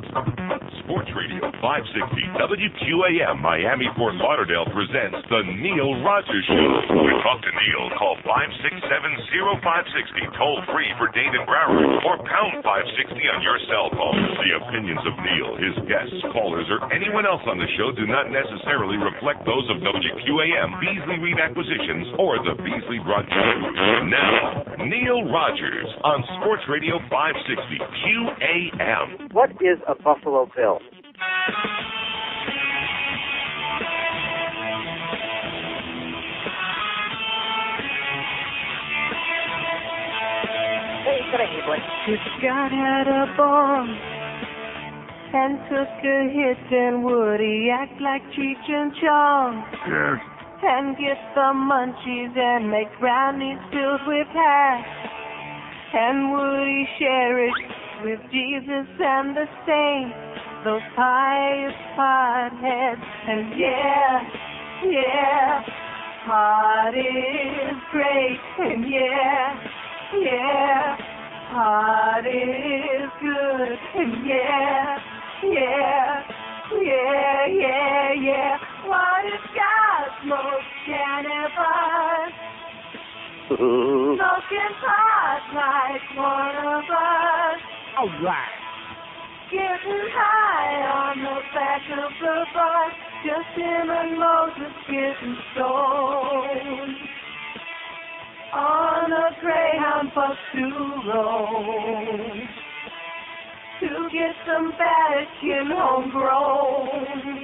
Sports Radio 560 WQAM Miami Fort Lauderdale presents The Neil Rogers Show. To talk to Neil, call 567-0560, toll free for Dade and Broward, or pound 560 on your cell phone. The opinions of Neil, his guests, callers, or anyone else on the show do not necessarily reflect those of WQAM, Beasley Reed Acquisitions, or the Beasley Broadcast. Now, Neil Rogers on Sports Radio 560 QAM. What is a Buffalo Bill? Hey, good evening, boy. God had a bomb and took a hit, and would he act like Cheech and Chong? Yes. And get the munchies and make brownies filled with hash? And would he share it with Jesus and the saints, those pious potheads? And yeah, pot is great. And yeah, pot is good. And yeah, what is God's most cannibal? Smoking pot like one of us. All right. Getting high on the back of the bus. Just him and Moses getting stoned. On a Greyhound bus to Rome. To get some Vatican homegrown.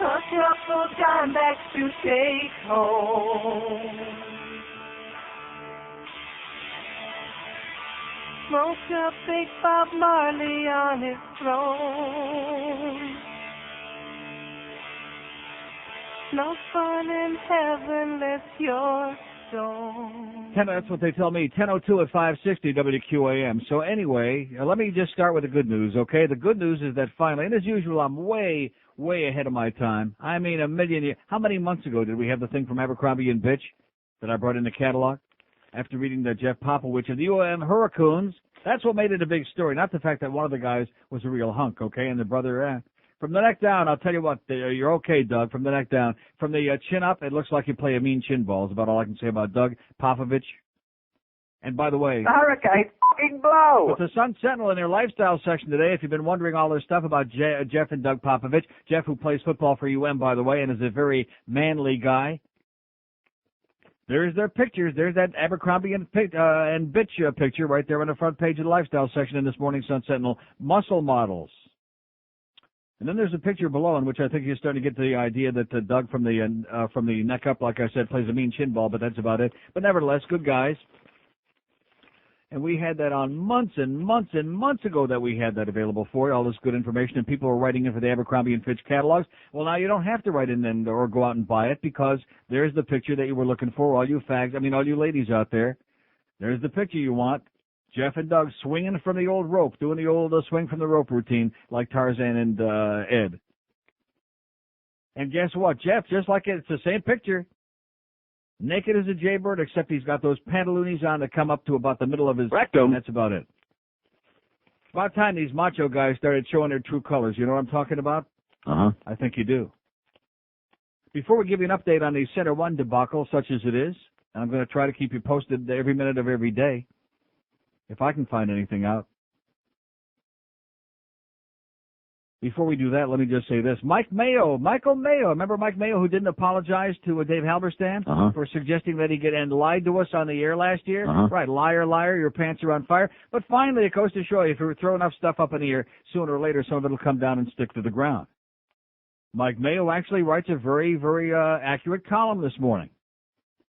A couple dimebacks to take home. Smoke a big Bob Marley on his throne. No fun in heaven unless you're stoned. That's what they tell me. 10:02 at 560 WQAM. So anyway, let me just start with the good news, okay? The good news is that finally, and as usual, I'm way ahead of my time. I mean, a million years. How many months ago did we have the thing from Abercrombie & Fitch that I brought in the catalog? After reading the Jeff Popowich of the UM Hurricanes, that's what made it a big story, not the fact that one of the guys was a real hunk, okay, and the brother, From the neck down, I'll tell you what, you're okay, Doug, from the neck down. From the chin up, it looks like you play a mean chin ball, is about all I can say about Doug Popovich. And by the way, The Hurricane f***ing blow. with the Sun Sentinel in their lifestyle section today, if you've been wondering all this stuff about Jeff and Doug Popovich, Jeff who plays football for UM, by the way, and is a very manly guy. There's their pictures. There's that Abercrombie and Fitch picture right there on the front page of the lifestyle section in this morning's Sun Sentinel. Muscle models. And then there's a picture below in which I think you're starting to get the idea that Doug from the neck up, like I said, plays a mean chin ball, but that's about it. But nevertheless, good guys. And we had that on months and months and months ago that we had that available for you, all this good information, and people were writing in for the Abercrombie & Fitch catalogs. Well, now you don't have to write in or go out and buy it because there's the picture that you were looking for, all you ladies out there. There's the picture you want. Jeff and Doug swinging from the old rope, doing the old swing from the rope routine like Tarzan and Ed. And guess what? Jeff, just like it's the same picture. Naked as a jaybird, except he's got those pantaloonies on that come up to about the middle of his rectum. That's about it. About time these macho guys started showing their true colors. You know what I'm talking about? Uh-huh. I think you do. Before we give you an update on the Center One debacle, such as it is, and I'm going to try to keep you posted every minute of every day, if I can find anything out. Before we do that, let me just say this. Michael Mayo. Remember Mike Mayo, who didn't apologize to Dave Halberstam for suggesting that he lied to us on the air last year? Right, liar, your pants are on fire. But finally, it goes to show you, if you throw enough stuff up in the air, sooner or later, some of it will come down and stick to the ground. Mike Mayo actually writes a very, very accurate column this morning.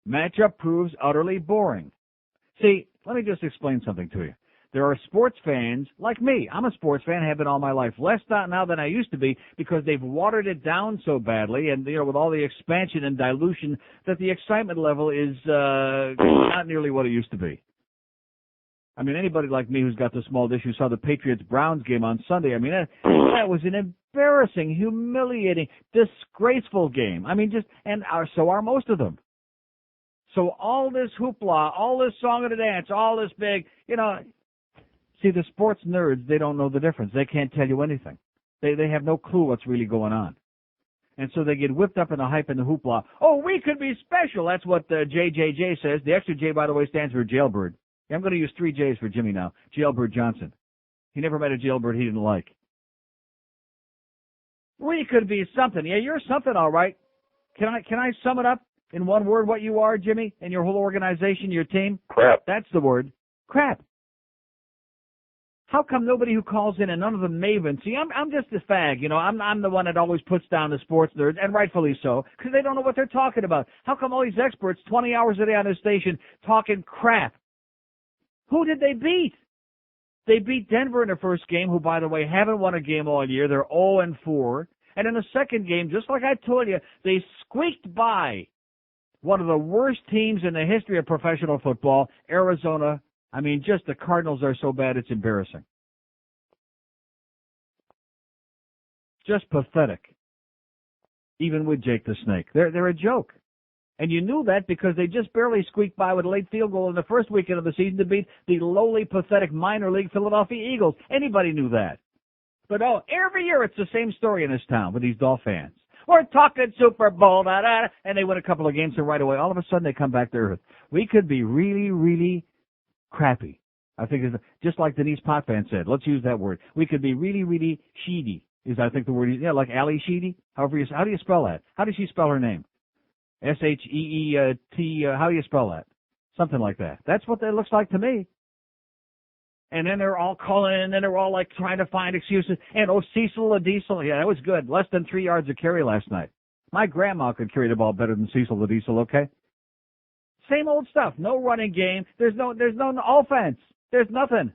Matchup proves utterly boring. See, let me just explain something to you. There are sports fans like me. I'm a sports fan, have been all my life. Less now than I used to be because they've watered it down so badly and, with all the expansion and dilution that the excitement level is not nearly what it used to be. I mean, anybody like me who's got the small dish who saw the Patriots-Browns game on Sunday, I mean, that was an embarrassing, humiliating, disgraceful game. I mean, so are most of them. So all this hoopla, all this song of the dance, all this big, See, the sports nerds, they don't know the difference. They can't tell you anything. They have no clue what's really going on. And so they get whipped up in the hype and the hoopla. Oh, we could be special. That's what JJJ says. The extra J, by the way, stands for jailbird. Yeah, I'm going to use 3 J's for Jimmy now. Jailbird Johnson. He never met a jailbird he didn't like. We could be something. Yeah, you're something, all right. Can I sum it up in one word what you are, Jimmy, and your whole organization, your team? Crap. That's the word. Crap. How come nobody who calls in and none of the mavens? See, I'm just a fag, you know. I'm the one that always puts down the sports nerds, and rightfully so, because they don't know what they're talking about. How come all these experts, 20 hours a day on this station, talking crap? Who did they beat? They beat Denver in the first game, who, by the way, haven't won a game all year. They're 0-4. And in the second game, just like I told you, they squeaked by one of the worst teams in the history of professional football, Arizona. I mean, just the Cardinals are so bad, it's embarrassing. Just pathetic. Even with Jake the Snake. They're a joke. And you knew that because they just barely squeaked by with a late field goal in the first weekend of the season to beat the lowly, pathetic minor league Philadelphia Eagles. Anybody knew that. But every year it's the same story in this town with these Dolph fans. We're talking Super Bowl, and they win a couple of games, and right away, all of a sudden they come back to earth. We could be really, really crappy. I think it's just like Denise Potvin said. Let's use that word. We could be really, really sheedy. Is I think the word? Yeah, like Ali Sheedy. How do you spell that? How does she spell her name? S-H-E-E-T. How do you spell that? Something like that. That's what that looks like to me. And then they're all calling in, and then they're all like trying to find excuses. And Cecil the Diesel, yeah, that was good. Less than 3 yards of carry last night. My grandma could carry the ball better than Cecil the Diesel. Okay. Same old stuff. No running game. There's no offense. There's nothing.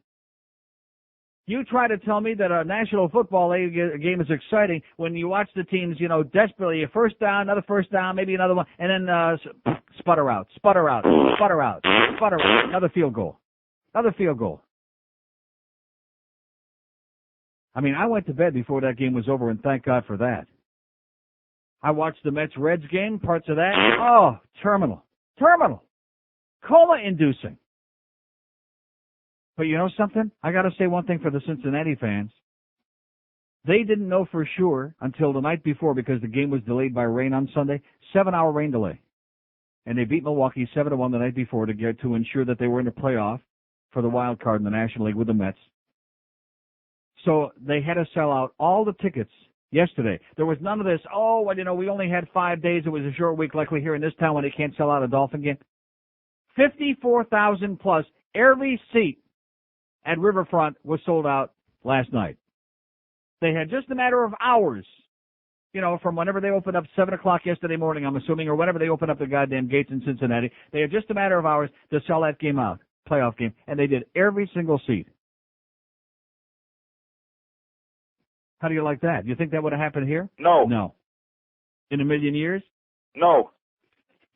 You try to tell me that a National Football League game is exciting when you watch the teams, you know, desperately, a first down, another first down, maybe another one, and then sputter out, another field goal. I mean, I went to bed before that game was over, and thank God for that. I watched the Mets-Reds game, parts of that. Oh, terminal. Coma-inducing. But you know something? I got to say one thing for the Cincinnati fans. They didn't know for sure until the night before because the game was delayed by rain on Sunday. 7-hour rain delay. And they beat Milwaukee 7-1 the night before to ensure that they were in the playoff for the wild card in the National League with the Mets. So they had to sell out all the tickets yesterday. There was none of this, we only had 5 days. It was a short week like we hear in this town when they can't sell out a Dolphin game. 54,000 plus. Every seat at Riverfront was sold out last night. They had just a matter of hours, from whenever they opened up 7 o'clock yesterday morning, I'm assuming, or whenever they opened up the goddamn gates in Cincinnati. They had just a matter of hours to sell that game out, playoff game, and they did every single seat. How do you like that? Do you think that would have happened here? No. No. In a million years? No.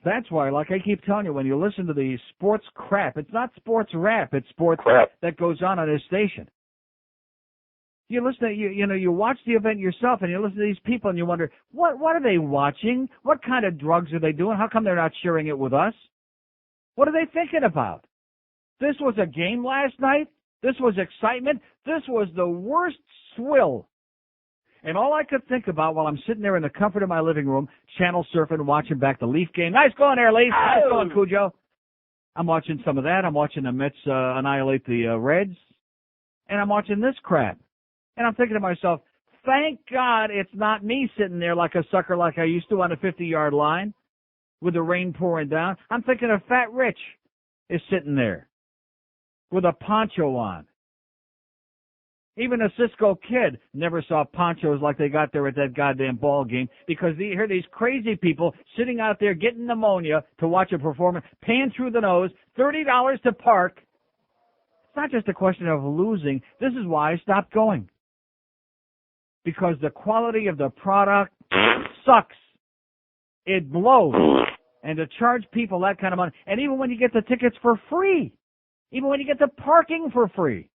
That's why, like I keep telling you, when you listen to the sports crap, it's not sports rap, it's sports crap that goes on this station. You listen to, you watch the event yourself, and you listen to these people, and you wonder, what are they watching? What kind of drugs are they doing? How come they're not sharing it with us? What are they thinking about? This was a game last night? This was excitement? This was the worst swill. And all I could think about while I'm sitting there in the comfort of my living room, channel surfing, watching back the Leaf game. Nice going there, Leaf. Nice going, Cujo. I'm watching some of that. I'm watching the Mets annihilate the Reds. And I'm watching this crap. And I'm thinking to myself, thank God it's not me sitting there like a sucker like I used to on the 50-yard line with the rain pouring down. I'm thinking of Fat Rich is sitting there with a poncho on. Even a Cisco kid never saw ponchos like they got there at that goddamn ball game because you hear these crazy people sitting out there getting pneumonia to watch a performance, paying through the nose, $30 to park. It's not just a question of losing. This is why I stopped going. Because the quality of the product sucks. It blows. And to charge people that kind of money, and even when you get the tickets for free, even when you get the parking for free,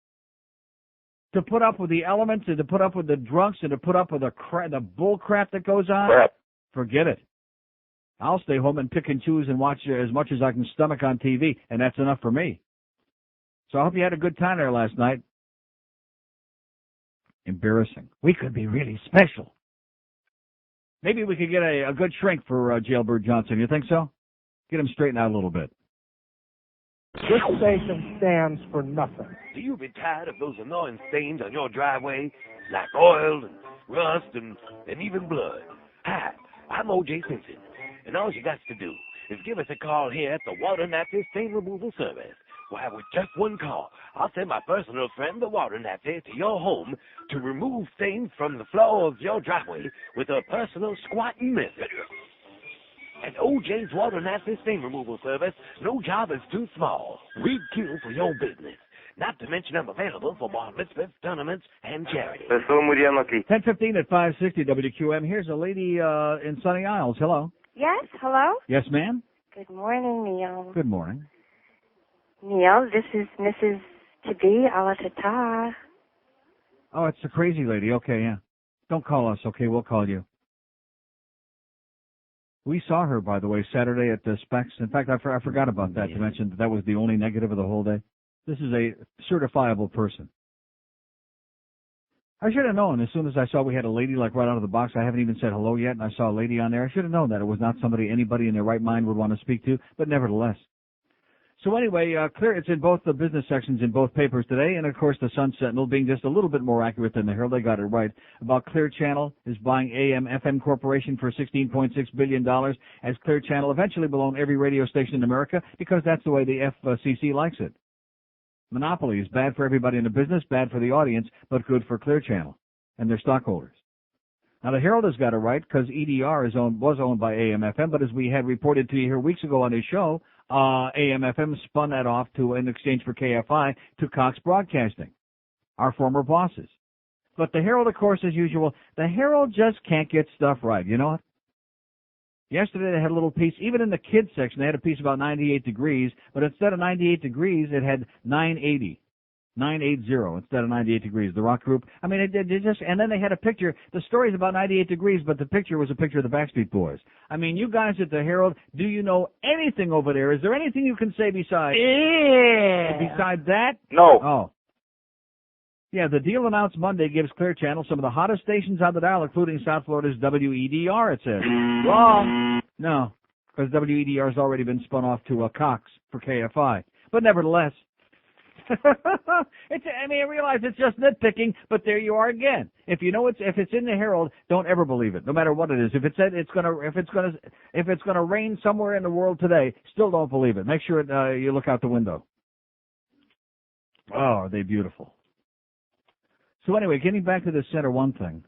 to put up with the elements and to put up with the drunks and to put up with the bull crap that goes on, forget it. I'll stay home and pick and choose and watch as much as I can stomach on TV, and that's enough for me. So I hope you had a good time there last night. Embarrassing. We could be really special. Maybe we could get a good shrink for Jailbird Johnson. You think so? Get him straightened out a little bit. This station stands for nothing. Do you be tired of those annoying stains on your driveway, like oil and rust and even blood? Hi, I'm O.J. Simpson, and all you got to do is give us a call here at the Water Nazi Stain Removal Service. Why, with just one call, I'll send my personal friend, the Water Nazi, to your home to remove stains from the floor of your driveway with a personal squatting method. At OJ's Water Nazi Stain Removal Service, no job is too small. We'd kill for your business. Not to mention I'm available for bar mitzvahs, tournaments, and charity. 10:15 at 560 WQAM. Here's a lady in Sunny Isles. Hello. Yes, hello? Yes, ma'am. Good morning, Neil. Good morning. Neil, this is Mrs. To-be, Alatata. Oh, it's the crazy lady. Okay, yeah. Don't call us, okay? We'll call you. We saw her, by the way, Saturday at the Specs. In fact, I forgot about that, to mention that was the only negative of the whole day. This is a certifiable person. I should have known as soon as I saw we had a lady like right out of the box. I haven't even said hello yet, and I saw a lady on there. I should have known that it was not somebody anybody in their right mind would want to speak to, but nevertheless. So anyway, clear. It's in both the business sections in both papers today, and of course the Sun Sentinel being just a little bit more accurate than the Herald. They got it right about Clear Channel is buying AM/FM Corporation for $16.6 billion, as Clear Channel eventually will own every radio station in America because that's the way the FCC likes it. Monopoly is bad for everybody in the business, bad for the audience, but good for Clear Channel and their stockholders. Now, the Herald has got it right because EDR was owned by AM/FM, but as we had reported to you here weeks ago on his show, AM/FM spun that off in exchange for KFI to Cox Broadcasting, our former bosses. But the Herald, of course, as usual, the Herald just can't get stuff right. You know what? Yesterday they had a little piece, even in the kids section, they had a piece about 98 degrees, but instead of 98 degrees, it had 980 instead of 98 degrees, the rock group. I mean, it just, and then they had a picture. The story's about 98 degrees, but the picture was a picture of the Backstreet Boys. I mean, you guys at the Herald, do you know anything over there? Is there anything you can say besides that? No. Oh. Yeah, the deal announced Monday gives Clear Channel some of the hottest stations on the dial, including South Florida's WEDR, it says. Wrong. No, because WEDR has already been spun off to Cox for KFI. But nevertheless, I realize it's just nitpicking, but there you are again. If you know if it's in the Herald, don't ever believe it, no matter what it is. If it said it's gonna rain somewhere in the world today, still don't believe it. Make sure you look out the window. Oh, are they beautiful? So anyway, getting back to the Center One thing,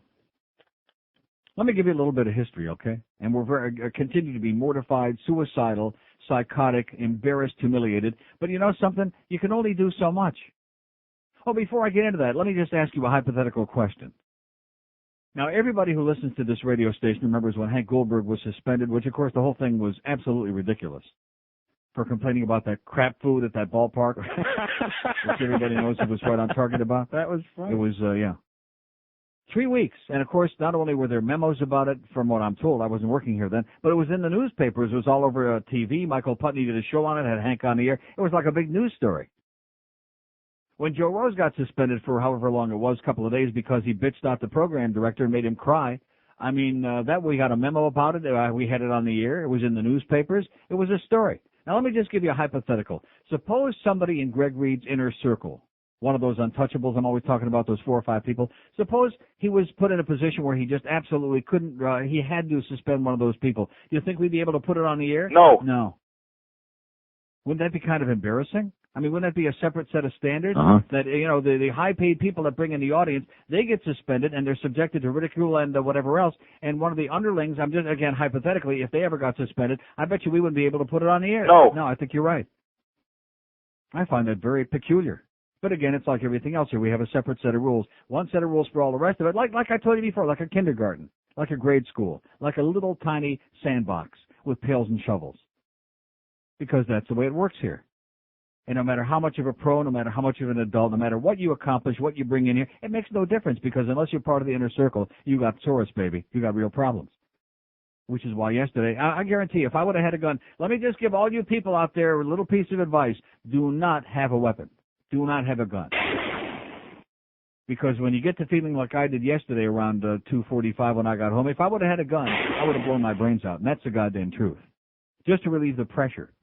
let me give you a little bit of history, okay? And we're continue to be mortified, suicidal, psychotic, embarrassed, humiliated. But you know something? You can only do so much. Oh, before I get into that, let me just ask you a hypothetical question. Now, everybody who listens to this radio station remembers when Hank Goldberg was suspended, which, of course, the whole thing was absolutely ridiculous, for complaining about that crap food at that ballpark, which everybody knows he was right on target about. That was fun. It was, 3 weeks. And, of course, not only were there memos about it, from what I'm told, I wasn't working here then, but it was in the newspapers. It was all over TV. Michael Putney did a show on it, had Hank on the air. It was like a big news story. When Joe Rose got suspended for however long it was, a couple of days, because he bitched out the program director and made him cry, I mean, that we got a memo about it. We had it on the air. It was in the newspapers. It was a story. Now, let me just give you a hypothetical. Suppose somebody in Greg Reed's inner circle, one of those untouchables, I'm always talking about those 4 or 5 people, suppose he was put in a position where he just absolutely couldn't, he had to suspend one of those people. Do you think we'd be able to put it on the air? No. No. Wouldn't that be kind of embarrassing? I mean, wouldn't that be a separate set of standards? That, the high-paid people that bring in the audience, they get suspended and they're subjected to ridicule and whatever else. And one of the underlings, I'm just, again, hypothetically, if they ever got suspended, I bet you we wouldn't be able to put it on the air. No, I think you're right. I find that very peculiar. But again, it's like everything else here. We have a separate set of rules. One set of rules for all the rest of it, like I told you before, like a kindergarten, like a grade school, like a little tiny sandbox with pails and shovels. Because that's the way it works here. And no matter how much of a pro, no matter how much of an adult, no matter what you accomplish, what you bring in here, it makes no difference, because unless you're part of the inner circle, you got Soros, baby. You got real problems. Which is why yesterday, I guarantee you, if I would have had a gun, let me just give all you people out there a little piece of advice. Do not have a weapon. Do not have a gun. Because when you get to feeling like I did yesterday around 2:45 when I got home, if I would have had a gun, I would have blown my brains out. And that's the goddamn truth. Just to relieve the pressure.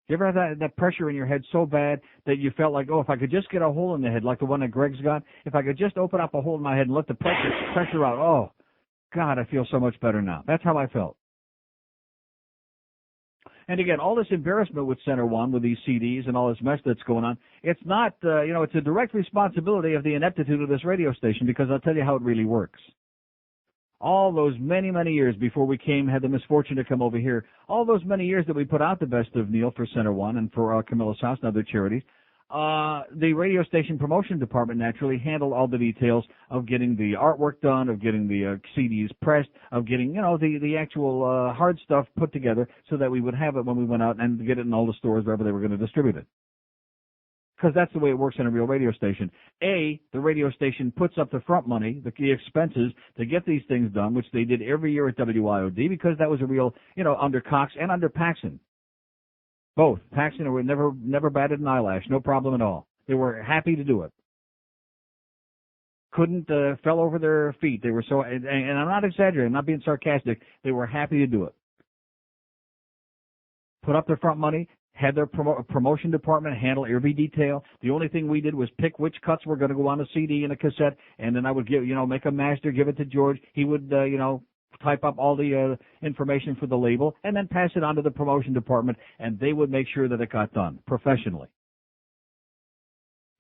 You ever have that pressure in your head so bad that you felt like, oh, if I could just get a hole in the head like the one that Greg's got, if I could just open up a hole in my head and let the pressure out, oh, God, I feel so much better now. That's how I felt. And again, all this embarrassment with Center One, with these CDs and all this mess that's going on, it's not, it's a direct responsibility of the ineptitude of this radio station, because I'll tell you how it really works. All those many, many years before we had the misfortune to come over here, all those many years that we put out the best of Neil for Center One and for Camilla's House and other charities, the radio station promotion department naturally handled all the details of getting the artwork done, of getting the CDs pressed, of getting, the actual hard stuff put together so that we would have it when we went out and get it in all the stores wherever they were going to distribute it. Because that's the way it works in a real radio station. The radio station puts up the front money, the expenses to get these things done, which they did every year at WIOD, because that was a real, under Cox and under Paxson. Both. Paxson were never batted an eyelash, no problem at all. They were happy to do it. Fell over their feet. They were so, and I'm not exaggerating, I'm not being sarcastic, they were happy to do it. Put up their front money, had their promotion department handle every detail. The only thing we did was pick which cuts were going to go on a CD and a cassette, and then I would make a master, give it to George. He would, type up all the information for the label, and then pass it on to the promotion department, and they would make sure that it got done professionally.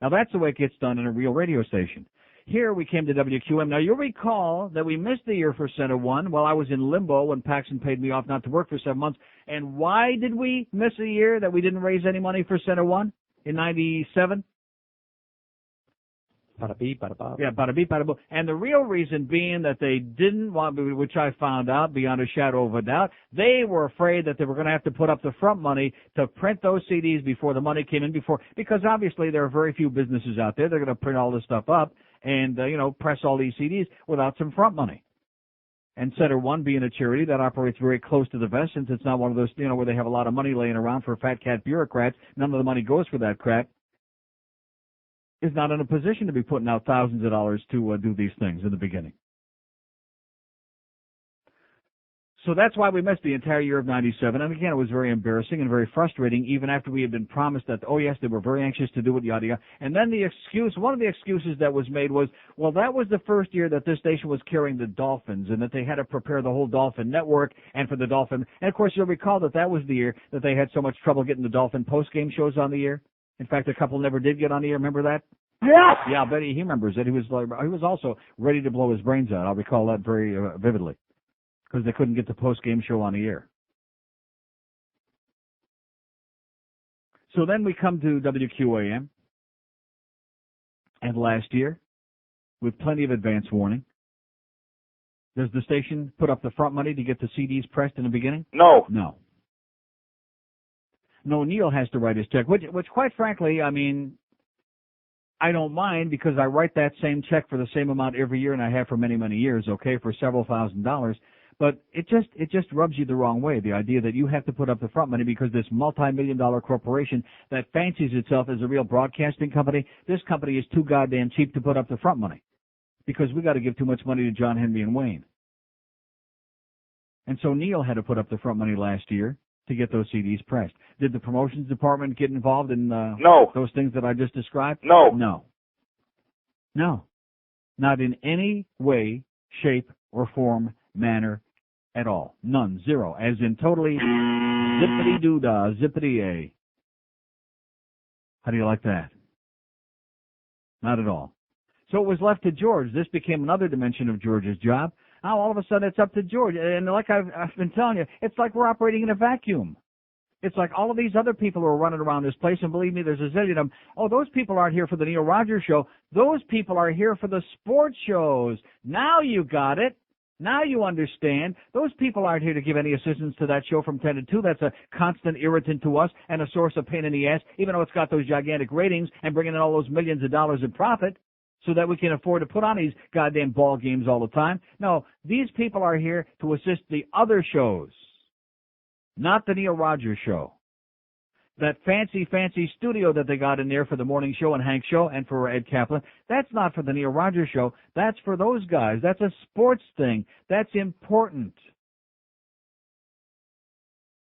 Now, that's the way it gets done in a real radio station. Here we came to WQAM. Now, you'll recall that we missed the year for Center One while I was in limbo when Paxson paid me off not to work for 7 months. And why did we miss a year that we didn't raise any money for Center One in 97? Bada beep, bada bob. Yeah, bada beep, bada boop. And the real reason being that they didn't want, which I found out beyond a shadow of a doubt, they were afraid that they were going to have to put up the front money to print those CDs before the money came in because obviously there are very few businesses out there. They're going to print all this stuff up and, press all these CDs without some front money. And Center One, being a charity that operates very close to the vest, since it's not one of those, where they have a lot of money laying around for fat cat bureaucrats, none of the money goes for that crap, is not in a position to be putting out thousands of dollars to do these things in the beginning. So that's why we missed the entire year of 97. And again, it was very embarrassing and very frustrating, even after we had been promised that, oh yes, they were very anxious to do it, yada, yada. And then one of the excuses that was made was, well, that was the first year that this station was carrying the Dolphins and that they had to prepare the whole Dolphin network and for the Dolphin. And of course, you'll recall that was the year that they had so much trouble getting the Dolphin post-game shows on the air. In fact, a couple never did get on the air. Remember that? Yes! Yeah, I bet he remembers it. He was also ready to blow his brains out. I'll recall that very vividly, because they couldn't get the post-game show on the air. So then we come to WQAM, and last year, with plenty of advance warning, does the station put up the front money to get the CDs pressed in the beginning? No. No. No, Neil has to write his check, which quite frankly, I don't mind, because I write that same check for the same amount every year, and I have for many, many years, okay, for several $1,000s. But it just rubs you the wrong way, the idea that you have to put up the front money because this multi-million-dollar corporation that fancies itself as a real broadcasting company, this company is too goddamn cheap to put up the front money because we got to give too much money to John Henry and Wayne. And so Neil had to put up the front money last year to get those CDs pressed. Did the promotions department get involved in No. those things that I just described? No. No. Not in any way, shape, or form, manner at all. None. Zero. As in totally zippity-doo-dah, zippity-a. How do you like that? Not at all. So it was left to George. This became another dimension of George's job. Now, all of a sudden, it's up to George. And like I've been telling you, it's like we're operating in a vacuum. It's like all of these other people who are running around this place, and believe me, there's a zillion of them. Oh, those people aren't here for the Neil Rogers show. Those people are here for the sports shows. Now you got it. Now you understand. Those people aren't here to give any assistance to that show from 10 to 2. That's a constant irritant to us and a source of pain in the ass, even though it's got those gigantic ratings and bringing in all those millions of dollars in profit, so that we can afford to put on these goddamn ball games all the time. No, these people are here to assist the other shows, not the Neil Rogers show. That fancy studio that they got in there for the morning show and Hank show and for Ed Kaplan, that's not for the Neil Rogers show. That's for those guys. That's a sports thing. That's important.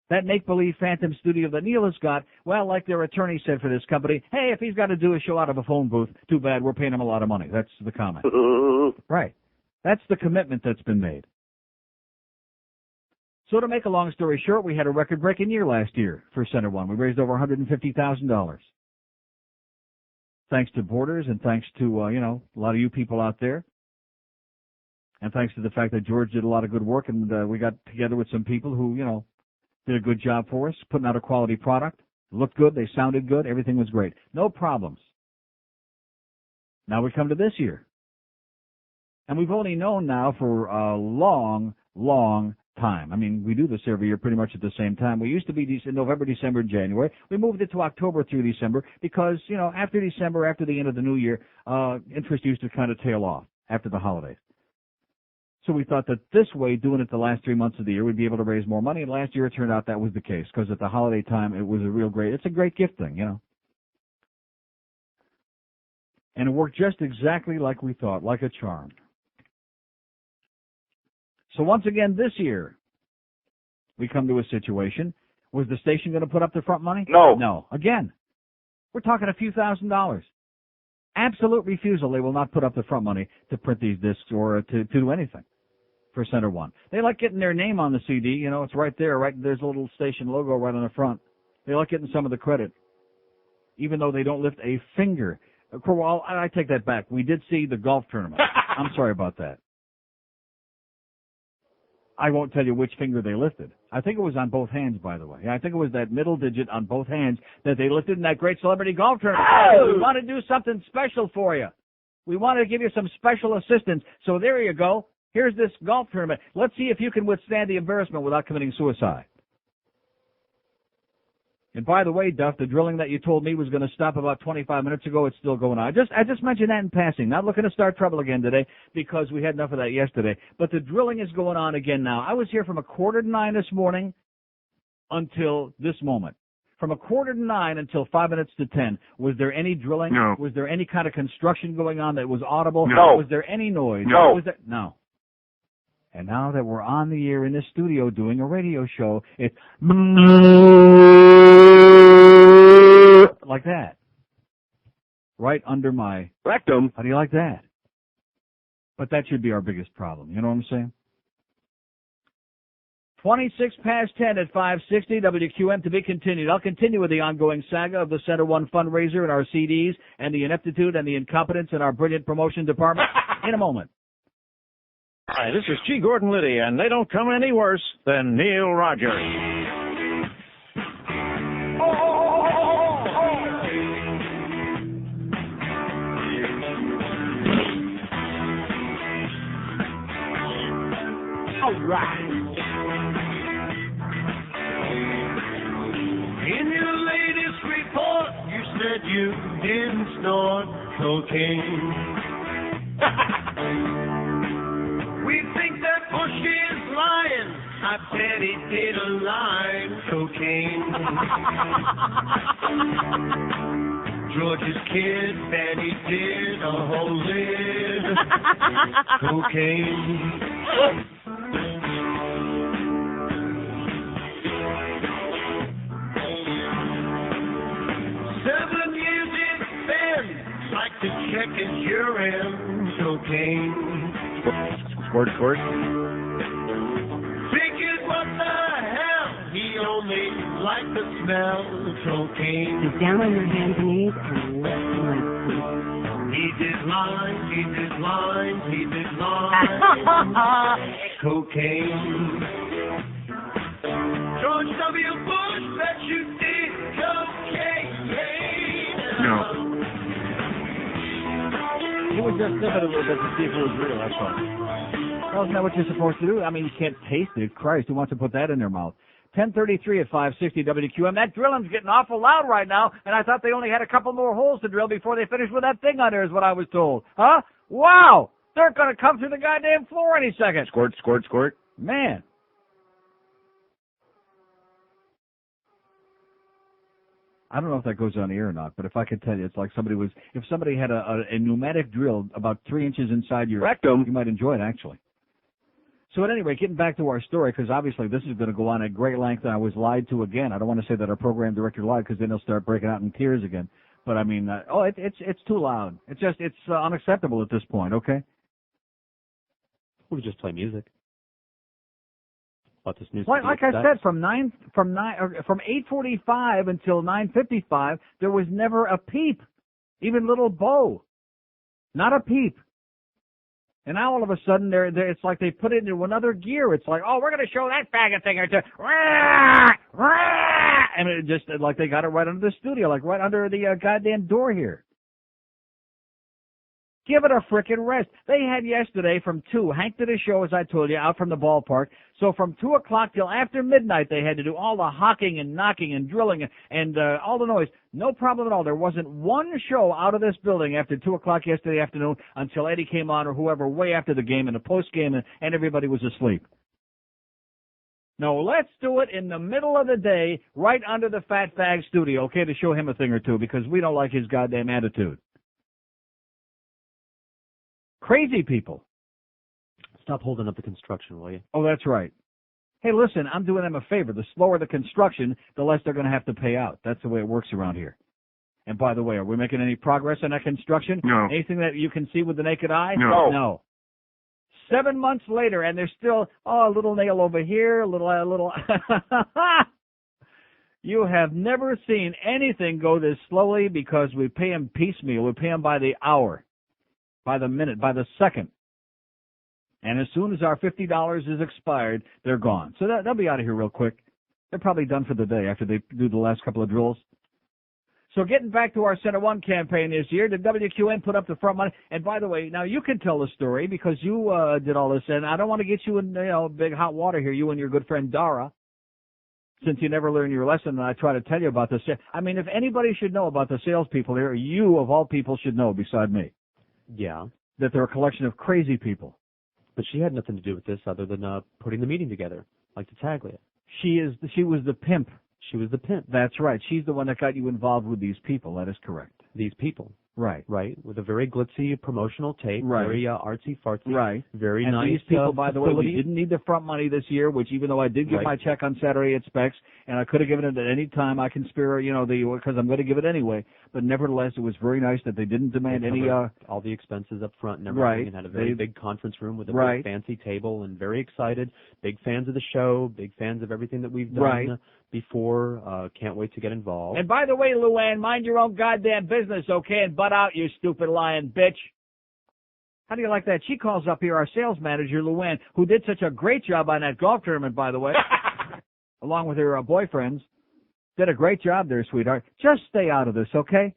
That make-believe phantom studio that Neil has got, well, like their attorney said for this company, hey, if he's got to do a show out of a phone booth, too bad, we're paying him a lot of money. That's the comment. Right. That's the commitment that's been made. So to make a long story short, we had a record-breaking year last year for Center One. We raised over $150,000. Thanks to Borders and thanks to, a lot of you people out there. And thanks to the fact that George did a lot of good work and we got together with some people who, did a good job for us, putting out a quality product. Looked good, they sounded good, everything was great. No problems. Now we come to this year. And we've only known now for a long time. I mean, we do this every year pretty much at the same time. We used to be November, December, January. We moved it to October through December because, after December, after the end of the new year, interest used to kind of tail off after the holidays. So we thought that this way, doing it the last 3 months of the year, we'd be able to raise more money. And last year it turned out that was the case because at the holiday time, it was it's a great gift thing, And it worked just exactly like we thought, like a charm. So once again this year, we come to a situation. Was the station going to put up the front money? No. No. Again, we're talking a few $1,000s. Absolute refusal. They will not put up the front money to print these discs or to do anything for Center One. They like getting their name on the CD. It's right there. Right, there's a little station logo right on the front. They like getting some of the credit, even though they don't lift a finger. Well, I take that back. We did see the golf tournament. I'm sorry about that. I won't tell you which finger they lifted. I think it was on both hands, by the way. I think it was that middle digit on both hands that they lifted in that great celebrity golf tournament. Oh! We want to do something special for you. We want to give you some special assistance. So there you go. Here's this golf tournament. Let's see if you can withstand the embarrassment without committing suicide. And by the way, Duff, the drilling that you told me was going to stop about 25 minutes ago, it's still going on. I just mentioned that in passing. Not looking to start trouble again today because we had enough of that yesterday. But the drilling is going on again now. I was here from 8:45 this morning until this moment. From 8:45 until 5 minutes to 10. Was there any drilling? No. Was there any kind of construction going on that was audible? No. Was there any noise? No. No. And now that we're on the air in the studio doing a radio show, it's like that. Right under my rectum. How do you like that? But that should be our biggest problem. You know what I'm saying? 26 past 10 at 560 WQAM to be continued. I'll continue with the ongoing saga of the Center One fundraiser and our CDs and the ineptitude and the incompetence in our brilliant promotion department in a moment. Hi, this is G. Gordon Liddy, and they don't come any worse than Neil Rogers. All right. In your latest report, you said you didn't snort cocaine. We think that Bush is lying. I bet he did a line cocaine. George's kid bet he did a whole lid cocaine. Seven years it's been, like to check his urine cocaine. Squirt, squirt. Figured what the hell, he only liked the smell of cocaine. Get down on your hands and knees and lift your legs, please. He did lines, he did lines, he did lines. Cocaine. George W. Bush, bet you did cocaine. No. He was just sniff it a little bit to see if it was real, that's all. Well, isn't that what you're supposed to do? I mean, you can't taste it. Christ, who wants to put that in their mouth? 10:33 at 560 WQAM. That drilling's getting awful loud right now, and I thought they only had a couple more holes to drill before they finished with that thing on there, is what I was told. Huh? Wow! They're going to come through the goddamn floor any second. Squirt, squirt, squirt. Man. I don't know if that goes on the air or not, but if I could tell you, it's like if somebody had a pneumatic drill about 3 inches inside your rectum, you might enjoy it, actually. So at any rate, getting back to our story, because obviously this is going to go on at great length, and I was lied to again. I don't want to say that our program director lied, because then he'll start breaking out in tears again. But I mean, it's too loud. It's unacceptable at this point. Okay. We just play music. What this news? Like I said, from 8:45 until 9:55, there was never a peep, even little Bo, not a peep. And now all of a sudden, it's like they put it into another gear. It's like, oh, we're going to show that faggot thing or two. And it just like they got it right under the studio, like right under the goddamn door here. Give it a frickin' rest. They had yesterday from 2. Hank did a show, as I told you, out from the ballpark. So from 2 o'clock till after midnight, they had to do all the hocking and knocking and drilling and all the noise. No problem at all. There wasn't one show out of this building after 2 o'clock yesterday afternoon until Eddie came on or whoever way after the game and the post game and everybody was asleep. No, let's do it in the middle of the day right under the Fat Fag studio, okay, to show him a thing or two because we don't like his goddamn attitude. Crazy people. Stop holding up the construction, will you? Oh, that's right. Hey, listen, I'm doing them a favor. The slower the construction, the less they're going to have to pay out. That's the way it works around here. And by the way, are we making any progress on that construction? No. Anything that you can see with the naked eye? No. No. 7 months later, and they're still, a little nail over here, a little. You have never seen anything go this slowly because we pay them piecemeal. We pay them by the hour, by the minute, by the second. And as soon as our $50 is expired, they're gone. So they'll be out of here real quick. They're probably done for the day after they do the last couple of drills. So getting back to our Center One campaign this year, the WQAM put up the front money. And by the way, now you can tell the story because you did all this. And I don't want to get you in big hot water here, you and your good friend Dara, since you never learned your lesson. And I try to tell you about this. I mean, if anybody should know about the salespeople here, you of all people should know beside me. Yeah. That they're a collection of crazy people. But she had nothing to do with this other than putting the meeting together, like the Taglia. She was the pimp. She was the pimp. That's right. She's the one that got you involved with these people. That is correct. These people. Right. Right. With a very glitzy promotional tape. Right. Very artsy-fartsy. Right. Very and nice. These people, by the way, facility. we didn't need the front money this year, which even though I did give my check on Saturday at Specs, and I could have given it at any time I can spare, because I'm going to give it anyway. But nevertheless, it was very nice that they didn't demand any all the expenses up front and everything, right. and had a very big conference room with a right. big fancy table, and very excited. Big fans of the show. Big fans of everything that we've done right. before. Can't wait to get involved. And by the way, Luann, mind your own goddamn business, okay? And butt out, you stupid lying bitch. How do you like that? She calls up here our sales manager, Luann, who did such a great job on that golf tournament, by the way, along with her boyfriends. Did a great job there, sweetheart. Just stay out of this, okay?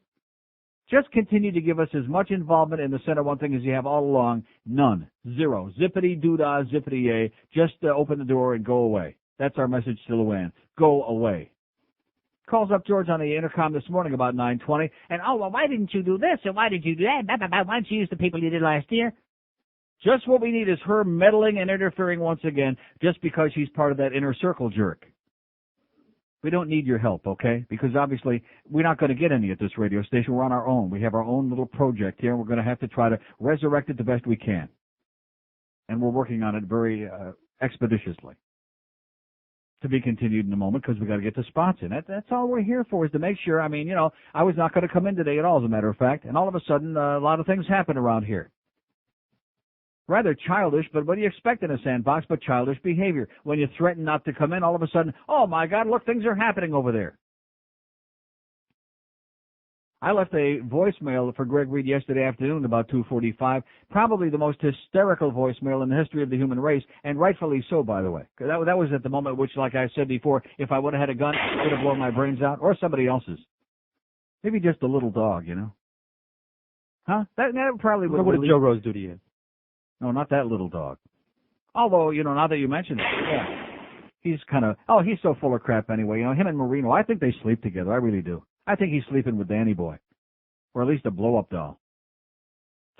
Just continue to give us as much involvement in the Center One thing as you have all along. None. Zero. Zippity-doo-dah, zippity-yay. Just open the door and go away. That's our message to Luann. Go away. Calls up George on the intercom this morning about 9:20, and, well, why didn't you do this, and why did you do that? Why didn't you use the people you did last year? Just what we need is her meddling and interfering once again, just because she's part of that inner circle jerk. We don't need your help, okay? Because obviously we're not going to get any at this radio station. We're on our own. We have our own little project here, and we're going to have to try to resurrect it the best we can. And we're working on it very expeditiously. To be continued in a moment because we got to get the spots in. That's all we're here for, is to make sure. I mean, I was not going to come in today at all, as a matter of fact, and all of a sudden a lot of things happen around here. Rather childish, but what do you expect in a sandbox but childish behavior? When you threaten not to come in, all of a sudden, oh my God, look, things are happening over there. I left a voicemail for Greg Reed yesterday afternoon about 2:45, probably the most hysterical voicemail in the history of the human race, and rightfully so, by the way. That was at the moment which, like I said before, if I would have had a gun, it would have blown my brains out, or somebody else's. Maybe just a little dog, Huh? That probably would have... What did Joe Rose do to you? No, not that little dog. Although, now that you mention it, yeah. He's kind of... Oh, he's so full of crap anyway. Him and Marino, I think they sleep together. I really do. I think he's sleeping with Danny Boy, or at least a blow-up doll.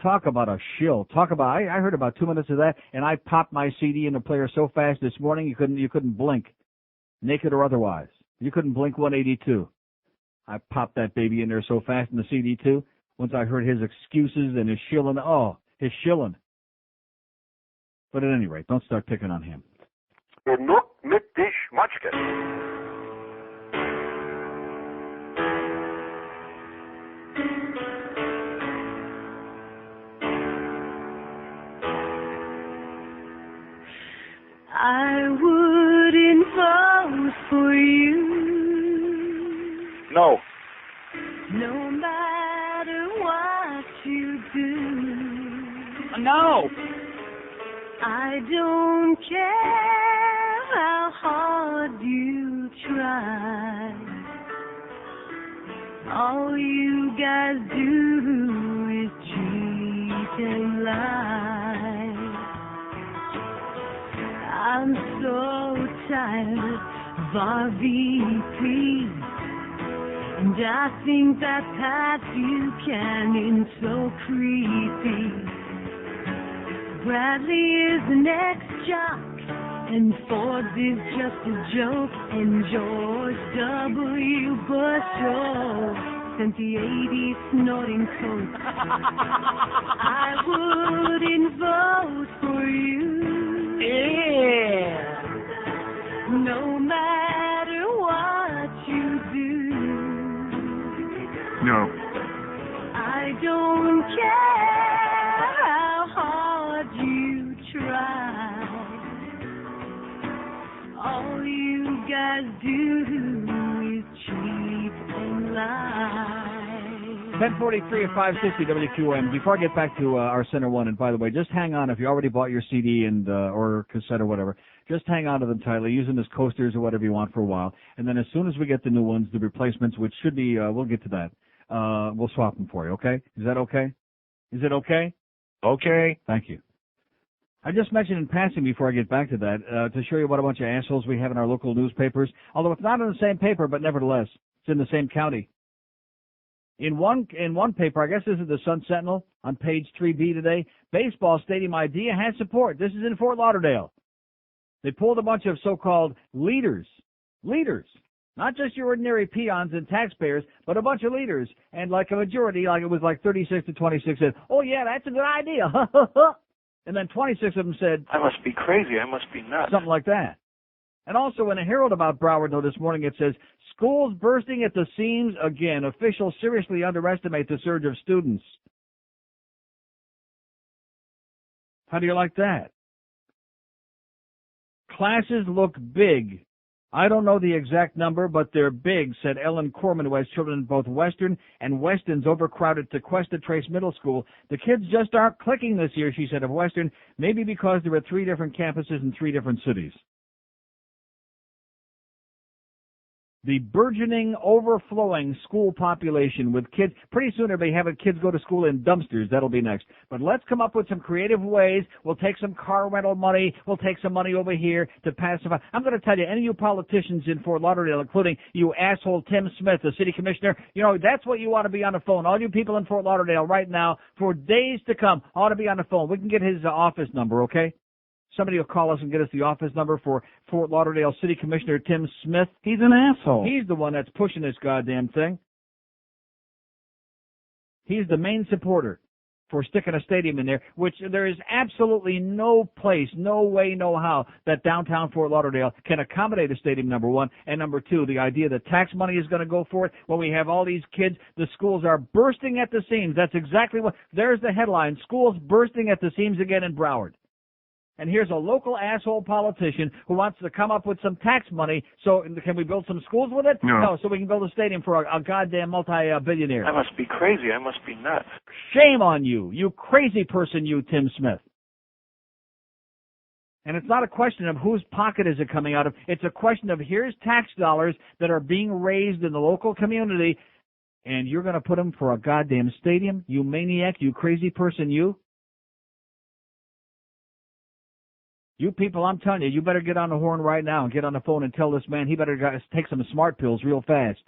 Talk about a shill. I heard about 2 minutes of that, and I popped my CD in the player so fast this morning you couldn't blink, naked or otherwise. You couldn't blink 182. I popped that baby in there so fast in the CD, too. Once I heard his excuses and his shilling. Oh, his shilling. But at any rate, don't start picking on him. Genug mit die Schmatschke. I wouldn't vote for you. No. No matter what you do. No. I don't care how hard you try. All you guys do is cheat and lie. I'm so tired of RVP, and I think that Pat Buchanan's so creepy. Bradley is the next jock, and Ford is just a joke, and George W. Bush sent the 80s snorting coke. I wouldn't vote for you. Yeah. No matter what you do. No. I don't care how hard you try. All you guys do is cheat and lie. 10:43 at 560 WQAM. Before I get back to our Center One, and by the way, just hang on if you already bought your CD and or cassette or whatever. Just hang on to them tightly, use them as coasters or whatever you want for a while. And then as soon as we get the new ones, the replacements, which should be, we'll get to that. We'll swap them for you. Okay? Is that okay? Is it okay? Okay. Thank you. I just mentioned in passing before I get back to that, to show you what a bunch of assholes we have in our local newspapers. Although it's not in the same paper, but nevertheless, it's in the same county. In one paper, I guess this is the Sun Sentinel, on page 3B today, baseball stadium idea has support. This is in Fort Lauderdale. They pulled a bunch of so-called leaders, not just your ordinary peons and taxpayers, but a bunch of leaders. And like a majority, like it was like 36 to 26 said, oh yeah, that's a good idea. And then 26 of them said, I must be crazy. I must be nuts. Something like that. And also in a Herald about Broward, though, this morning it says, schools bursting at the seams again. Officials seriously underestimate the surge of students. How do you like that? Classes look big. I don't know the exact number, but they're big, said Ellen Corman, who has children in both Western and Weston's overcrowded Tequesta Trace Middle School. The kids just aren't clicking this year, she said, of Western, maybe because there are 3 different campuses in 3 different cities. The burgeoning, overflowing school population with kids. Pretty soon they'll be having kids go to school in dumpsters. That'll be next. But let's come up with some creative ways. We'll take some car rental money. We'll take some money over here to pacify. I'm going to tell you, any of you politicians in Fort Lauderdale, including you asshole Tim Smith, the city commissioner, you know, that's what you ought to be on the phone. All you people in Fort Lauderdale right now, for days to come, ought to be on the phone. We can get his office number, okay? Somebody will call us and get us the office number for Fort Lauderdale City Commissioner Tim Smith. He's an asshole. He's the one that's pushing this goddamn thing. He's the main supporter for sticking a stadium in there, which there is absolutely no place, no way, no how that downtown Fort Lauderdale can accommodate a stadium, number one. And number two, the idea that tax money is going to go for it when we have all these kids, the schools are bursting at the seams. That's exactly what, there's the headline, schools bursting at the seams again in Broward. And here's a local asshole politician who wants to come up with some tax money. So can we build some schools with it? No, so we can build a stadium for a goddamn multi-billionaire. I must be crazy. I must be nuts. Shame on you, you crazy person, you Tim Smith. And it's not a question of whose pocket is it coming out of. It's a question of here's tax dollars that are being raised in the local community, and you're going to put them for a goddamn stadium? You maniac, you crazy person, you. You people, I'm telling you, you better get on the horn right now and get on the phone and tell this man he better take some smart pills real fast.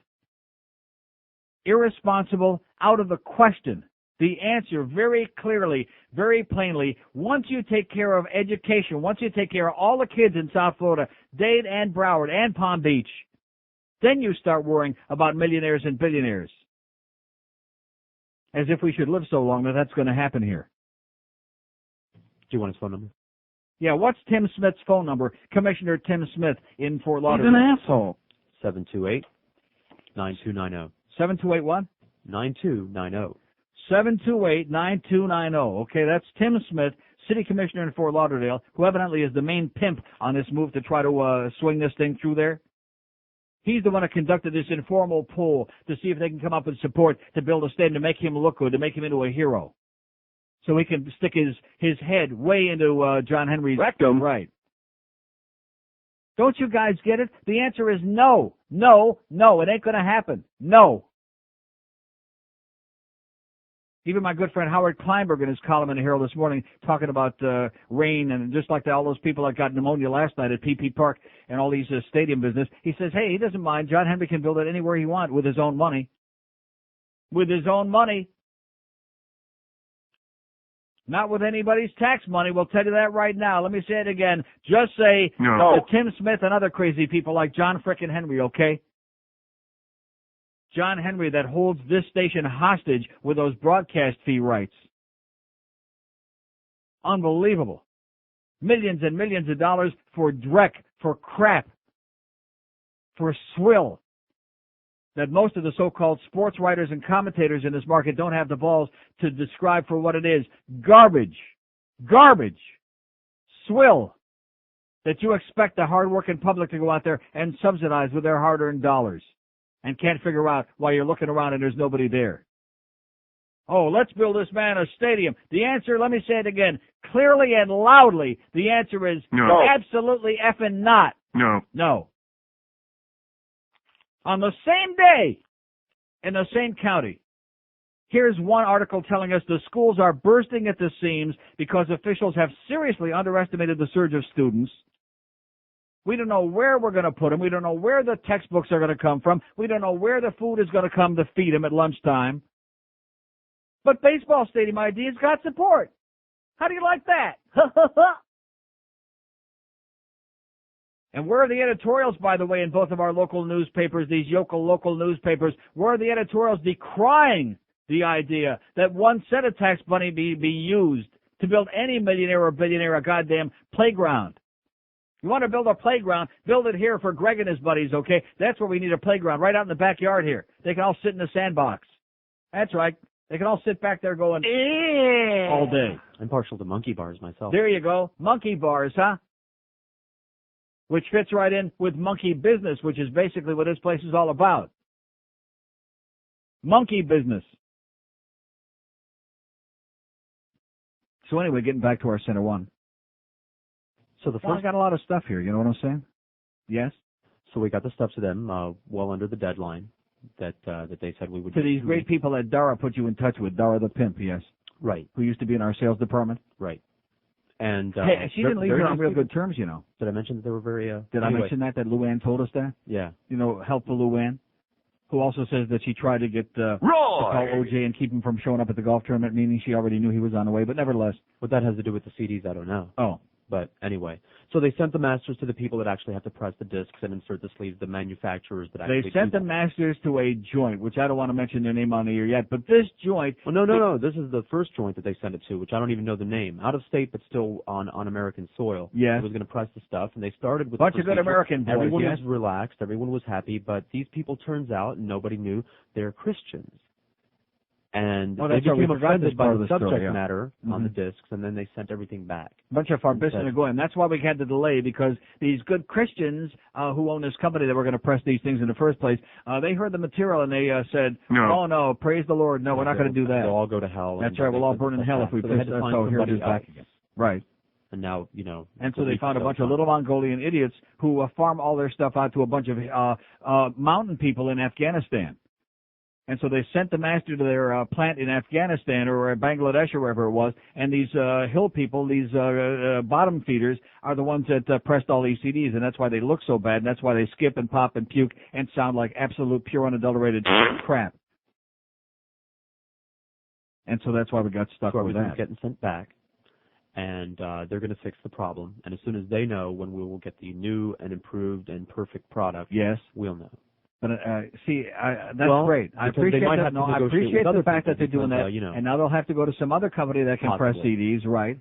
Irresponsible, out of the question. The answer very clearly, very plainly, once you take care of education, once you take care of all the kids in South Florida, Dade and Broward and Palm Beach, Then you start worrying about millionaires and billionaires. As if we should live so long that that's going to happen here. Do you want his phone number? Yeah, what's Tim Smith's phone number? Commissioner Tim Smith in Fort Lauderdale. He's an asshole. 728-9290. 728 what? 9290. 728-9290. Okay, that's Tim Smith, City Commissioner in Fort Lauderdale, who evidently is the main pimp on this move to try to swing this thing through there. He's the one that conducted this informal poll to see if they can come up with support to build a stadium to make him look good, to make him into a hero. So he can stick his head way into John Henry's rectum. Right. Don't you guys get it? The answer is no. No. No. It ain't going to happen. No. Even my good friend Howard Kleinberg in his column in the Herald this morning talking about rain and just like all those people that got pneumonia last night at PP Park and all these stadium business. He says, hey, he doesn't mind. John Henry can build it anywhere he wants with his own money. With his own money. Not with anybody's tax money. We'll tell you that right now. Let me say it again. Just say No. to Tim Smith and other crazy people like John frickin' Henry, okay? John Henry that holds this station hostage with those broadcast fee rights. Unbelievable. Millions and millions of dollars for dreck, for crap, for swill. That most of the so-called sports writers and commentators in this market don't have the balls to describe for what it is. Garbage. Garbage. Swill. That you expect the hard-working public to go out there and subsidize with their hard-earned dollars. And can't figure out why you're looking around and there's nobody there. Oh, let's build this man a stadium. The answer, let me say it again, clearly and loudly, the answer is No. absolutely effing not. No. No. On the same day, in the same county, here's one article telling us the schools are bursting at the seams because officials have seriously underestimated the surge of students. We don't know where we're going to put them. We don't know where the textbooks are going to come from. We don't know where the food is going to come to feed them at lunchtime. But baseball stadium ideas got support. How do you like that? And where are the editorials, by the way, in both of our local newspapers, these local newspapers? Where are the editorials decrying the idea that one set of tax money be used to build any millionaire or billionaire a goddamn playground? You want to build a playground, build it here for Greg and his buddies, okay? That's where we need a playground, right out in the backyard here. They can all sit in the sandbox. That's right. They can all sit back there going, all day. I'm partial to monkey bars myself. There you go. Monkey bars, huh? Which fits right in with monkey business, which is basically what this place is all about. Monkey business. So anyway, getting back to our Center One. So the Well, I first, got a lot of stuff here. You know what I'm saying? Yes? so we got the stuff to them well under the deadline that they said we would. To these great people that Dara put you in touch with, Dara the pimp, yes. Right. Who used to be in our sales department. Right. And Hey, she didn't leave very here on nice real people. good terms, you know. Did I mention that they were very? Did I anyway, mention that Luann told us that? Yeah. You know, helpful Luann, who also says that she tried to get to call OJ and keep him from showing up at the golf tournament, meaning she already knew he was on the way, but nevertheless. What that has to do with the CDs, I don't know. Oh. But anyway, so they sent the masters to the people that actually have to press the discs and insert the sleeves, the manufacturers that actually They sent do the that. masters to a joint, which I don't want to mention their name on the air yet, but this joint... Well, no. This is the first joint that they sent it to, which I don't even know the name. Out of state, but still on American soil. Yes. It was going to press the stuff, and they started with Bunch the of good procedure. American boys, Everyone yes. was relaxed. Everyone was happy, but these people, turns out, nobody knew, they're Christians. And Oh, they that's right. We became forgot this offended by part of the the story, subject yeah. matter on the Mhm. discs, and then they sent everything back. Bunch of our And business said- are going. That's why we had the delay, because these good Christians who own this company that were going to press these things in the first place, they heard the material and they said, No. oh, no, praise the Lord. No, we're not going to do that. They'll all go to hell. That's and right. We'll all they burn in said hell that. if we so they press had to that. find So here it somebody is back else. again. Right. And now, And so a they week found a ago, bunch of little Mongolian idiots who farm all their stuff out to a bunch of mountain people in Afghanistan. And so they sent the master to their plant in Afghanistan or Bangladesh or wherever it was, and these hill people, these bottom feeders, are the ones that pressed all these CDs, and that's why they look so bad, and that's why they skip and pop and puke and sound like absolute, pure, unadulterated crap. And so that's why we got stuck so with everything's that. getting sent back. And they're going to fix the problem. And as soon as they know when we will get the new and improved and perfect product, Yes. we'll know. But see, that's Well, great. I because they appreciate might that. have to No, I negotiate appreciate with other the fact that people they're doing because, that, you know. and now they'll have to go to some other company that can press Possibly. CDs, right?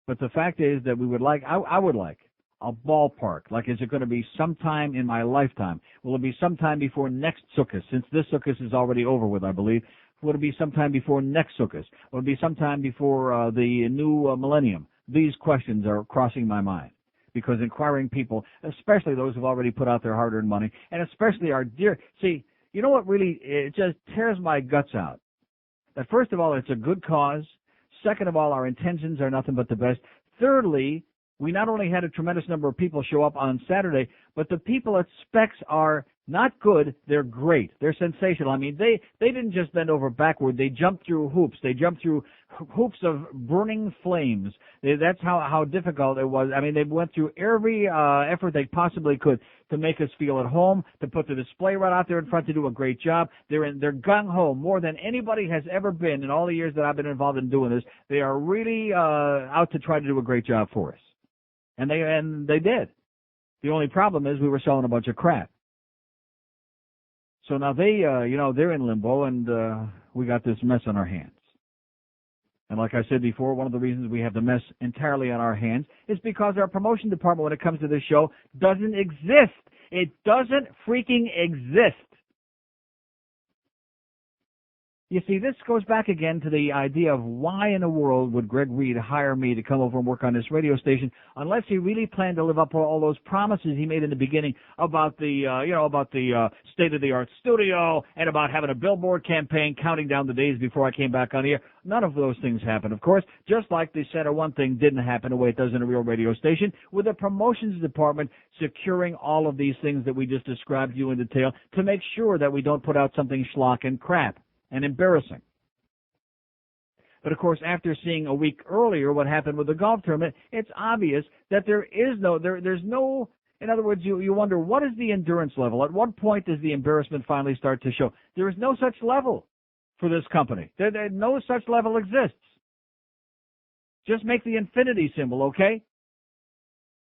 But the fact is that we would like, I would like a ballpark. Like, is it going to be sometime in my lifetime? Will it be sometime before next Sukkot? Since this Sukkot is already over with, I believe. Will it be sometime before next Sukkot? Will it be sometime before the new millennium? These questions are crossing my mind. Because inquiring people, especially those who've already put out their hard-earned money, and especially our dear, see, you know what really, it just tears my guts out? That first of all, it's a good cause. Second of all, our intentions are nothing but the best. Thirdly, we not only had a tremendous number of people show up on Saturday, but the people at Specs are not good, they're great. They're sensational. I mean, they didn't just bend over backward. They jumped through hoops. They jumped through hoops of burning flames. That's how difficult it was. I mean, they went through every effort they possibly could to make us feel at home, to put the display right out there in front to do a great job. They're gung-ho more than anybody has ever been in all the years that I've been involved in doing this. They are really out to try to do a great job for us. And they did. The only problem is we were selling a bunch of crap. So now they, they're in limbo, and we got this mess on our hands. And like I said before, one of the reasons we have the mess entirely on our hands is because our promotion department, when it comes to this show, doesn't exist. It doesn't freaking exist. You see, this goes back again to the idea of why in the world would Greg Reed hire me to come over and work on this radio station unless he really planned to live up to all those promises he made in the beginning about the state-of-the-art studio and about having a billboard campaign counting down the days before I came back on the air. None of those things happened, of course, just like the Center One thing didn't happen the way it does in a real radio station, with the promotions department securing all of these things that we just described to you in detail to make sure that we don't put out something schlock and crap and embarrassing. But of course, after seeing a week earlier what happened with the golf tournament, it's obvious that there's no, in other words, you wonder, what is the endurance level? At what point does the embarrassment finally start to show? There is no such level for this company. No such level exists. Just make the infinity symbol, okay?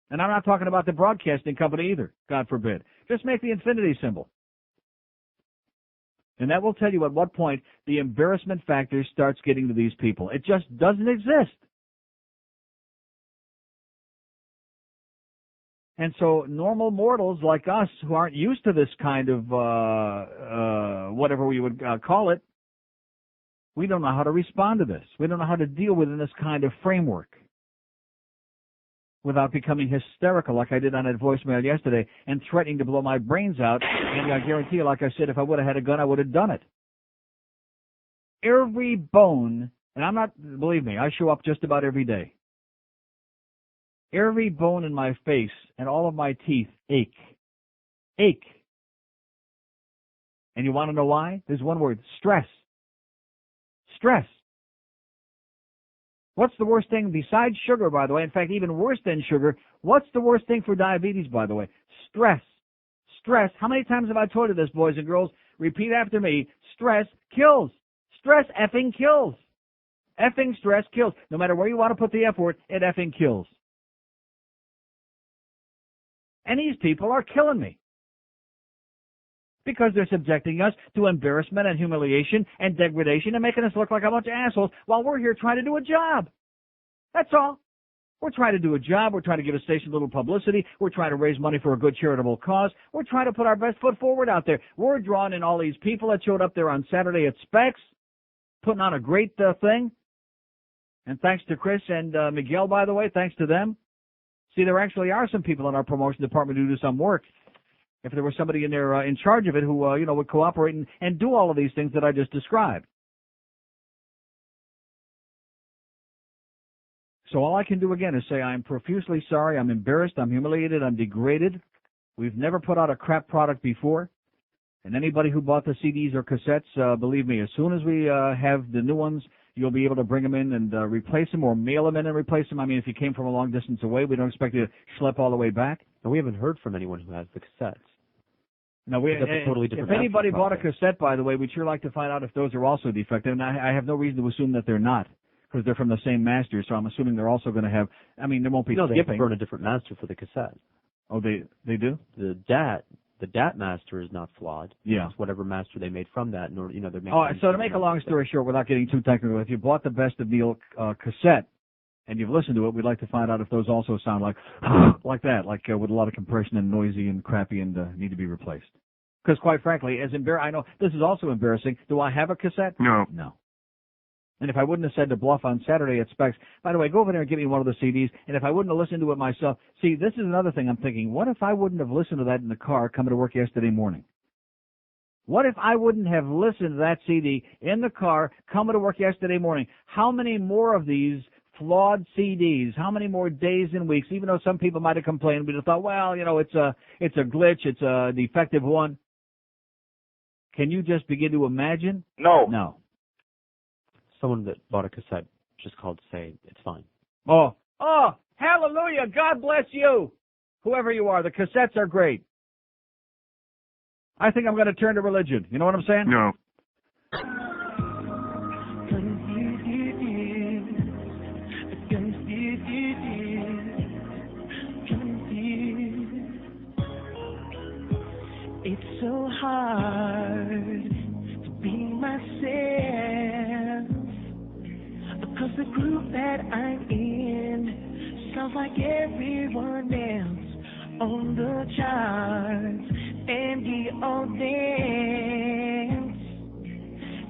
And I'm not talking about the broadcasting company either, God forbid. Just make the infinity symbol. And that will tell you at what point the embarrassment factor starts getting to these people. It just doesn't exist. And so normal mortals like us who aren't used to this kind of whatever we would call it, we don't know how to respond to this. We don't know how to deal within this kind of framework without becoming hysterical like I did on that voicemail yesterday and threatening to blow my brains out. And I guarantee you, like I said, if I would have had a gun, I would have done it. Every bone, and I'm not, believe me, I show up just about every day. Every bone in my face and all of my teeth ache. Ache. And you want to know why? There's one word, stress. Stress. What's the worst thing besides sugar, by the way? In fact, even worse than sugar, what's the worst thing for diabetes, by the way? Stress. Stress. How many times have I told you this, boys and girls? Repeat after me. Stress kills. Stress effing kills. Effing stress kills. No matter where you want to put the F word, it effing kills. And these people are killing me. Because they're subjecting us to embarrassment and humiliation and degradation and making us look like a bunch of assholes while we're here trying to do a job. That's all. We're trying to do a job. We're trying to give a station a little publicity. We're trying to raise money for a good charitable cause. We're trying to put our best foot forward out there. We're drawing in all these people that showed up there on Saturday at Specs, putting on a great thing. And thanks to Chris and Miguel, by the way, thanks to them. See, there actually are some people in our promotion department who do some work. If there was somebody in there in charge of it who, would cooperate and do all of these things that I just described. So all I can do again is say I'm profusely sorry, I'm embarrassed, I'm humiliated, I'm degraded. We've never put out a crap product before. And anybody who bought the CDs or cassettes, believe me, as soon as we have the new ones, you'll be able to bring them in and replace them or mail them in and replace them. I mean, if you came from a long distance away, we don't expect you to schlep all the way back. And we haven't heard from anyone who has the cassettes. No, that's a totally different. If anybody bought a cassette, by the way, we'd sure like to find out if those are also defective. And I have no reason to assume that they're not, because they're from the same master. So I'm assuming they're also going to have. I mean, there won't be skipping. They burn a different master for the cassette. Oh, they do? The DAT the DAT master is not flawed. Yeah. It's whatever master they made from that. They're making. Oh, so to make a long story short, without getting too technical, if you bought the Best of Neil cassette and you've listened to it, we'd like to find out if those also sound like like that, with a lot of compression and noisy and crappy and need to be replaced. Because quite frankly, I know this is also embarrassing. Do I have a cassette? No. No. And if I wouldn't have said to Bluff on Saturday at Specs, by the way, go over there and give me one of the CDs, and if I wouldn't have listened to it myself, see, this is another thing I'm thinking, what if I wouldn't have listened to that in the car coming to work yesterday morning? What if I wouldn't have listened to that CD in the car coming to work yesterday morning? How many more of these flawed CDs, how many more days and weeks, even though some people might have complained, we'd have thought, well, it's a glitch, it's a defective one. Can you just begin to imagine? No. No. Someone that bought a cassette just called to say it's fine. Oh, hallelujah. God bless you. Whoever you are, the cassettes are great. I think I'm going to turn to religion. You know what I'm saying? No. It's so hard to be myself, because the group that I'm in sounds like everyone else on the charts, and we all dance,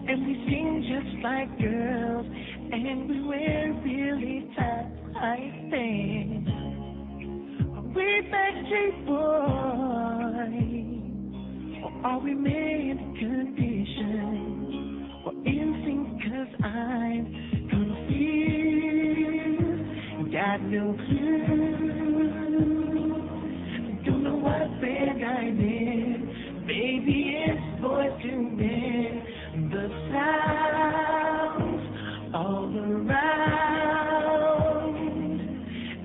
and we sing just like girls, and we wear really tight things. Are we Backstreet Boys, or are we made conditions, or instinct? 'Cause I'm confused, got no clue, don't know what band I'm in, baby it's Boys to Men, the sounds all around,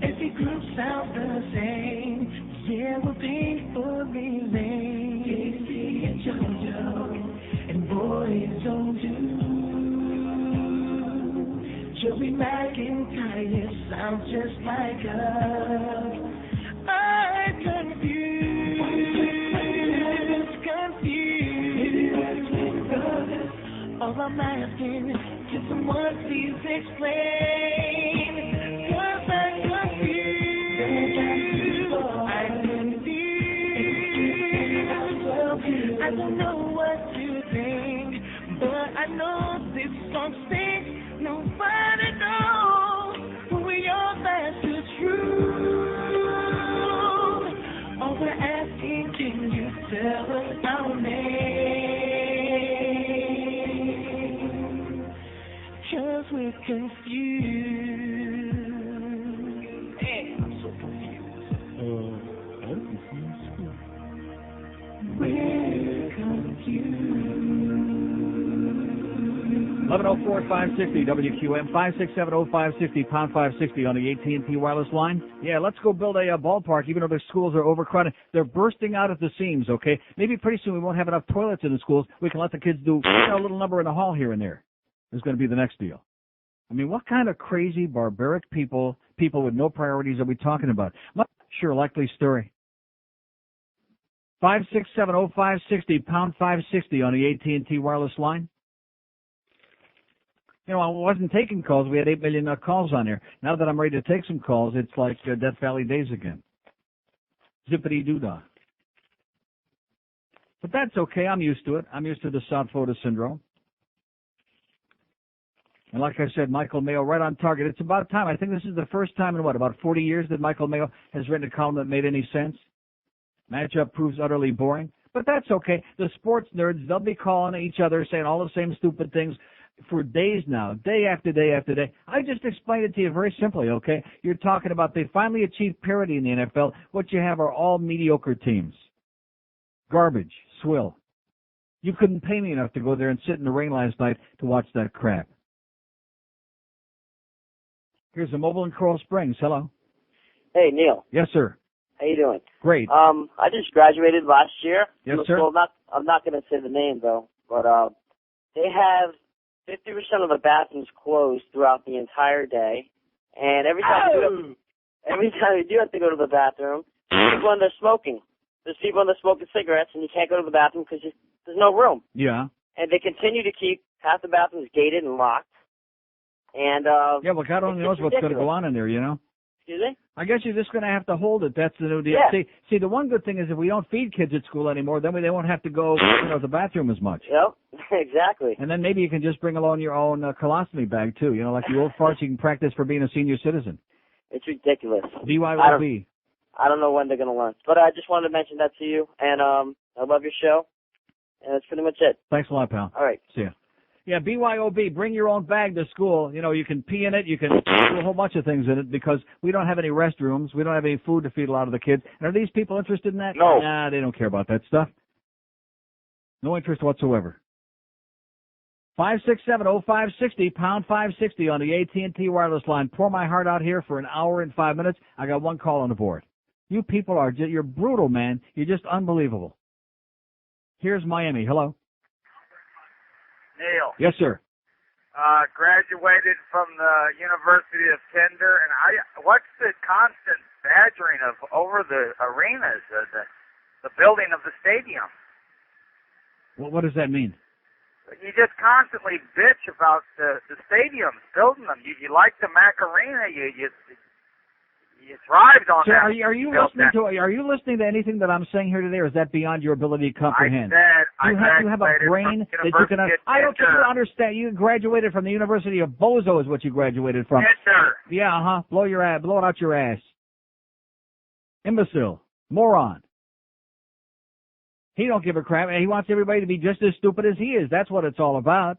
every group sounds the same, yeah we're painfully lame, Casey and JoJo, and Boys Don't Do. Joey McIntyre sounds just like us. I'm confused. All I'm asking, can someone please explain? 'Cause I'm confused. I don't know what to think, but I know this song stinks. Nobody knows who we are, that's the truth. All we're asking, can you tell us our name? 'Cause we're confused. Hey, I'm so confused. I'm confused. We're confused. 1104-560 WQAM 5670560 pound 560 on the AT&T wireless line. Yeah, let's go build a ballpark. Even though their schools are overcrowded, they're bursting out at the seams. Okay, maybe pretty soon we won't have enough toilets in the schools. We can let the kids do a little number in the hall here and there. Is going to be the next deal. I mean, what kind of crazy, barbaric people with no priorities are we talking about? Sure, likely story. 5670560 pound 560 on the AT&T wireless line. I wasn't taking calls. We had 8 million calls on there. Now that I'm ready to take some calls, it's like Death Valley days again. Zippity-doo-dah. But that's okay. I'm used to it. I'm used to the South Florida syndrome. And like I said, Michael Mayo right on target. It's about time. I think this is the first time in, about 40 years that Michael Mayo has written a column that made any sense. Matchup proves utterly boring. But that's okay. The sports nerds, they'll be calling each other, saying all the same stupid things for days now, day after day after day. I just explained it to you very simply, okay? You're talking about they finally achieved parity in the NFL. What you have are all mediocre teams. Garbage, swill. You couldn't pay me enough to go there and sit in the rain last night to watch that crap. Here's a mobile in Coral Springs. Hello. Hey, Neil. Yes, sir. How you doing? Great. I just graduated last year. Yes, sir. Well, I'm not going to say the name, though, but they have 50% of the bathrooms closed throughout the entire day, and every time you do have to go to the bathroom, people in there smoking. there's people in there smoking cigarettes, and you can't go to the bathroom because there's no room. Yeah. And they continue to keep half the bathrooms gated and locked. And yeah, well, God only knows what's going to go on in there, you know. Excuse me? I guess you're just going to have to hold it. That's the new deal. Yeah. See, the one good thing is if we don't feed kids at school anymore, then they won't have to go, to the bathroom as much. Yep, exactly. And then maybe you can just bring along your own colostomy bag too. You know, like the old farts you can practice for being a senior citizen. It's ridiculous. BYOB. I don't know when they're going to learn. But I just wanted to mention that to you. And I love your show. And that's pretty much it. Thanks a lot, pal. All right. See ya. Yeah, BYOB, bring your own bag to school. You know, you can pee in it, you can do a whole bunch of things in it because we don't have any restrooms. We don't have any food to feed a lot of the kids. And are these people interested in that? No. Nah, they don't care about that stuff. No interest whatsoever. 567-0560, pound 560 on the AT&T wireless line. Pour my heart out here for an hour and 5 minutes. I got one call on the board. You people you're brutal, man. You're just unbelievable. Here's Miami. Hello. Neil. Yes, sir. Graduated from the University of Tinder, and what's the constant badgering of over the arenas, the building of the stadium? What does that mean? You just constantly bitch about the stadiums, building them. You like the Macarena, you thrived on Sir, that. Are you listening to anything that I'm saying here today, or is that beyond your ability to comprehend? I you have a brain that you can. I don't think you understand. You graduated from the University of Bozo, is what you graduated from. Yes, sir. Yeah, blow it out your ass. Imbecile, moron. He don't give a crap, and he wants everybody to be just as stupid as he is. That's what it's all about.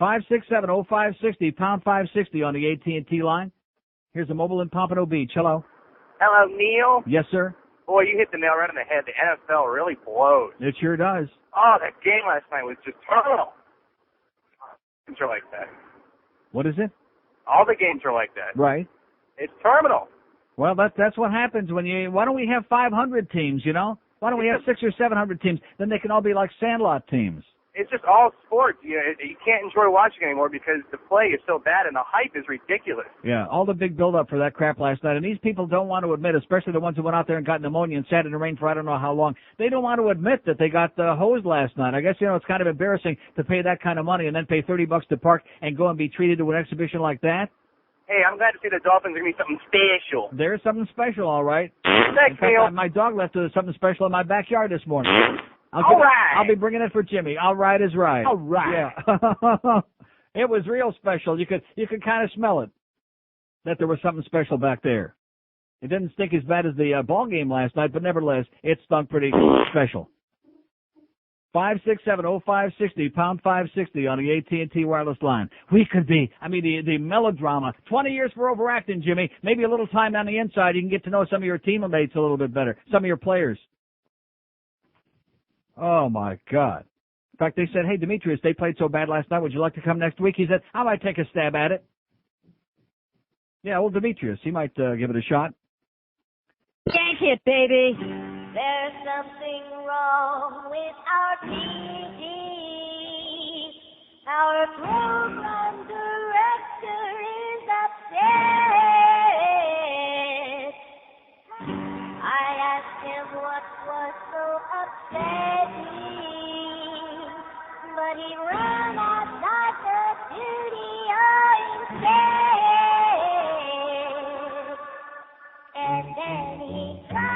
567-0560, pound 560 on the AT&T line. Here's a mobile in Pompano Beach. Hello. Hello, Neil. Yes, sir. Boy, you hit the nail right on the head. The NFL really blows. It sure does. Oh, that game last night was just terminal. Games are like that. What is it? All the games are like that. Right. It's terminal. Well, that's what happens when why don't we have 500 teams, you know? Why don't we have 600 or 700 teams? Then they can all be like Sandlot teams. It's just all sports. You can't enjoy watching anymore because the play is so bad and the hype is ridiculous. Yeah, all the big build-up for that crap last night. And these people don't want to admit, especially the ones who went out there and got pneumonia and sat in the rain for I don't know how long. They don't want to admit that they got hosed last night. I guess, it's kind of embarrassing to pay that kind of money and then pay $30 to park and go and be treated to an exhibition like that. Hey, I'm glad to see the Dolphins are going to be something special. There's something special, all right. Thanks, Neil. My dog left something special in my backyard this morning. All right. I'll be bringing it for Jimmy. All right is right. All right. Yeah. It was real special. You could kind of smell it, that there was something special back there. It didn't stink as bad as the ball game last night, but nevertheless, it stunk pretty special. 567-0560, pound 560 on the AT&T wireless line. We could be, the melodrama. 20 years for overacting, Jimmy. Maybe a little time on the inside. You can get to know some of your teammates a little bit better, some of your players. Oh, my God. In fact, they said, hey, Demetrius, they played so bad last night. Would you like to come next week? He said, I might take a stab at it. Yeah, well, Demetrius, he might give it a shot. Yank it, baby. There's something wrong with our TV. Our program director is upset. I asked him what was so upsetting, but he ran outside the studio instead. And then he cried.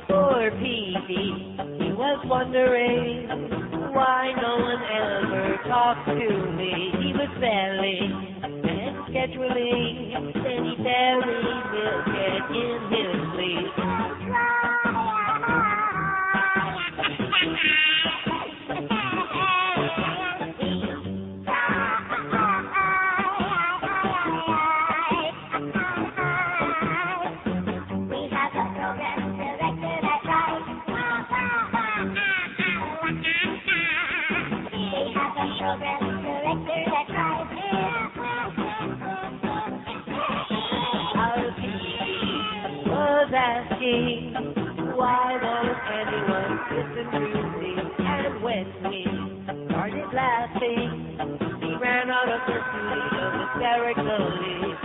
Poor Petey, he was wondering why no one ever talked to me. He was selling and scheduling, then he buried Milkhead in his sleep. Asking why won't anyone listened to me, and when we started laughing, he ran out of the studio hysterically.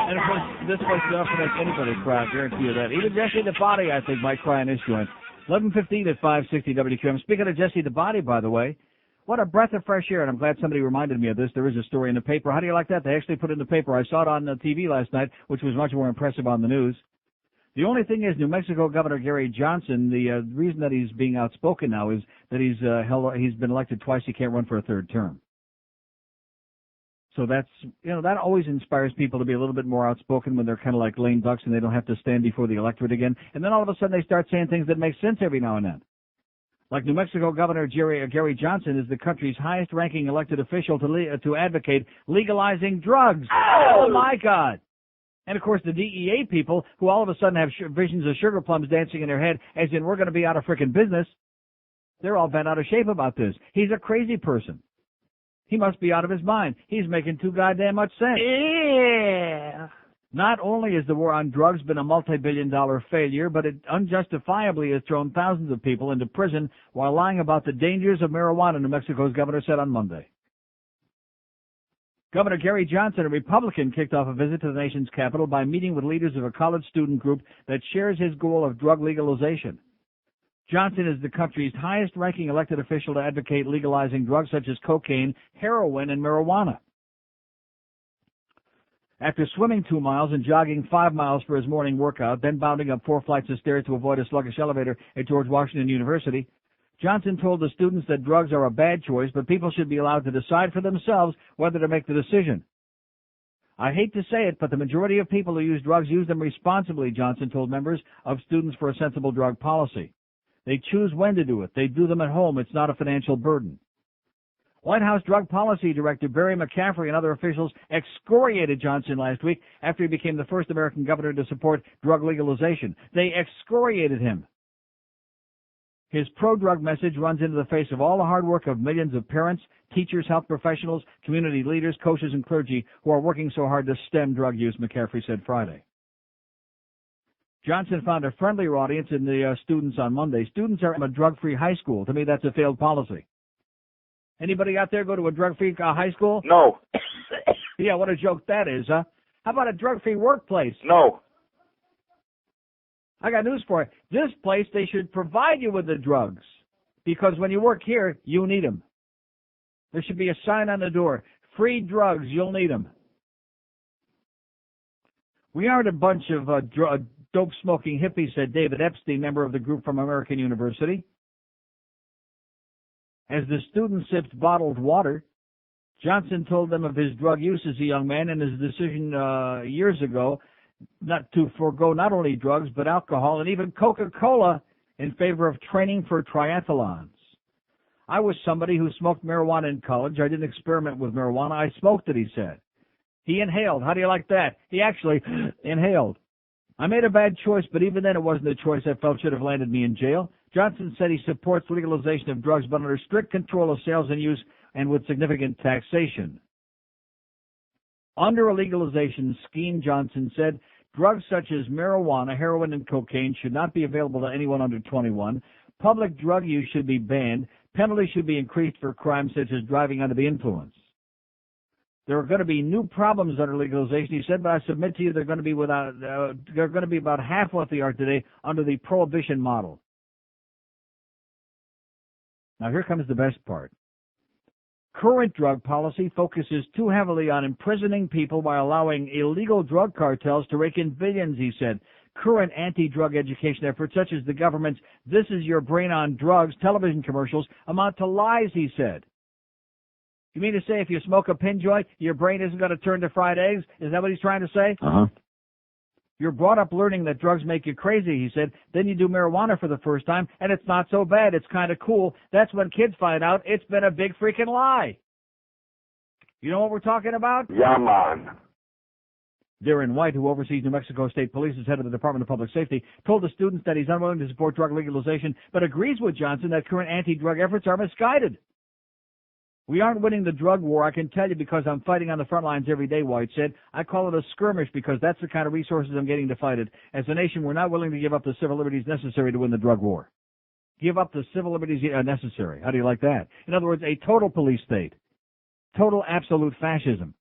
And of course, this place is often make anybody cry, I guarantee you that. Even Jesse the Body, I think, might cry in this joint. 11:15 at 560 WQAM. Speaking of Jesse the Body, by the way, what a breath of fresh air, and I'm glad somebody reminded me of this. There is a story in the paper. How do you like that? They actually put it in the paper. I saw it on TV last night, which was much more impressive on the news. The only thing is, New Mexico Governor Gary Johnson, the reason that he's being outspoken now is that he's been elected twice. He can't run for a third term. So that's, that always inspires people to be a little bit more outspoken when they're kind of like lame ducks and they don't have to stand before the electorate again. And then all of a sudden they start saying things that make sense every now and then. Like New Mexico Governor Gary Johnson is the country's highest-ranking elected official to advocate legalizing drugs. Oh, my God. And, of course, the DEA people, who all of a sudden have visions of sugar plums dancing in their head, as in we're going to be out of frickin' business, they're all bent out of shape about this. He's a crazy person. He must be out of his mind. He's making too goddamn much sense. Yeah. Not only has the war on drugs been a multi-billion-dollar failure, but it unjustifiably has thrown thousands of people into prison while lying about the dangers of marijuana, New Mexico's governor said on Monday. Governor Gary Johnson, a Republican, kicked off a visit to the nation's capital by meeting with leaders of a college student group that shares his goal of drug legalization. Johnson is the country's highest-ranking elected official to advocate legalizing drugs such as cocaine, heroin, and marijuana. After swimming 2 miles and jogging 5 miles for his morning workout, then bounding up 4 flights of stairs to avoid a sluggish elevator at George Washington University, Johnson told the students that drugs are a bad choice, but people should be allowed to decide for themselves whether to make the decision. I hate to say it, but the majority of people who use drugs use them responsibly, Johnson told members of Students for a Sensible Drug Policy. They choose when to do it. They do them at home. It's not a financial burden. White House Drug Policy Director Barry McCaffrey and other officials excoriated Johnson last week after he became the first American governor to support drug legalization. They excoriated him. His pro-drug message runs into the face of all the hard work of millions of parents, teachers, health professionals, community leaders, coaches, and clergy who are working so hard to stem drug use, McCaffrey said Friday. Johnson found a friendlier audience in the students on Monday. Students are in a drug-free high school. To me, that's a failed policy. Anybody out there go to a drug-free high school? No. Yeah, what a joke that is, huh? How about a drug-free workplace? No. I got news for you. This place, they should provide you with the drugs. Because when you work here, you need them. There should be a sign on the door. Free drugs, you'll need them. We aren't a bunch of dope-smoking hippies, said David Epstein, member of the group from American University. As the student sipped bottled water, Johnson told them of his drug use as a young man and his decision years ago not to forego not only drugs but alcohol and even Coca-Cola in favor of training for triathlons. I was somebody who smoked marijuana in college. I didn't experiment with marijuana. I smoked it, he said. He inhaled. How do you like that? He actually inhaled. I made a bad choice, but even then it wasn't a choice I felt should have landed me in jail. Johnson said he supports legalization of drugs, but under strict control of sales and use and with significant taxation. Under a legalization scheme, Johnson said, drugs such as marijuana, heroin, and cocaine should not be available to anyone under 21. Public drug use should be banned. Penalties should be increased for crimes such as driving under the influence. There are going to be new problems under legalization, he said, but I submit to you they're going to be about half what they are today under the prohibition model. Now here comes the best part. Current drug policy focuses too heavily on imprisoning people while allowing illegal drug cartels to rake in billions, he said. Current anti-drug education efforts, such as the government's "This is your brain on drugs" television commercials, amount to lies, he said. You mean to say if you smoke a pin joint, your brain isn't going to turn to fried eggs? Is that what he's trying to say? Uh-huh. You're brought up learning that drugs make you crazy, he said. Then you do marijuana for the first time, and it's not so bad. It's kind of cool. That's when kids find out it's been a big freaking lie. You know what we're talking about? Yeah, man. Darren White, who oversees New Mexico State Police as head of the Department of Public Safety, told the students that he's unwilling to support drug legalization, but agrees with Johnson that current anti-drug efforts are misguided. We aren't winning the drug war, I can tell you, because I'm fighting on the front lines every day, White said. I call it a skirmish because that's the kind of resources I'm getting to fight it. As a nation, we're not willing to give up the civil liberties necessary to win the drug war. Give up the civil liberties necessary. How do you like that? In other words, a total police state. Total absolute fascism.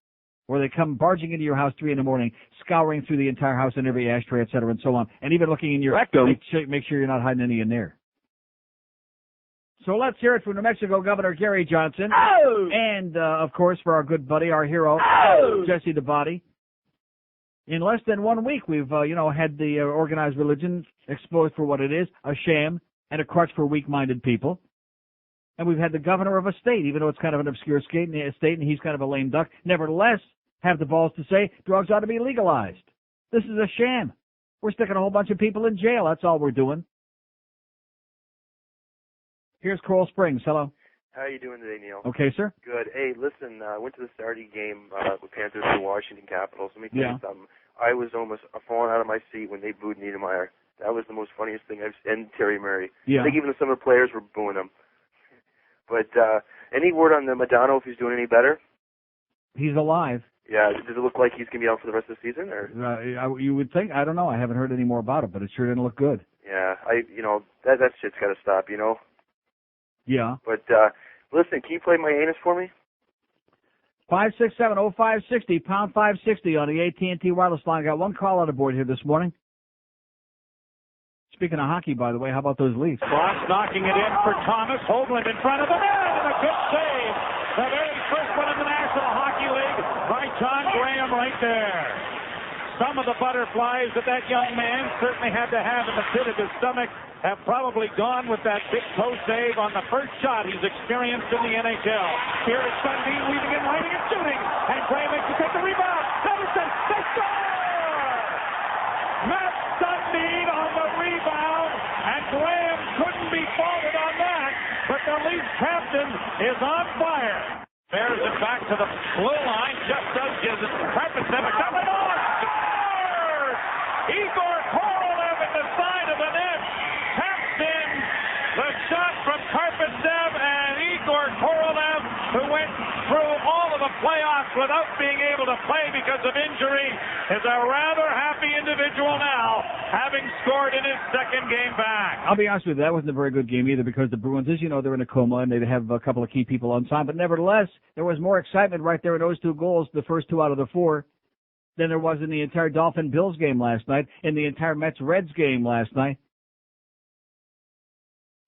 Where they come barging into your house 3 a.m, scouring through the entire house and every ashtray, et cetera, and so on, and even looking in your rectum. Make sure you're not hiding any in there. So let's hear it from New Mexico Governor Gary Johnson. Oh! And, of course, for our good buddy, our hero, Jesse DeBody. In less than 1 week, we've, had the organized religion exposed for what it is, a sham and a crutch for weak-minded people. And we've had the governor of a state, even though it's kind of an obscure state and he's kind of a lame duck, nevertheless have the balls to say drugs ought to be legalized. This is a sham. We're sticking a whole bunch of people in jail. That's all we're doing. Here's Coral Springs. Hello. How are you doing today, Neil? Okay, sir. Good. Hey, listen, I went to the Saturday game with Panthers and Washington Capitals. Let me tell you something. I was almost falling out of my seat when they booed Niedermeyer. That was the most funniest thing I've seen. And Terry Murray. Yeah. I think even some of the players were booing him. But any word on the Madonna, if he's doing any better? He's alive. Yeah. Does it look like he's going to be out for the rest of the season? Or you would think. I don't know. I haven't heard any more about it, but it sure didn't look good. Yeah. That shit's got to stop, Yeah. But listen, can you play my anus for me? 567-0560, pound 560 on the AT&T wireless line. Got one call on the board here this morning. Speaking of hockey, by the way, how about those Leafs? Cross knocking it in for Thomas. Hoagland in front of the net, and a good save. The very first one in the National Hockey League by John Graham right there. Some of the butterflies that young man certainly had to have in the pit of his stomach have probably gone with that big toe save on the first shot he's experienced in the NHL. Here is Sundin weaving and lighting and shooting, and Graham makes to take the rebound. Henderson, they score! Matt Sundin on the rebound, and Graham couldn't be faulted on that, but the Leafs captain is on fire. Bears it back to the blue line, just does give it to Karpatsev, coming on, scores! Igor Korolev at the side of the net, taps in the shot from Karpatsev, and Igor Korolev, who went through all of the playoffs without being able to play because of injury, is a rather happy individual now, having scored in his second game back. I'll be honest with you, that wasn't a very good game either because the Bruins, as you know, they're in a coma and they have a couple of key people on time. But nevertheless, there was more excitement right there in those 2 goals, the first 2 out of the 4, than there was in the entire Dolphin-Bills game last night, in the entire Mets-Reds game last night.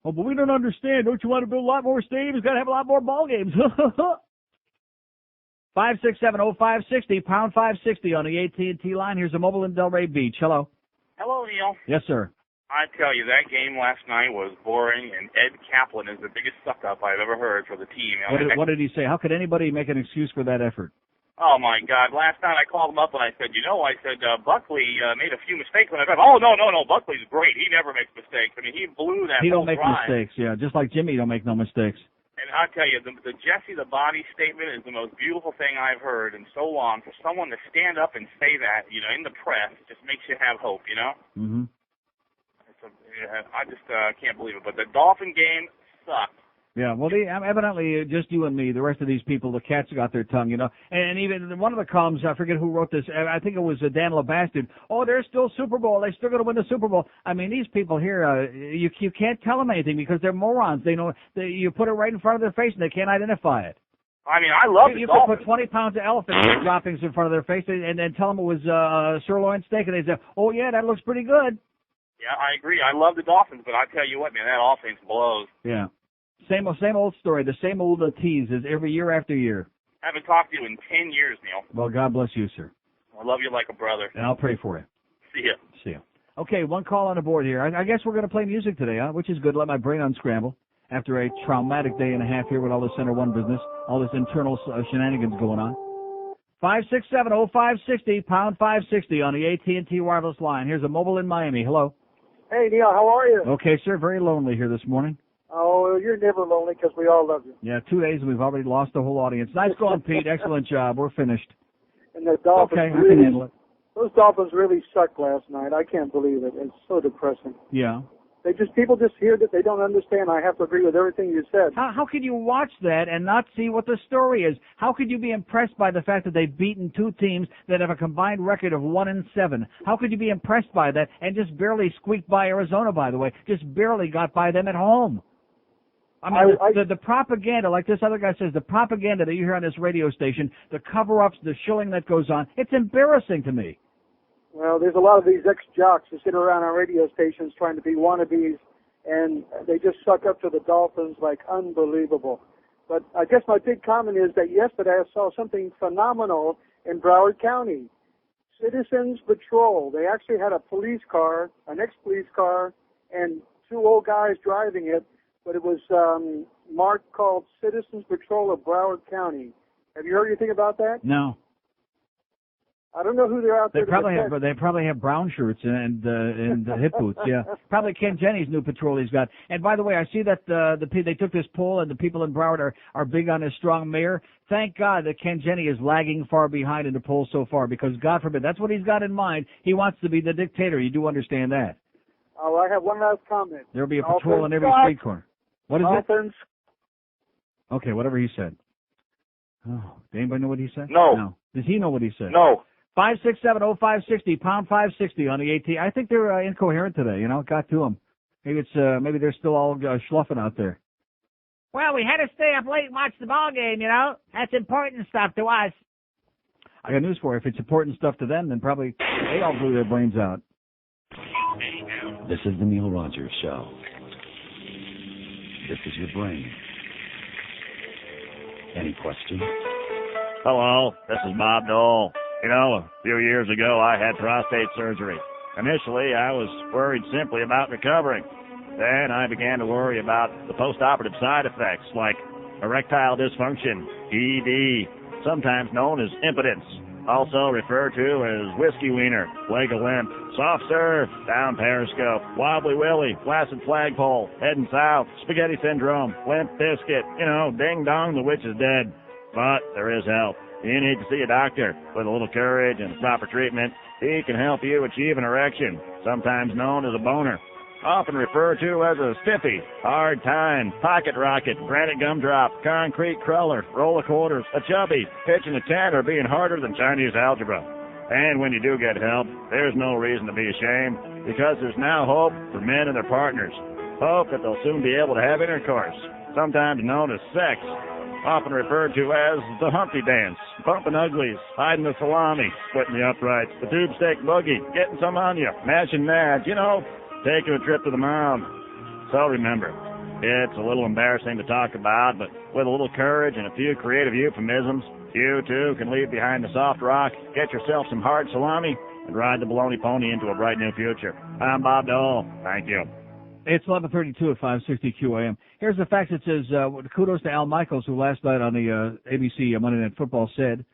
Oh, but we don't understand. Don't you want to build a lot more stadiums? Got to have a lot more ball games. 567-0560, pound 560 on the AT&T line. Here's a mobile in Delray Beach. Hello. Hello, Neil. Yes, sir. I tell you, that game last night was boring, and Ed Kaplan is the biggest suck-up I've ever heard for the team. What did he say? How could anybody make an excuse for that effort? Oh, my God. Last night I called him up and I said, Buckley made a few mistakes when I got, oh, no, Buckley's great. He never makes mistakes. I mean, he blew that He don't whole make drive. mistakes, yeah. Just like Jimmy don't make no mistakes. And I tell you, the Jesse the Body statement is the most beautiful thing I've heard in so long. For someone to stand up and say that, in the press, it just makes you have hope, Mm-hmm. I just can't believe it. But the Dolphin game sucked. Yeah, well, evidently, just you and me, the rest of these people, the cats got their tongue, And even one of the columns, I forget who wrote this, I think it was Dan LeBastard. Oh, they're still Super Bowl. They're still going to win the Super Bowl. I mean, these people here, you can't tell them anything because they're morons. They know, you put it right in front of their face and they can't identify it. I mean, I love the You Dolphins. could put 20 pounds of elephant droppings in front of their face and then tell them it was sirloin steak, and they say, oh, yeah, that looks pretty good. Yeah, I agree. I love the Dolphins, but I tell you what, man, that offense blows. Yeah. Same old story, the same old tease is every year after year. I haven't talked to you in 10 years, Neil. Well, God bless you, sir. I love you like a brother. And I'll pray for you. See ya. See ya. Okay, one call on the board here. I guess we're going to play music today, which is good. Let my brain unscramble after a traumatic day and a half here with all this Center One business, all this internal shenanigans going on. 567-0560, pound 560 on the AT&T wireless line. Here's a mobile in Miami. Hello. Hey, Neil, how are you? Okay, sir. Very lonely here this morning. Oh, you're never lonely because we all love you. Yeah, 2 days and we've already lost the whole audience. Nice going, Pete. Excellent job. We're finished. And the Dolphins Okay, I really, can handle it. those Dolphins really sucked last night. I can't believe it. It's so depressing. Yeah. People just hear that they don't understand. I have to agree with everything you said. How could you watch that and not see what the story is? How could you be impressed by the fact that they've beaten two teams that have a combined record of 1-7? How could you be impressed by that and just barely squeaked by Arizona, by the way, just barely got by them at home? I mean, the propaganda, like this other guy says, the propaganda that you hear on this radio station, the cover-ups, the shilling that goes on, it's embarrassing to me. Well, there's a lot of these ex-jocks who sit around on radio stations trying to be wannabes, and they just suck up to the Dolphins like unbelievable. But I guess my big comment is that yesterday I saw something phenomenal in Broward County. Citizens Patrol. They actually had a police car, an ex-police car, and two old guys driving it, but it was marked called Citizens Patrol of Broward County. Have you heard anything about that? No. I don't know who they're out there. They probably have brown shirts and hip boots. Yeah, probably Ken Jennings' new patrol he's got. And by the way, I see that they took this poll and the people in Broward are big on his strong mayor. Thank God that Ken Jennings is lagging far behind in the poll so far, because God forbid, that's what he's got in mind. He wants to be the dictator. You do understand that? Oh, I have one last comment. There'll be a patrol in every street corner. What is Dolphins. it? Okay, whatever he said. Oh, does anybody know what he said? No. Does he know what he said? No. 567-0560, pound 560 on the AT. I think they're incoherent today. You know, it got to them. Maybe they're still all schluffing out there. Well, we had to stay up late and watch the ball game, you know. That's important stuff to us. I got news for you. If it's important stuff to them, then probably they all blew their brains out. This is the Neil Rogers Show. This is your brain. Any questions? Hello, this is Bob Dole. You know, a few years ago I had prostate surgery. Initially, I was worried simply about recovering. Then I began to worry about the post-operative side effects like erectile dysfunction, ED, sometimes known as impotence, also referred to as whiskey wiener, leg of limp, soft serve, down periscope, wobbly willy, flaccid flagpole, heading south, spaghetti syndrome, limp biscuit, you know, ding dong, the witch is dead. But there is help. You need to see a doctor. With a little courage and proper treatment, he can help you achieve an erection, sometimes known as a boner, often referred to as a stiffy, hard time, pocket rocket, granite gumdrop, concrete crawler, roll of quarters, a chubby, pitching a tent, or being harder than Chinese algebra. And when you do get help, there's no reason to be ashamed, because there's now hope for men and their partners. Hope that they'll soon be able to have intercourse, sometimes known as sex, often referred to as the Humpty Dance, bumping uglies, hiding the salami, splitting the uprights, the tube steak boogie, getting some on you, mashing nads, you know, taking a trip to the mound. So remember, it's a little embarrassing to talk about, but with a little courage and a few creative euphemisms, you too can leave behind the soft rock, get yourself some hard salami, and ride the baloney pony into a bright new future. I'm Bob Dole. Thank you. It's 11:32 at 560 QAM. Here's the fact that says, kudos to Al Michaels, who last night on the ABC Monday Night Football said,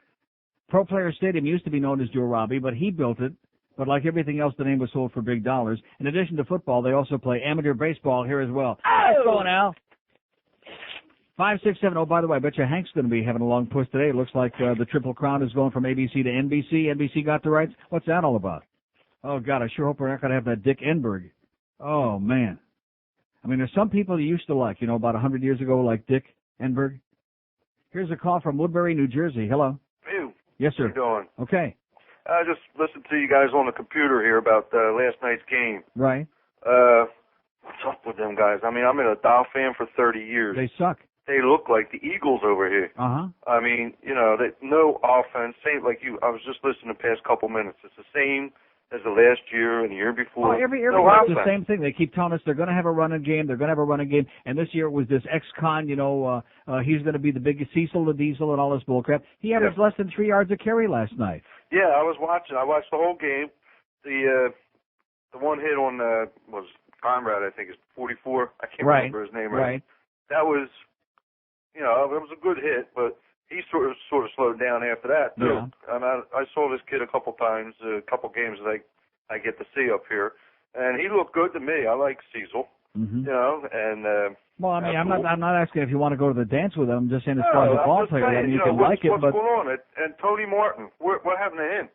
Pro Player Stadium used to be known as Joe Robbie, but he built it. But like everything else, the name was sold for big dollars. In addition to football, they also play amateur baseball here as well. Nice going, Al. 567. Oh, by the way, I bet you Hank's going to be having a long push today. It looks like the Triple Crown is going from ABC to NBC. NBC got the rights. What's that all about? Oh, God, I sure hope we're not going to have that Dick Enberg. Oh, man. I mean, there's some people you used to like, you know, about 100 years ago, like Dick Enberg. Here's a call from Woodbury, New Jersey. Hello. You. Yes, sir. How you doing? Okay. I just listened to you guys on the computer here about last night's game. Right. What's up with them guys? I mean, I've been a Dow fan for 30 years. They suck. They look like the Eagles over here. Uh-huh. I mean, you know, no offense. Same like you. I was just listening the past couple minutes. It's the same as the last year and the year before. Oh, every year no it's the same thing. They keep telling us they're going to have a running game. They're going to have a running game. And this year it was this ex-con, you know, he's going to be the biggest Cecil the Diesel and all this bullcrap. He averaged less than 3 yards a carry last night. Yeah, I was watching. I watched the whole game. The one hit on was Conrad, I think, is 44. I can't remember his name. Right. That was, you know, it was a good hit, but he sort of slowed down after that too. Yeah. And I saw this kid a couple times, a couple games that I get to see up here, and he looked good to me. I like Cecil, you know, and well, I mean, I'm not asking if you want to go to the dance with him. I'm just saying as no, far as a I'm ball just player, saying, I mean, you know, can like it, what's but going on? And Tony Martin, what happened to him?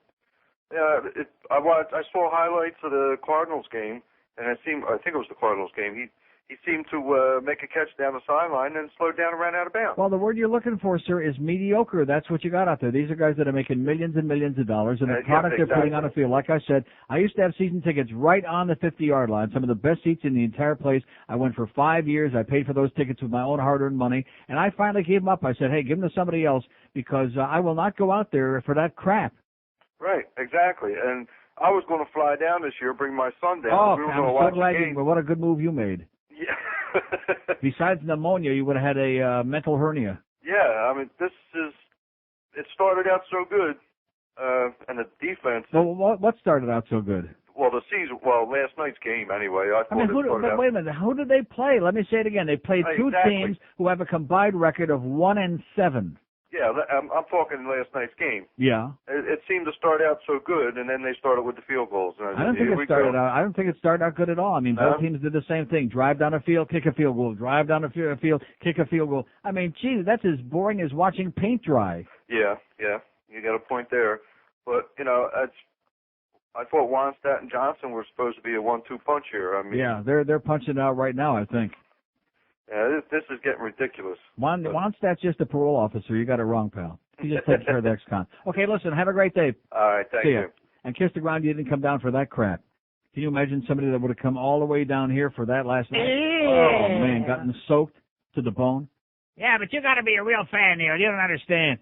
I saw highlights of the Cardinals game, and I think it was the Cardinals game. He seemed to make a catch down the sideline and slowed down and ran out of bounds. well, the word you're looking for, sir, is mediocre. That's what you got out there. These are guys that are making millions and millions of dollars, and the product they're putting on the field. Like I said, I used to have season tickets right on the 50-yard line, some of the best seats in the entire place. I went for 5 years. I paid for those tickets with my own hard-earned money, and I finally gave them up. I said, hey, give them to somebody else because I will not go out there for that crap. Right, exactly. And I was going to fly down this year, bring my son down. Oh, we were I'm going to watch so glad the game. you. What a good move you made. Yeah. Besides pneumonia, you would have had a mental hernia. Yeah, I mean, it started out so good, and the defense. Well, what started out so good? Well, last night's game anyway. I mean, thought wait a minute. Who did they play? Let me say it again. They played two teams who have a combined record of 1-7. Yeah, I'm talking last night's game. Yeah. It seemed to start out so good, and then they started with the field goals. And I don't think it started out good at all. I mean, both teams did the same thing: drive down a field, kick a field goal; drive down a field, kick a field goal. I mean, geez, that's as boring as watching paint dry. Yeah, you got a point there. But you know, I thought Wannstedt and Johnson were supposed to be a 1-2 punch here. I mean, yeah, they're punching it out right now, I think. Yeah, this is getting ridiculous. Wannstedt's just a parole officer. You got it wrong, pal. He just takes care of the ex-con. Okay, listen, have a great day. All right, thank See you. ya. And kiss the ground you didn't come down for that crap. Can you imagine somebody that would have come all the way down here for that last night? Oh, man, gotten soaked to the bone. Yeah, but you got to be a real fan, Neil. You don't understand.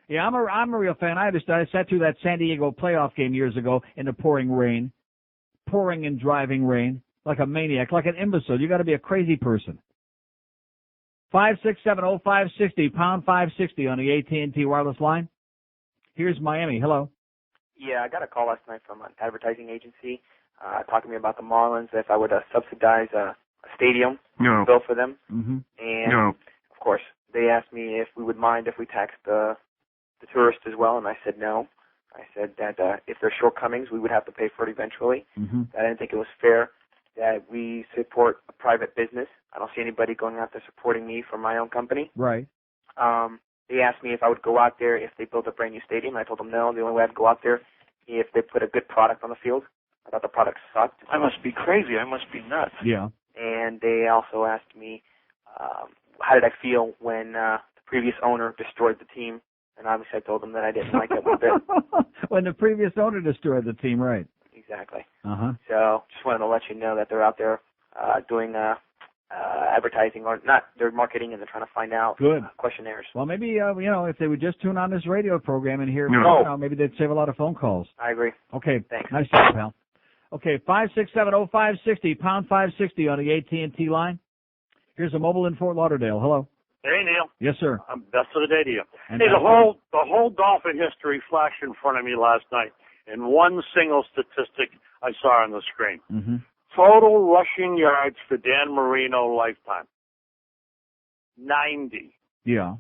Yeah, I'm a real fan. I understand. I sat through that San Diego playoff game years ago in the pouring and driving rain, like a maniac, like an imbecile. You got to be a crazy person. 5670560, pound 560 on the AT&T wireless line. Here's Miami. Hello. Yeah, I got a call last night from an advertising agency talking to me about the Marlins, if I would subsidize a stadium bill for them. Mm-hmm. And, of course, they asked me if we would mind if we taxed the tourists as well, and I said no. I said that if there's shortcomings, we would have to pay for it eventually. Mm-hmm. I didn't think it was fair that we support a private business. I don't see anybody going out there supporting me from my own company. Right. They asked me if I would go out there if they built a brand new stadium. I told them no. The only way I'd go out there if they put a good product on the field. I thought the product sucked. I must be crazy. I must be nuts. Yeah. And they also asked me how did I feel when the previous owner destroyed the team. And obviously I told them that I didn't like it one bit. When the previous owner destroyed the team, right. Exactly. Uh-huh. So just wanted to let you know that they're out there doing advertising, or not, they're marketing, and they're trying to find out questionnaires. Well, maybe, if they would just tune on this radio program and hear, maybe they'd save a lot of phone calls. I agree. Okay. Thanks. Nice job, pal. Okay, 5670560, pound 560 on the AT&T line. Here's a mobile in Fort Lauderdale. Hello. Hey, Neil. Yes, sir. Best of the day to you. And hey, the whole Dolphin history flashed in front of me last night, and one single statistic I saw on the screen. Mm-hmm. Total rushing yards for Dan Marino lifetime. 90. Yeah.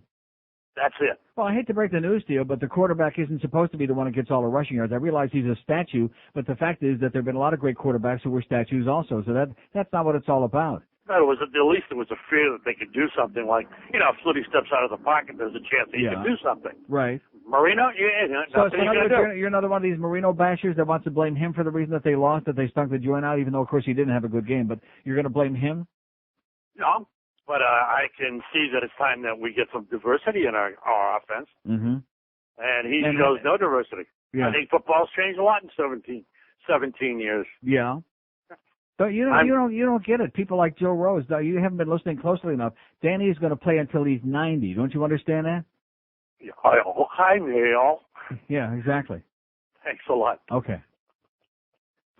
That's it. Well, I hate to break the news to you, but the quarterback isn't supposed to be the one that gets all the rushing yards. I realize he's a statue, but the fact is that there have been a lot of great quarterbacks who were statues also, so that's not what it's all about. No, it was at least there was a fear that they could do something like, if Flippy steps out of the pocket, there's a chance that he could do something. Right. Marino, So you're another one of these Marino bashers that wants to blame him for the reason that they lost, that they stunk the joint out, even though, of course, he didn't have a good game. But you're going to blame him? No, but I can see that it's time that we get some diversity in our offense. Mm-hmm. And he shows no diversity. Yeah. I think football's changed a lot in 17 years. Yeah. But you don't get it. People like Joe Rose, you haven't been listening closely enough. Danny is going to play until he's 90. Don't you understand that? Hi, Neil. Yeah, exactly. Thanks a lot. Okay.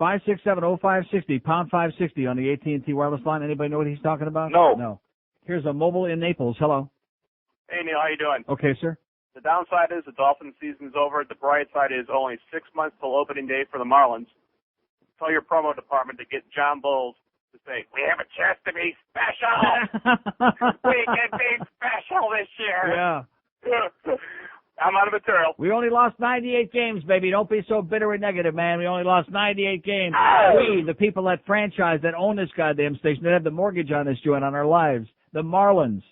5670560, pound 560 on the AT&T wireless line. Anybody know what he's talking about? No. Here's a mobile in Naples. Hello. Hey, Neil, how you doing? Okay, sir. The downside is the Dolphins season's over. The bright side is only 6 months till opening day for the Marlins. Tell your promo department to get John Bowles to say, we have a chance to be special. We can be special this year. Yeah. I'm out of material. We only lost 98 games, baby. Don't be so bitter and negative, man. We only lost 98 games. We, the people that franchise, that own this goddamn station, that have the mortgage on this joint, on our lives, the Marlins.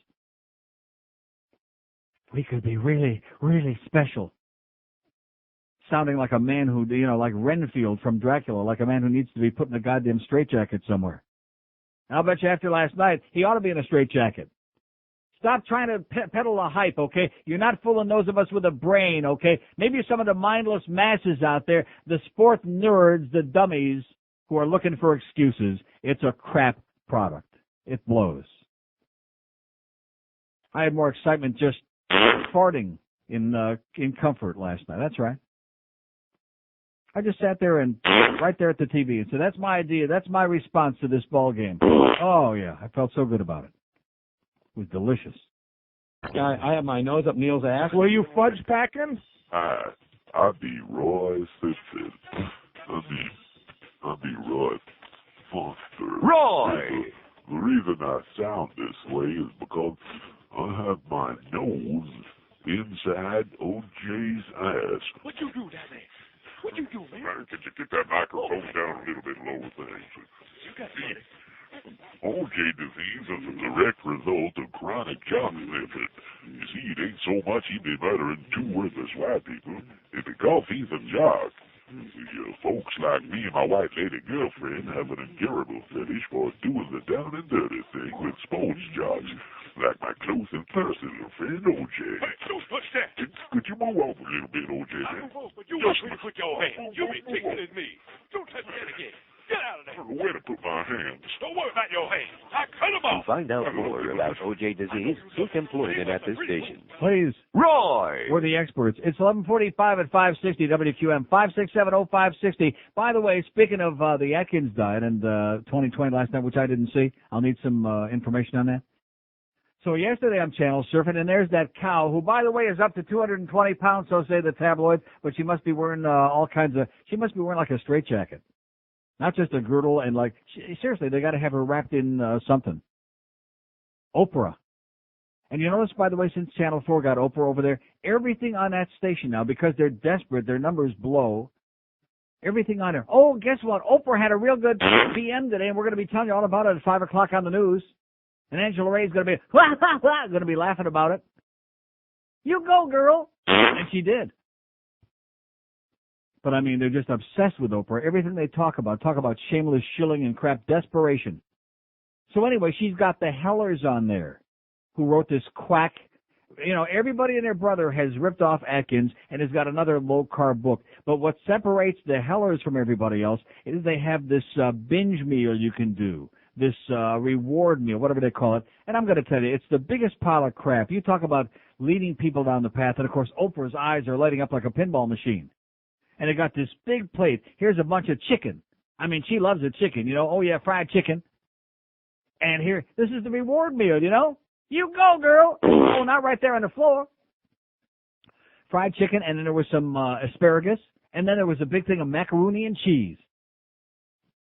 We could be really, really special. Sounding like a man who, like Renfield from Dracula, like a man who needs to be put in a goddamn straitjacket somewhere. I'll bet you after last night, he ought to be in a straitjacket. Stop trying to peddle the hype, okay? You're not fooling those of us with a brain, okay? Maybe some of the mindless masses out there, the sport nerds, the dummies who are looking for excuses. It's a crap product. It blows. I had more excitement just farting in comfort last night. That's right. I just sat there and right there at the TV and said, that's my idea. That's my response to this ball game. Oh, yeah. I felt so good about it. It was delicious. I have my nose up Neil's ass. Were you fudge packing? I'll be Roy Simpson. I'll be Roy Foster. Roy! The reason I sound this way is because I have my nose inside OJ's ass. What you do down there? What you do, man? Could you get that microphone down a little bit lower, thanks? You got it. OJ disease is a direct result of chronic jock sniffing. You see, it ain't so much he'd be better than two worthless white people. It's because he's a jock. Folks like me and my white lady girlfriend have an incurable fetish for doing the down and dirty thing with sports jocks, like my close and thirsty little friend OJ. Hey, don't touch that. Could you move over a little bit, OJ? I won't, but you want me to put your hand. You be tickling me. Don't touch that again. Get out of there. Where to put my hands? Don't worry about your hands. I cut them off. To find out more about OJ disease, seek employment at this station. Please. Roy! We're the experts. It's 11:45 at 560 WQAM, 5670560. By the way, speaking of the Atkins diet and 2020 last night, which I didn't see, I'll need some information on that. So yesterday I'm channel surfing, and there's that cow who, by the way, is up to 220 pounds, so say the tabloids, but she must be wearing she must be wearing like a straitjacket. Not just a girdle and seriously, they got to have her wrapped in something. Oprah. And you notice, by the way, since Channel 4 got Oprah over there, everything on that station now, because they're desperate, their numbers blow, everything on there. Oh, guess what? Oprah had a real good PM today, and we're going to be telling you all about it at 5 o'clock on the news. And Angela Ray's going to be laughing about it. You go, girl. And she did. But, I mean, they're just obsessed with Oprah. Everything they talk about shameless shilling and crap, desperation. So anyway, she's got the Hellers on there who wrote this quack. Everybody and their brother has ripped off Atkins and has got another low-carb book. But what separates the Hellers from everybody else is they have this binge meal you can do, this reward meal, whatever they call it. And I'm going to tell you, it's the biggest pile of crap. You talk about leading people down the path, and, of course, Oprah's eyes are lighting up like a pinball machine. And they got this big plate. Here's a bunch of chicken. I mean, she loves the chicken, Oh, yeah, fried chicken. And here, this is the reward meal, You go, girl. Oh, not right there on the floor. Fried chicken, and then there was some asparagus, and then there was a big thing of macaroni and cheese.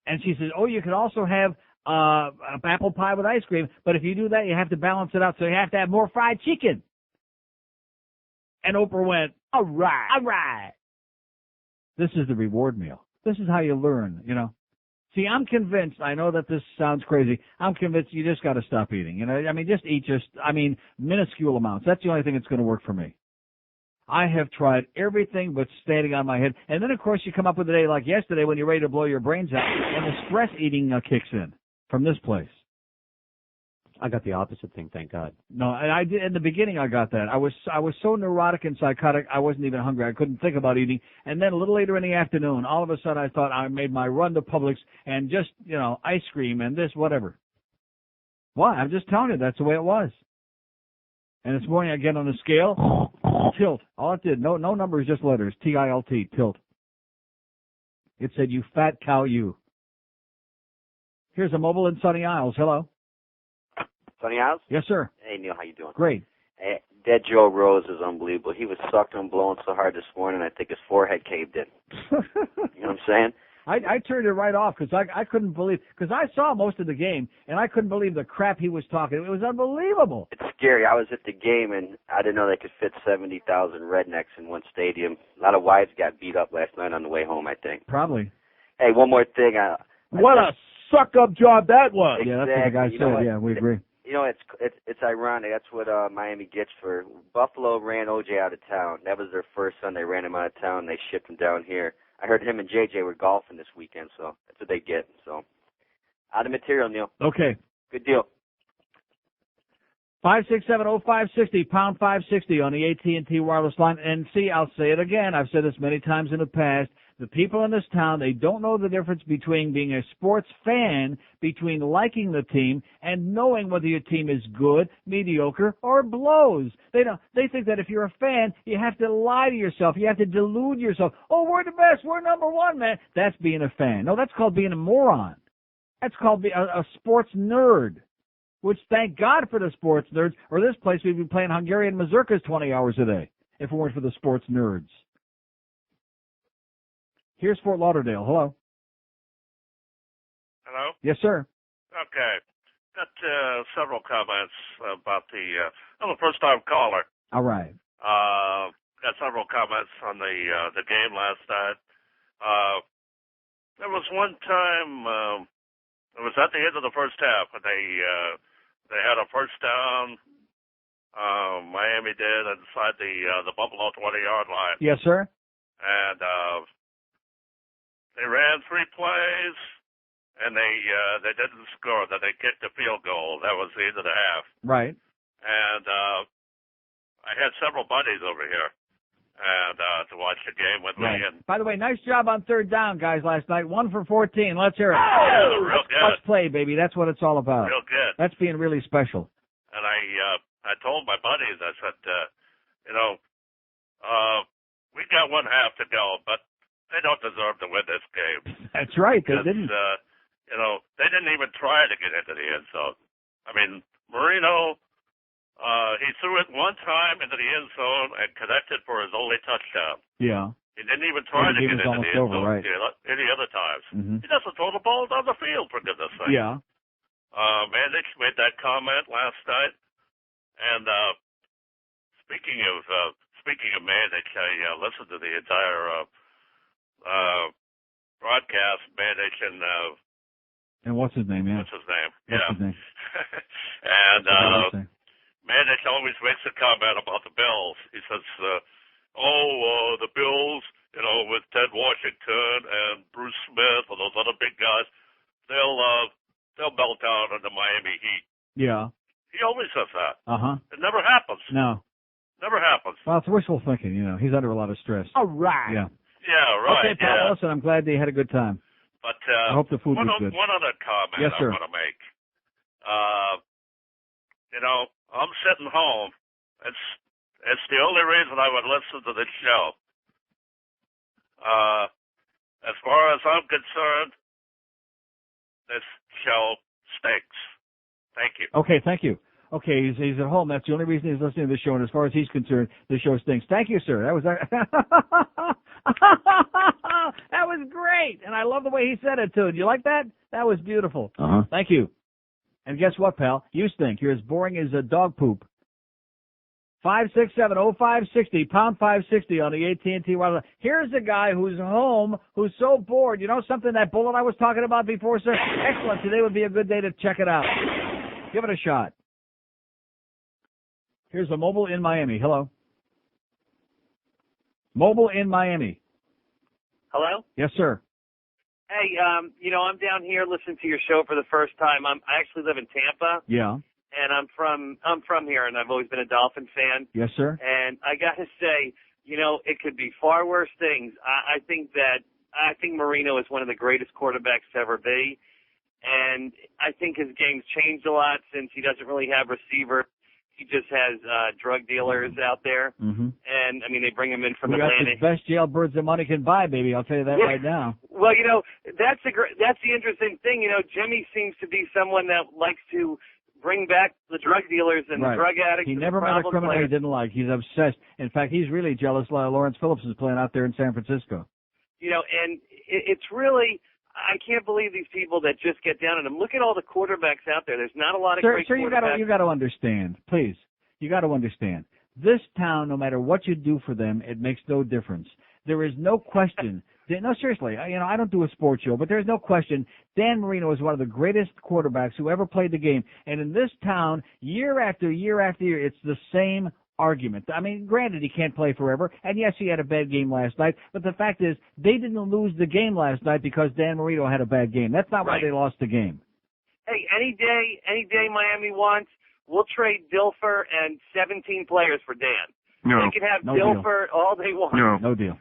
And she says, oh, you can also have apple pie with ice cream, but if you do that, you have to balance it out, so you have to have more fried chicken. And Oprah went, all right. This is the reward meal. This is how you learn, See, I'm convinced, I know that this sounds crazy, I'm convinced you just got to stop eating. Just eat minuscule amounts. That's the only thing that's going to work for me. I have tried everything but standing on my head. And then, of course, you come up with a day like yesterday when you're ready to blow your brains out, and the stress eating kicks in from this place. I got the opposite thing, thank God. No, I did in the beginning. I got that. I was so neurotic and psychotic. I wasn't even hungry. I couldn't think about eating. And then a little later in the afternoon, all of a sudden, I thought I made my run to Publix and just ice cream and this whatever. Well, I'm just telling you, that's the way it was. And this morning I get on the scale, tilt. All it did, no numbers, just letters. TILT, tilt. It said, "You fat cow, you." Here's a mobile in Sunny Isles. Hello. Sunny Isles? Yes, sir. Hey, Neil, how you doing? Great. Hey, Dead Joe Rose is unbelievable. He was sucked and blowing so hard this morning, I think his forehead caved in. You know what I'm saying? I turned it right off because I couldn't believe, because I saw most of the game, and I couldn't believe the crap he was talking. It was unbelievable. It's scary. I was at the game, and I didn't know they could fit 70,000 rednecks in one stadium. A lot of wives got beat up last night on the way home, I think. Probably. Hey, one more thing. What a suck-up job that was. Yeah, that's what the guy said. Yeah, we agree. You know, it's ironic. That's what Miami gets for Buffalo ran OJ out of town. That was their first son. They ran him out of town. They shipped him down here. I heard him and JJ were golfing this weekend, so that's what they get. So, out of material, Neil. Okay. Good deal. 5670560, pound 560 on the AT&T wireless line. And see, I'll say it again. I've said this many times in the past. The people in this town, they don't know the difference between being a sports fan, between liking the team, and knowing whether your team is good, mediocre, or blows. They think that if you're a fan, you have to lie to yourself. You have to delude yourself. Oh, we're the best. We're number one, man. That's being a fan. No, that's called being a moron. That's called being a sports nerd. Which, thank God for the sports nerds, or this place we'd be playing Hungarian mazurkas 20 hours a day if it weren't for the sports nerds. Here's Fort Lauderdale. Hello. Hello? Yes, sir. Okay. Got several comments about I'm a first-time caller. All right. Got several comments on the game last night. There was one time, it was at the end of the first half, and they had a first down. Miami did inside the Buffalo 20-yard line. Yes, sir. And they ran 3 plays, and they didn't score. Then they kicked a field goal. That was the end of the half. Right. And I had several buddies over here and to watch the game with me. And by the way, nice job on third down, guys, last night. 1 for 14. Let's hear it. Yeah, real good. Let's play, baby. That's what it's all about. Real good. That's being really special. And I told my buddies, I said, we got 1 half to go, but they don't deserve to win this game. That's right. They Because, didn't. they didn't even try to get into the end zone. I mean, Marino, he threw it 1 time into the end zone and connected for his only touchdown. Yeah. He didn't even try to get into the end zone right. any other times. Mm-hmm. He doesn't throw the ball down the field, for goodness sake. Yeah. Mandich made that comment last night. And speaking of Mandich, I listened to the entire broadcast. Mandich and what's his name? Yeah. What's his name? What's his name? And Mandich always makes a comment about the Bills. He says, the Bills, with Ted Washington and Bruce Smith and those other big guys, they'll melt down in the Miami Heat. Yeah. He always says that. Uh-huh. It never happens. No. Never happens. Well, it's wishful thinking, He's under a lot of stress. All right. Yeah. Yeah, right. Okay, pal, listen, I'm glad they had a good time. But I hope the food was good. One other comment Yes, sir. I want to make. I'm sitting home. It's the only reason I would listen to this show. As far as I'm concerned, this show stinks. Thank you. Okay, thank you. Okay, he's at home. That's the only reason he's listening to the show. And as far as he's concerned, the show stinks. Thank you, sir. That was that was great, and I love the way he said it too. Do you like that? That was beautiful. Uh-huh. Thank you. And guess what, pal? You stink. You're as boring as a dog poop. 567-0560, pound 560 on the AT&T wireless. Here's a guy who's home, who's so bored. You know something, that bullet I was talking about before, sir? Excellent. Today would be a good day to check it out. Give it a shot. Here's a mobile in Miami. Hello. Mobile in Miami. Hello? Yes, sir. Hey, I'm down here listening to your show for the first time. I actually live in Tampa. Yeah. And I'm from here, and I've always been a Dolphin fan. Yes, sir. And I got to say, it could be far worse things. I think Marino is one of the greatest quarterbacks to ever be, and I think his game's changed a lot since he doesn't really have receivers. He just has drug dealers out there, mm-hmm. and they bring him in from we Atlanta. got the best jailbirds that money can buy, baby. I'll tell you that right now. Well, that's the interesting thing. Jimmy seems to be someone that likes to bring back the drug dealers and the drug addicts. He and never the met a problem criminal players. he didn't like. He's obsessed. In fact, he's really jealous. Lawrence Phillips is playing out there in San Francisco. You know, and it's really, I can't believe these people that just get down on them. Look at all the quarterbacks out there. There's not a lot of great quarterbacks. You got to understand, please. You got to understand. This town, no matter what you do for them, it makes no difference. There is no question. No, seriously, you know, I don't do a sports show, but there's no question Dan Marino is one of the greatest quarterbacks who ever played the game. And in this town, year after year after year, it's the same argument. I mean, granted, he can't play forever, and yes, he had a bad game last night, but the fact is, they didn't lose the game last night because Dan Marino had a bad game. That's not why they lost the game. Hey, any day Miami wants, we'll trade Dilfer and 17 players for Dan. No. They can have No Dilfer all they want. No deal.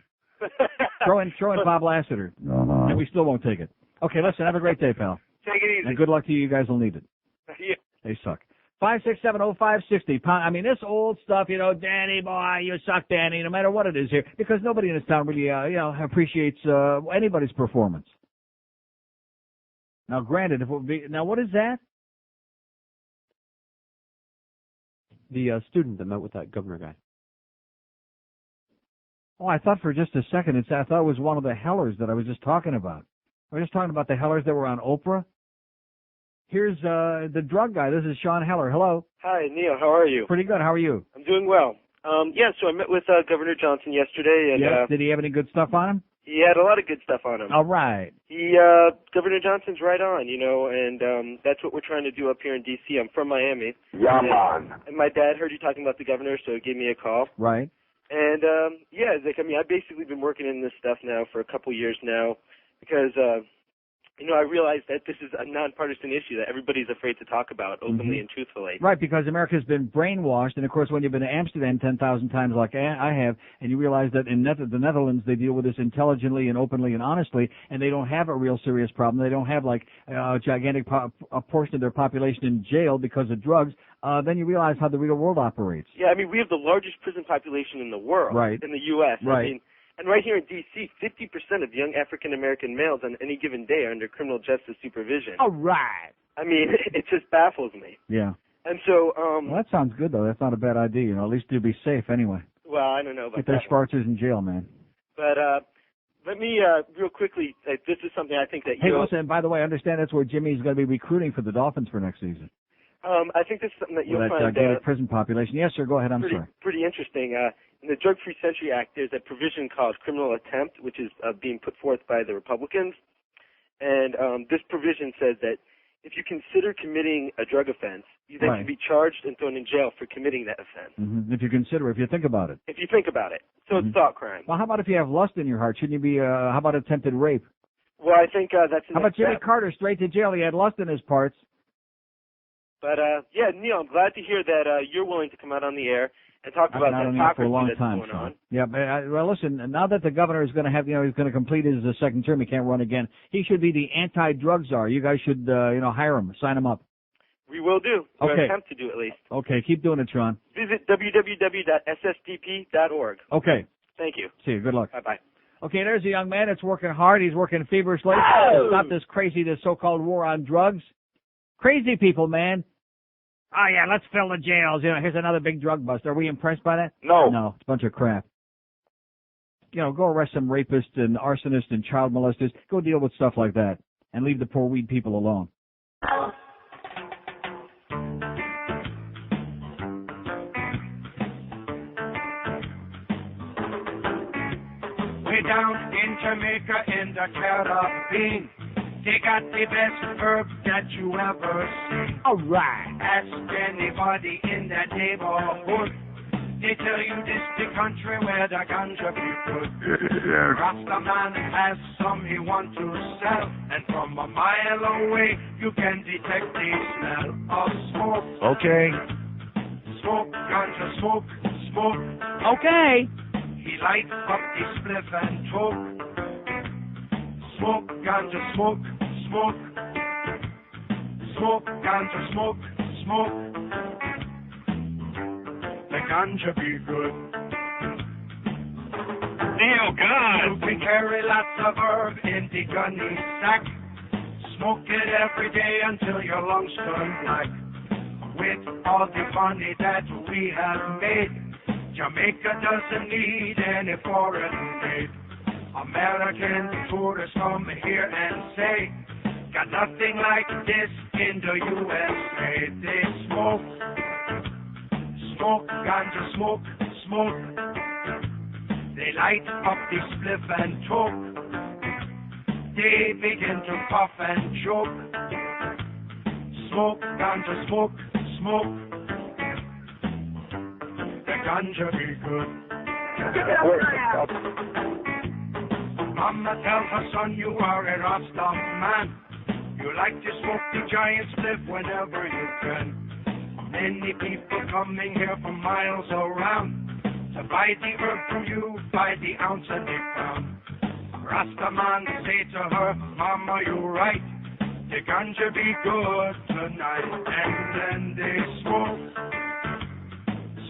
throw in Bob Lassiter, and we still won't take it. Okay, listen, have a great day, pal. Take it easy. And good luck to you. You guys will need it. Yeah. They suck. 5670560. I mean, this old stuff, you know, Danny boy, you suck, Danny, no matter what it is here, because nobody in this town really, appreciates anybody's performance. Now, granted, if it would be, now what is that? The student that met with that governor guy. Oh, I thought for just a second, I thought it was one of the Hellers that I was just talking about. I was just talking about the Hellers that were on Oprah. Here's the drug guy. This is Sean Heller. Hello. Hi, Neil. How are you? Pretty good. How are you? I'm doing well. So I met with Governor Johnson yesterday, and yes. Did he have any good stuff on him? he had a lot of good stuff on him. All right. Governor Johnson's right on, and that's what we're trying to do up here in D.C. I'm from Miami. Yeah, man. And my dad heard you talking about the governor, so he gave me a call. Right. And, I've basically been working in this stuff now for a couple years now because, I realized that this is a nonpartisan issue that everybody's afraid to talk about openly and truthfully. Right, because America's been brainwashed, and of course when you've been to Amsterdam 10,000 times like I have, and you realize that in the Netherlands they deal with this intelligently and openly and honestly, and they don't have a real serious problem. They don't have like a gigantic a portion of their population in jail because of drugs. Then you realize how the real world operates. Yeah, we have the largest prison population in the world, right, in the U.S. Right. And right here in D.C., 50% of young African-American males on any given day are under criminal justice supervision. All right. It just baffles me. Yeah. And so, well, that sounds good, though. That's not a bad idea. At least you'll be safe anyway. Well, I don't know about Get their Schwarzers in jail, man. But let me, real quickly, this is something I think that Hey, listen, by the way, I understand that's where Jimmy's going to be recruiting for the Dolphins for next season. I think this is something that you'll that find gigantic prison population. Yes, sir. Go ahead. I'm sorry. Pretty interesting. In the Drug-Free Century Act, there's a provision called criminal attempt, which is being put forth by the Republicans. And this provision says that if you consider committing a drug offense, you then can be charged and thrown in jail for committing that offense. Mm-hmm. If you think about it. If you think about it. So it's thought crime. Well, how about if you have lust in your heart? Shouldn't you be, how about attempted rape? Well, I think that's the How about next Jimmy step. Carter straight to jail? He had lust in his parts. But, Neil, I'm glad to hear that you're willing to come out on the air and talk I've about been out that on the air for a hypocrisy long that's time. going on. Yeah, but well, listen. Now that the governor is going to have, he's going to complete his second term, he can't run again. He should be the anti-drug czar. You guys should, hire him, sign him up. We will do. Or Okay. attempt to do at least. Okay, keep doing it, Sean. Visit www.ssdp.org. Okay. Thank you. See you. Good luck. Bye-bye. Okay, there's a young man that's working hard. He's working feverishly to stop this so-called war on drugs. Crazy people, man. Oh, yeah, let's fill the jails. Here's another big drug bust. Are we impressed by that? No. No, it's a bunch of crap. Go arrest some rapists and arsonists and child molesters. Go deal with stuff like that and leave the poor weed people alone. Way down in Jamaica in the Caribbean, they got the best herb that you ever seen. All right. Ask anybody in that neighborhood, they tell you this the country where the ganja be put. Rastaman has some he want to sell, and from a mile away you can detect the smell of smoke. Okay. Smoke, ganja, smoke, smoke. Okay. He lights up the spliff and choke. Smoke, ganja, smoke, smoke. Smoke, ganja, smoke, smoke. The ganja be good. Neil, God! You can carry lots of herb in the gunny sack. Smoke it every day until your lungs turn black. With all the money that we have made, Jamaica doesn't need any foreign aid. American tourists come here and say, got nothing like this in the USA. They smoke ganja, smoke. They light up the spliff and choke. They begin to puff and choke. Smoke ganja, smoke. The ganja be good. Mama tells her son you are a Rasta man. You like to smoke the giant spliff whenever you can. Many people coming here from miles around to buy the herb from you by the ounce and the pound. Rasta man say to her, Mama, you're right. The ganja be good tonight. And then they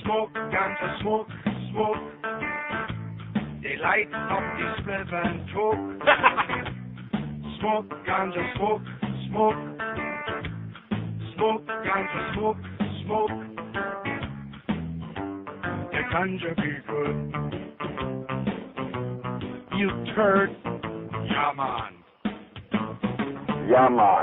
smoke ganja, smoke. They light up the spliff and choke. Smoke ganja, smoke. Smoke ganja, smoke. The ganja be good. You turd. Yeah, man.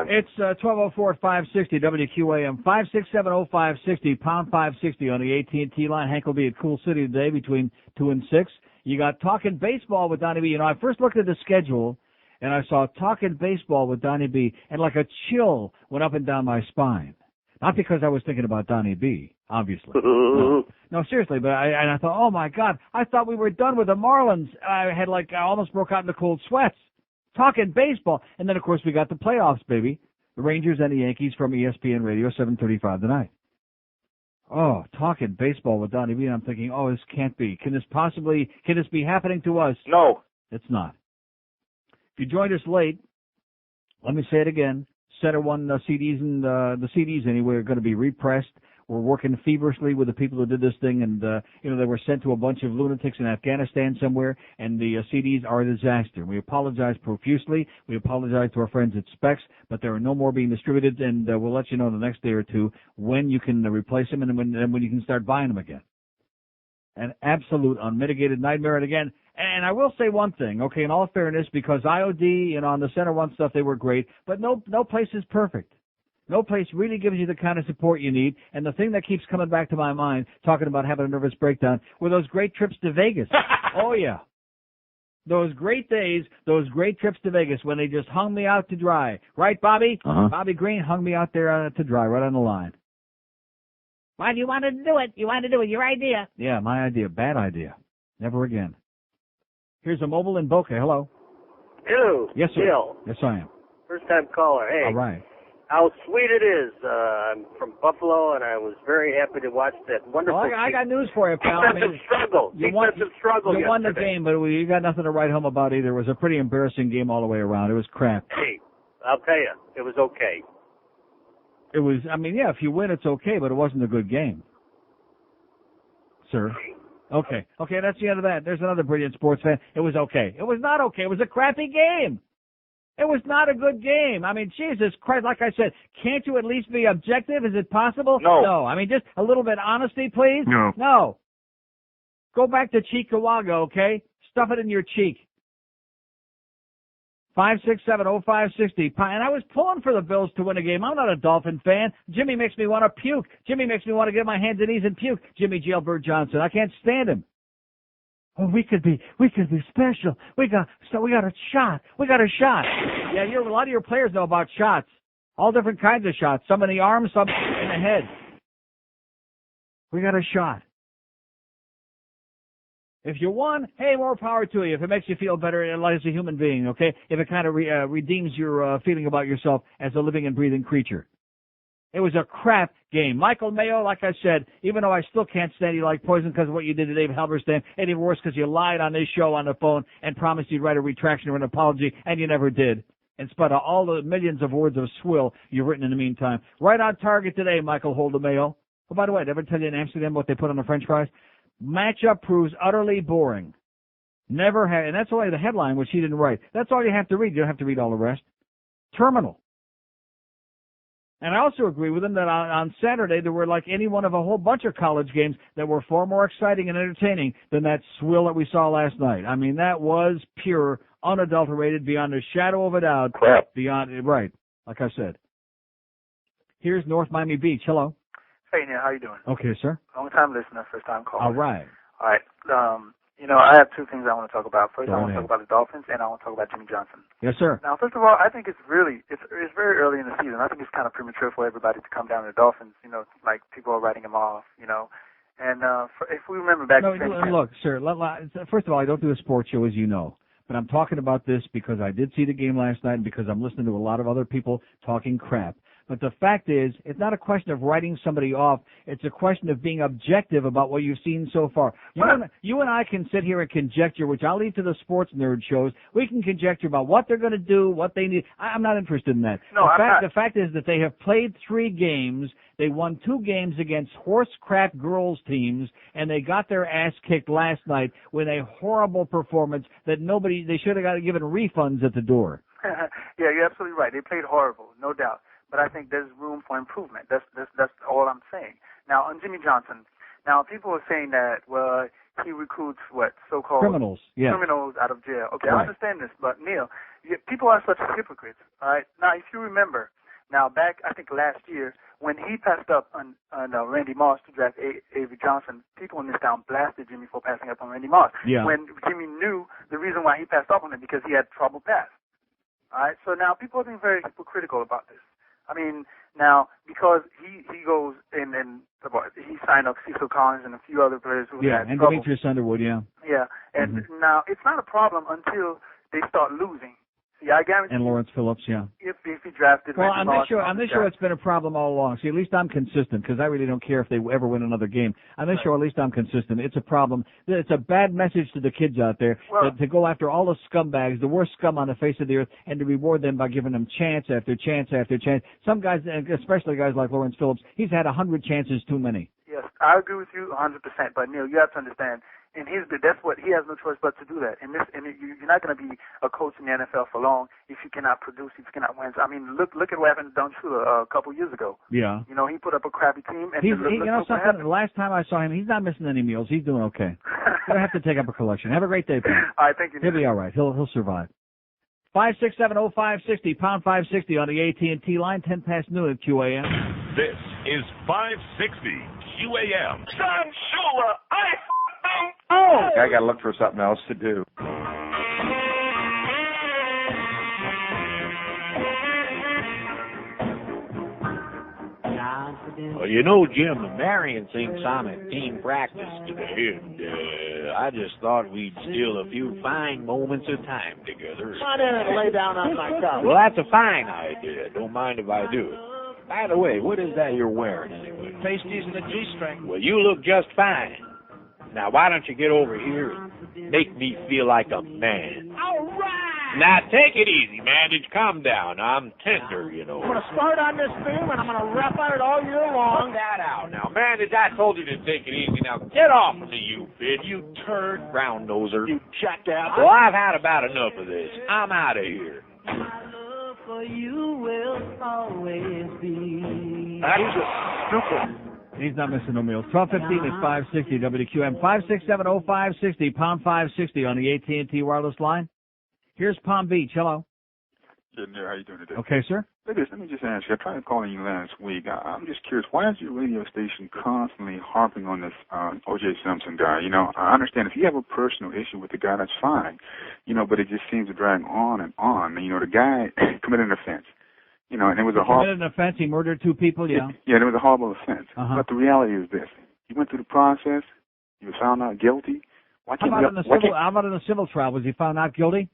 It's 1204-560 WQAM 5670560 pound 560 on the AT&T line. Hank will be at Cool City today between 2 and 6. You got Talking Baseball with Donnie B. You know, I first looked at the schedule and I saw Talking Baseball with Donnie B. and like a chill went up and down my spine. Not because I was thinking about Donnie B, obviously. No, seriously, but I thought, oh my God, I thought we were done with the Marlins. I almost broke out into cold sweats. Talking baseball. And then, of course, we got the playoffs, baby. The Rangers and the Yankees from ESPN Radio, 7:35 tonight. Oh, Talking Baseball with Donnie B. And I'm thinking, oh, this can't be. Can this be happening to us? No. It's not. If you joined us late, let me say it again. Center One CDs and the CDs anyway are going to be repressed. We're working feverishly with the people who did this thing, and they were sent to a bunch of lunatics in Afghanistan somewhere, and the CDs are a disaster. We apologize profusely. We apologize to our friends at Specs, but there are no more being distributed, and we'll let you know in the next day or two when you can replace them and when you can start buying them again. An absolute unmitigated nightmare. And again, and I will say one thing, okay, in all fairness, because IOD and on the Center One stuff, they were great, but no place is perfect. No place really gives you the kind of support you need. And the thing that keeps coming back to my mind, talking about having a nervous breakdown, were those great trips to Vegas. Oh, yeah. Those great days, those great trips to Vegas when they just hung me out to dry. Right, Bobby? Uh-huh. Bobby Green hung me out there to dry, right on the line. Why do you want to do it? You want to do it. Your idea. Yeah, my idea. Bad idea. Never again. Here's a mobile in Boca. Hello. Hello. Yes, sir. Bill. Yes, I am. First time caller. Hey. All right. How sweet it is. I'm from Buffalo, and I was very happy to watch that wonderful. Well, I got news for you, pal. Defensive struggle. You won the yesterday. game, but you got nothing to write home about either. It was a pretty embarrassing game all the way around. It was crap. Hey, I'll tell you, it was okay. It was, yeah, if you win, it's okay, but it wasn't a good game. Sir. Okay, that's the end of that. There's another brilliant sports fan. It was okay. It was not okay. It was a crappy game. It was not a good game. Jesus Christ, like I said, can't you at least be objective? Is it possible? No. Just a little bit of honesty, please? No. Go back to Cheektowaga, okay? Stuff it in your cheek. 5670560. And I was pulling for the Bills to win a game. I'm not a Dolphin fan. Jimmy makes me want to puke. Jimmy makes me want to get my hands and knees and puke. Jimmy Jailbird Johnson. I can't stand him. Oh, we could be special. We got a shot. We got a shot. Yeah, a lot of your players know about shots. All different kinds of shots. Some in the arm, some in the head. We got a shot. If you won, hey, more power to you. If it makes you feel better as a human being, okay? If it kind of redeems your feeling about yourself as a living and breathing creature. It was a crap game. Michael Mayo, like I said, even though I still can't stand you like poison because of what you did to Dave Halberstam, and even worse because you lied on this show on the phone and promised you'd write a retraction or an apology, and you never did, in spite of all the millions of words of swill you've written in the meantime. Right on target today, Michael Mayo. Oh, by the way, did I ever tell you in Amsterdam what they put on the French fries? Matchup proves utterly boring. Never had, and that's only the headline, which he didn't write. That's all you have to read. You don't have to read all the rest. Terminal. And I also agree with him that on Saturday there were like any one of a whole bunch of college games that were far more exciting and entertaining than that swill that we saw last night. I mean, that was pure, unadulterated, beyond a shadow of a doubt. Crap. Beyond, right, like I said. Here's North Miami Beach. Hello. Hey, Neil, how you doing? Okay, sir. Long time listener, first time caller. All right. All right. I have two things I want to talk about. First, Go I want to ahead. talk about the Dolphins, and I want to talk about Jimmy Johnson. Yes, sir. Now, first of all, I think it's very early in the season. I think it's kind of premature for everybody to come down to the Dolphins. Like people are writing them off. And if we remember back, No, look, sir. First of all, I don't do a sports show, as you know. But I'm talking about this because I did see the game last night and because I'm listening to a lot of other people talking crap. But the fact is, it's not a question of writing somebody off. It's a question of being objective about what you've seen so far. You and I can sit here and conjecture, which I'll leave to the sports nerd shows. We can conjecture about what they're going to do, what they need. I'm not interested in that. No, The fact is that they have played 3 games. They won 2 games against horse crap girls teams, and they got their ass kicked last night with a horrible performance that they should have got given refunds at the door. Yeah, you're absolutely right. They played horrible, no doubt. But I think there's room for improvement. That's all I'm saying. Now, on Jimmy Johnson, people are saying that, well, he recruits so-called criminals, yeah. Criminals out of jail. Okay, Right. I understand this, but Neil, people are such hypocrites. All right. Now, if you remember, back I think last year when he passed up on Randy Moss to draft Avery Johnson, people in this town blasted Jimmy for passing up on Randy Moss. Yeah. When Jimmy knew the reason why he passed up on him because he had trouble pass. All right. So now people are being very hypocritical about this. I mean, now, because he goes and he signed up Cecil Collins and a few other players who had and trouble. Demetrius Underwood, yeah. Yeah, and now it's not a problem until they start losing. See, I guarantee And Lawrence Phillips, yeah. if he drafted Well, Randy on Moss, this show, it's been a problem all along. See, at least I'm consistent because I really don't care if they ever win another game. On this show, at least I'm consistent. It's a problem. It's a bad message to the kids out there to go after all the scumbags, the worst scum on the face of the earth, and to reward them by giving them chance after chance after chance. Some guys, especially guys like Lawrence Phillips, he's had 100 chances too many. Yes, I agree with you 100%. But Neil, you have to understand, and that's what he has no choice but to do that. And you're not going to be a coach in the NFL for long if you cannot produce, if you cannot win. I mean, look at what happened to Don Shula a couple years ago. Yeah. He put up a crappy team. And something. The last time I saw him, he's not missing any meals. He's doing okay. Gonna have to take up a collection. Have a great day, Pat. All right, thank you. He'll be all right. He'll survive. 5670560 pound 560 on the AT&T line. 10 past noon at QAM. This is 560 QAM. Don Shula, I got to look for something else to do. Well, Jim, Marion thinks I'm at team practice today, and I just thought we'd steal a few fine moments of time together. Come on in and lay down on my couch. Well, that's a fine idea. Don't mind if I do it. By the way, what is that you're wearing anyway? Pasties and a G-string. Well, you look just fine. Now, why don't you get over here and make me feel like a man? All right. Now, take it easy, man. Just calm down. I'm tender, I'm going to start on this theme, and I'm going to rap on it all year long. Cut that out now. Man, I told you to take it easy. Now, get off of me, you bitch. You turd brown noser. You jackass. Well, I've had about enough of this. I'm out of here. My love for you will always be. That is stupid. He's not missing no meals. 12:15 is 560 WQAM. 5670560 pound 560 on the AT&T wireless line. Here's Palm Beach. Hello. Getting there. How you doing today? Okay, sir. Let me just ask you. I tried calling you last week. I'm just curious. Why is your radio station constantly harping on this O.J. Simpson guy? I understand if you have a personal issue with the guy, that's fine. But it just seems to drag on and on. The guy committed an offense. And it was a horrible. Committed an offense. He murdered 2 people. Yeah. Yeah, it was a horrible offense. But the reality is this: he went through the process. He was found not guilty. How about in the civil trial? Was he found not guilty?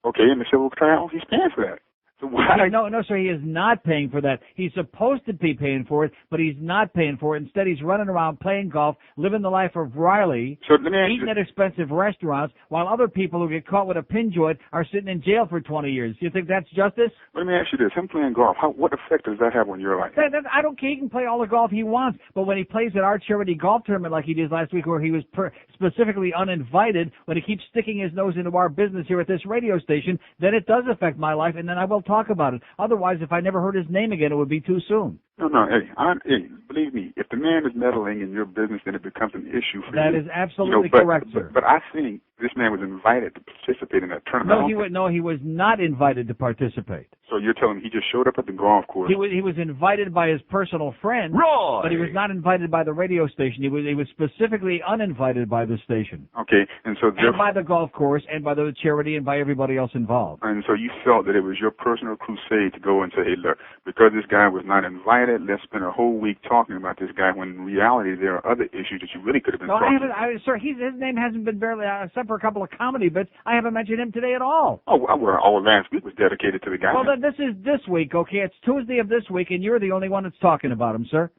Okay, in the civil trial, he's paying for that. So why? No, sir, he is not paying for that. He's supposed to be paying for it, but he's not paying for it. Instead, he's running around playing golf, living the life of Riley, eating at expensive restaurants, while other people who get caught with a pin joint are sitting in jail for 20 years. Do you think that's justice? Let me ask you this. Him playing golf, what effect does that have on your life? I don't care. He can play all the golf he wants, but when he plays at our charity golf tournament like he did last week, where he was specifically uninvited, when he keeps sticking his nose into our business here at this radio station, then it does affect my life, and then I will talk about it. Otherwise, if I never heard his name again, it would be too soon. No, hey, believe me, if the man is meddling in your business, then it becomes an issue for you. That is absolutely correct, sir. But I think this man was invited to participate in that tournament. No, he was not invited to participate. So you're telling me he just showed up at the golf course? He was invited by his personal friend, Roy! But he was not invited by the radio station. He was specifically uninvited by the station. Okay, and by the golf course, and by the charity, and by everybody else involved. And so you felt that it was your personal crusade to go and say, hey, look, because this guy was not invited, let's spend a whole week talking about this guy, when in reality there are other issues that you really could have been talking about. Sir, his name hasn't been barely, except for a couple of comedy bits, I haven't mentioned him today at all. Oh, well, all last week was dedicated to the guy. Well, then this is this week, okay? It's Tuesday of this week, and you're the only one that's talking about him, sir.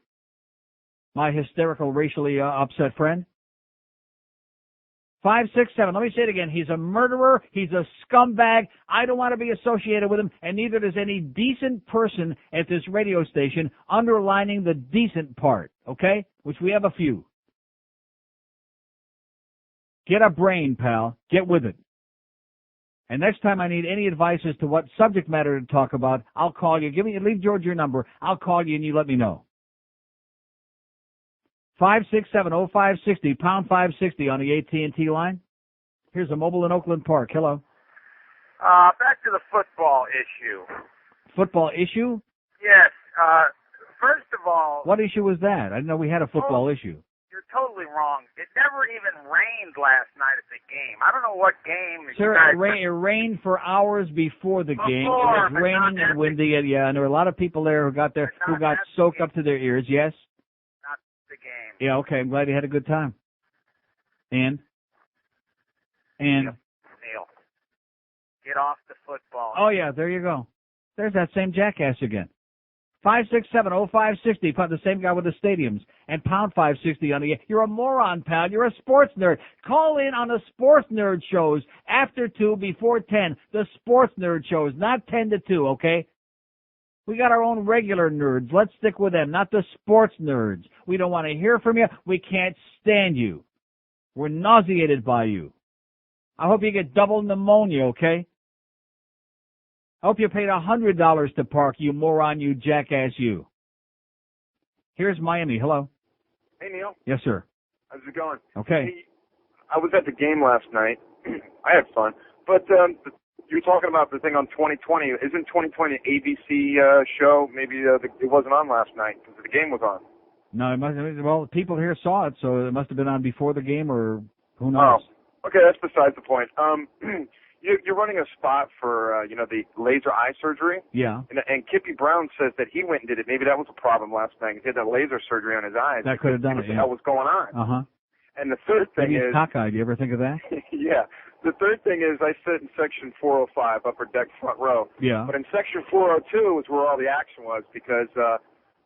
My hysterical, racially upset friend. 567. Let me say it again. He's a murderer. He's a scumbag. I don't want to be associated with him, and neither does any decent person at this radio station, underlining the decent part, okay? Which we have a few. Get a brain, pal. Get with it. And next time I need any advice as to what subject matter to talk about, I'll call you. Leave George your number. I'll call you and you let me know. 567-0560, pound 560 on the AT&T line. Here's a mobile in Oakland Park. Hello. Back to the football issue. Football issue? Yes. First of all... What issue was that? I didn't know we had a football issue. You're totally wrong. It never even rained last night at the game. I don't know what game... Sir, it rained for hours before the game. It was raining and windy, and there were a lot of people there who got soaked up to their ears, yes? Not the game. Yeah, okay. I'm glad you had a good time. And? Neil, get off the football. Oh, yeah, there you go. There's that same jackass again. 567-0560, the same guy with the stadiums, and pound 560 on the air. You're a moron, pal. You're a sports nerd. Call in on the sports nerd shows after 2, before 10. The sports nerd shows, not 10 to 2, okay? We got our own regular nerds. Let's stick with them, not the sports nerds. We don't want to hear from you. We can't stand you. We're nauseated by you. I hope you get double pneumonia, okay? I hope you paid $100 to park, you moron, you jackass, you. Here's Miami. Hello. Hey, Neil. Yes, sir. How's it going? Okay. Hey, I was at the game last night. I had fun. But you were talking about the thing on 2020. Isn't 2020 an ABC show? Maybe it wasn't on last night because the game was on. No, it must. Well, people here saw it, so it must have been on before the game, or who knows. Oh, okay. That's besides the point. You're running a spot for, the laser eye surgery. Yeah. And Kippy Brown says that he went and did it. Maybe that was a problem last night. He had that laser surgery on his eyes. That could have done it, What the hell was going on? Uh-huh. And the third thing Maybe is... he's cockeyed. You ever think of that? Yeah. The third thing is I sit in section 405, upper deck, front row. Yeah. But in section 402 is where all the action was because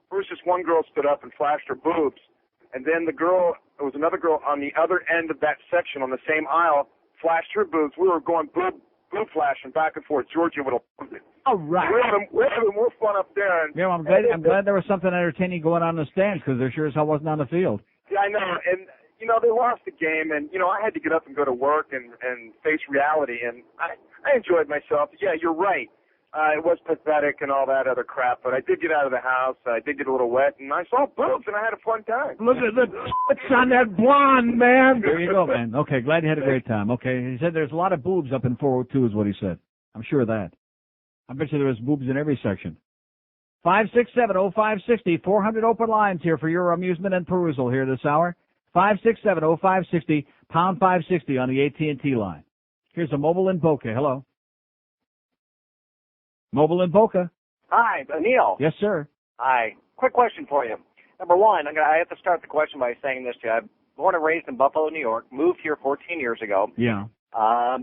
first just one girl stood up and flashed her boobs. And then there was another girl on the other end of that section on the same aisle, flashed her boobs. We were going boob flashing back and forth. Georgia would have loved it. All right. We're having more fun up there. Yeah, well, I'm glad there was something entertaining going on in the stands because there sure as hell wasn't on the field. Yeah, I know. And, they lost the game, and, I had to get up and go to work and face reality, and I enjoyed myself. Yeah, you're right. It was pathetic and all that other crap, but I did get out of the house. I did get a little wet, and I saw boobs, and I had a fun time. Look at the tits on that blonde, man. There you go, man. Okay, glad you had a great time. Okay, he said there's a lot of boobs up in 402 is what he said. I'm sure of that. I bet you there was boobs in every section. 567-0560, 400 open lines here for your amusement and perusal here this hour. 567-0560, pound 560 on the AT&T line. Here's a mobile in Boca. Hello. Mobile in Boca. Hi, Neil. Yes, sir. Hi. Quick question for you. Number one, I have to start the question by saying this to you. I'm born and raised in Buffalo, New York. Moved here 14 years ago. Yeah. I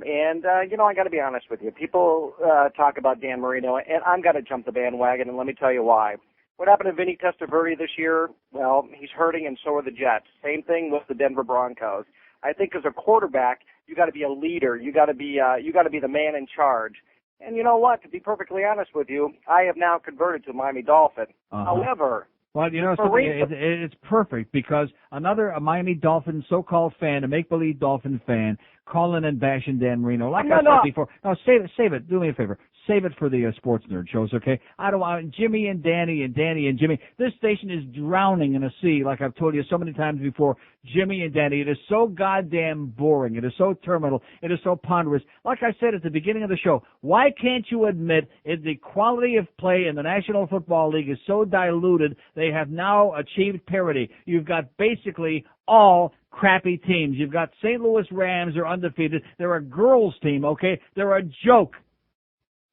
got to be honest with you. People talk about Dan Marino, and I'm going to jump the bandwagon, and let me tell you why. What happened to Vinny Testaverde this year? Well, he's hurting, and so are the Jets. Same thing with the Denver Broncos. I think as a quarterback, you got to be a leader. You got to be the man in charge. And you know what? To be perfectly honest with you, I have now converted to Miami Dolphin. However, well, it's perfect because a Miami Dolphin so-called fan, a make-believe Dolphin fan, calling and bashing Dan Marino. Like I said before. No, save it. Do me a favor. save it for the sports nerd shows, okay? I don't want Jimmy and Danny and Danny and Jimmy. This station is drowning in a sea, like I've told you so many times before. Jimmy and Danny. It is so goddamn boring. It is so terminal. It is so ponderous. Like I said at the beginning of the show, why can't you admit the quality of play in the National Football League is so diluted, they have now achieved parity. You've got basically all crappy teams. You've got St. Louis Rams are undefeated. They're a girls team, okay? They're a joke.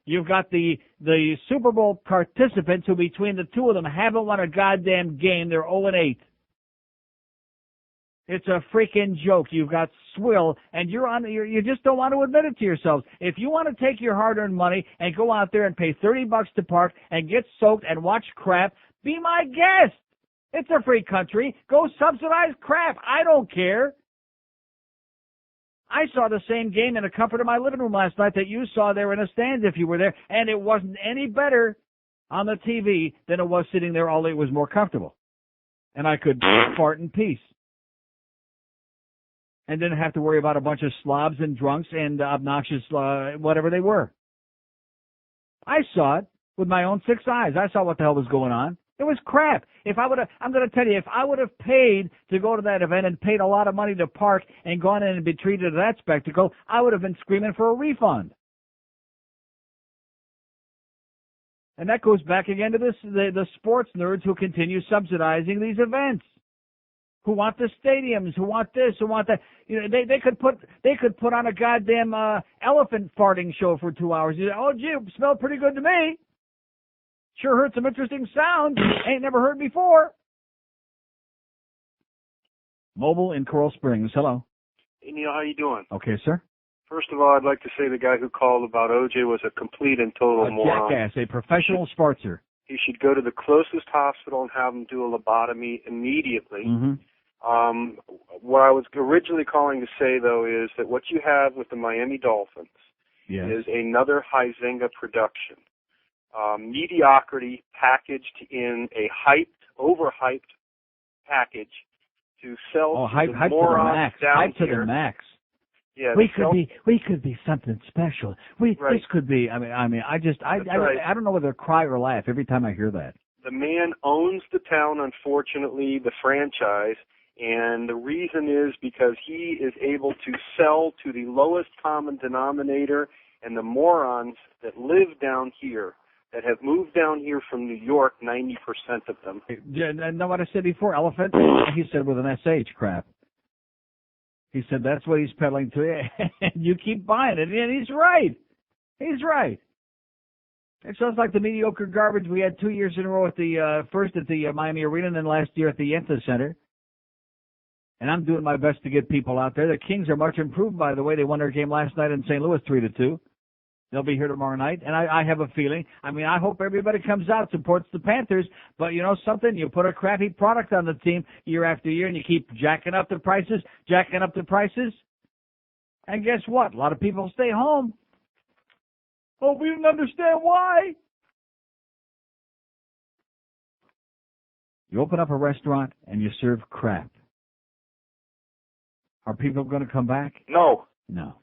You've got the Super Bowl participants who between the two of them haven't won a goddamn game. They're 0-8. It's a freaking joke. You've got swill, and you just don't want to admit it to yourselves. If you want to take your hard-earned money and go out there and pay $30 to park and get soaked and watch crap, be my guest. It's a free country. Go subsidize crap. I don't care. I saw the same game in the comfort of my living room last night that you saw there in the stands if you were there, and it wasn't any better on the TV than it was sitting there, although it was more comfortable. And I could fart in peace. And didn't have to worry about a bunch of slobs and drunks and obnoxious whatever they were. I saw it with my own 6 eyes. I saw what the hell was going on. It was crap. I'm going to tell you, if I would have paid to go to that event and paid a lot of money to park and gone in and be treated to that spectacle, I would have been screaming for a refund. And that goes back again to the sports nerds who continue subsidizing these events, who want the stadiums, who want this, who want that. You know, they could put on a goddamn elephant farting show for 2 hours. You say, oh, gee, it smelled pretty good to me. Sure heard some interesting sounds. Ain't never heard before. Mobile in Coral Springs. Hello. Hey, Neil, how you doing? Okay, sir. First of all, I'd like to say the guy who called about OJ was a complete and total moron. Jackass, a professional sportser. He should go to the closest hospital and have him do a lobotomy immediately. Mm-hmm. What I was originally calling to say, though, is that what you have with the Miami Dolphins is another Huizenga production. Mediocrity packaged in a overhyped package to sell to the morons down to here. The max. Yeah, we could be something special. This could be. I don't know whether to cry or laugh every time I hear that. The man owns the town, unfortunately, the franchise, and the reason is because he is able to sell to the lowest common denominator, and the morons that live down here, that have moved down here from New York, 90% of them. Know what I said before, elephant? He said with an SH, crap. He said that's what he's peddling to you, and you keep buying it, and he's right. He's right. It sounds like the mediocre garbage we had 2 years in a row at first at the Miami Arena and then last year at the Yenta Center. And I'm doing my best to get people out there. The Kings are much improved, by the way. They won their game last night in St. Louis 3-2. They'll be here tomorrow night, and I have a feeling. I mean, I hope everybody comes out, supports the Panthers, but you know something? You put a crappy product on the team year after year, and you keep jacking up the prices, and guess what? A lot of people stay home. Oh, we didn't understand why. You open up a restaurant, and you serve crap. Are people going to come back? No. No.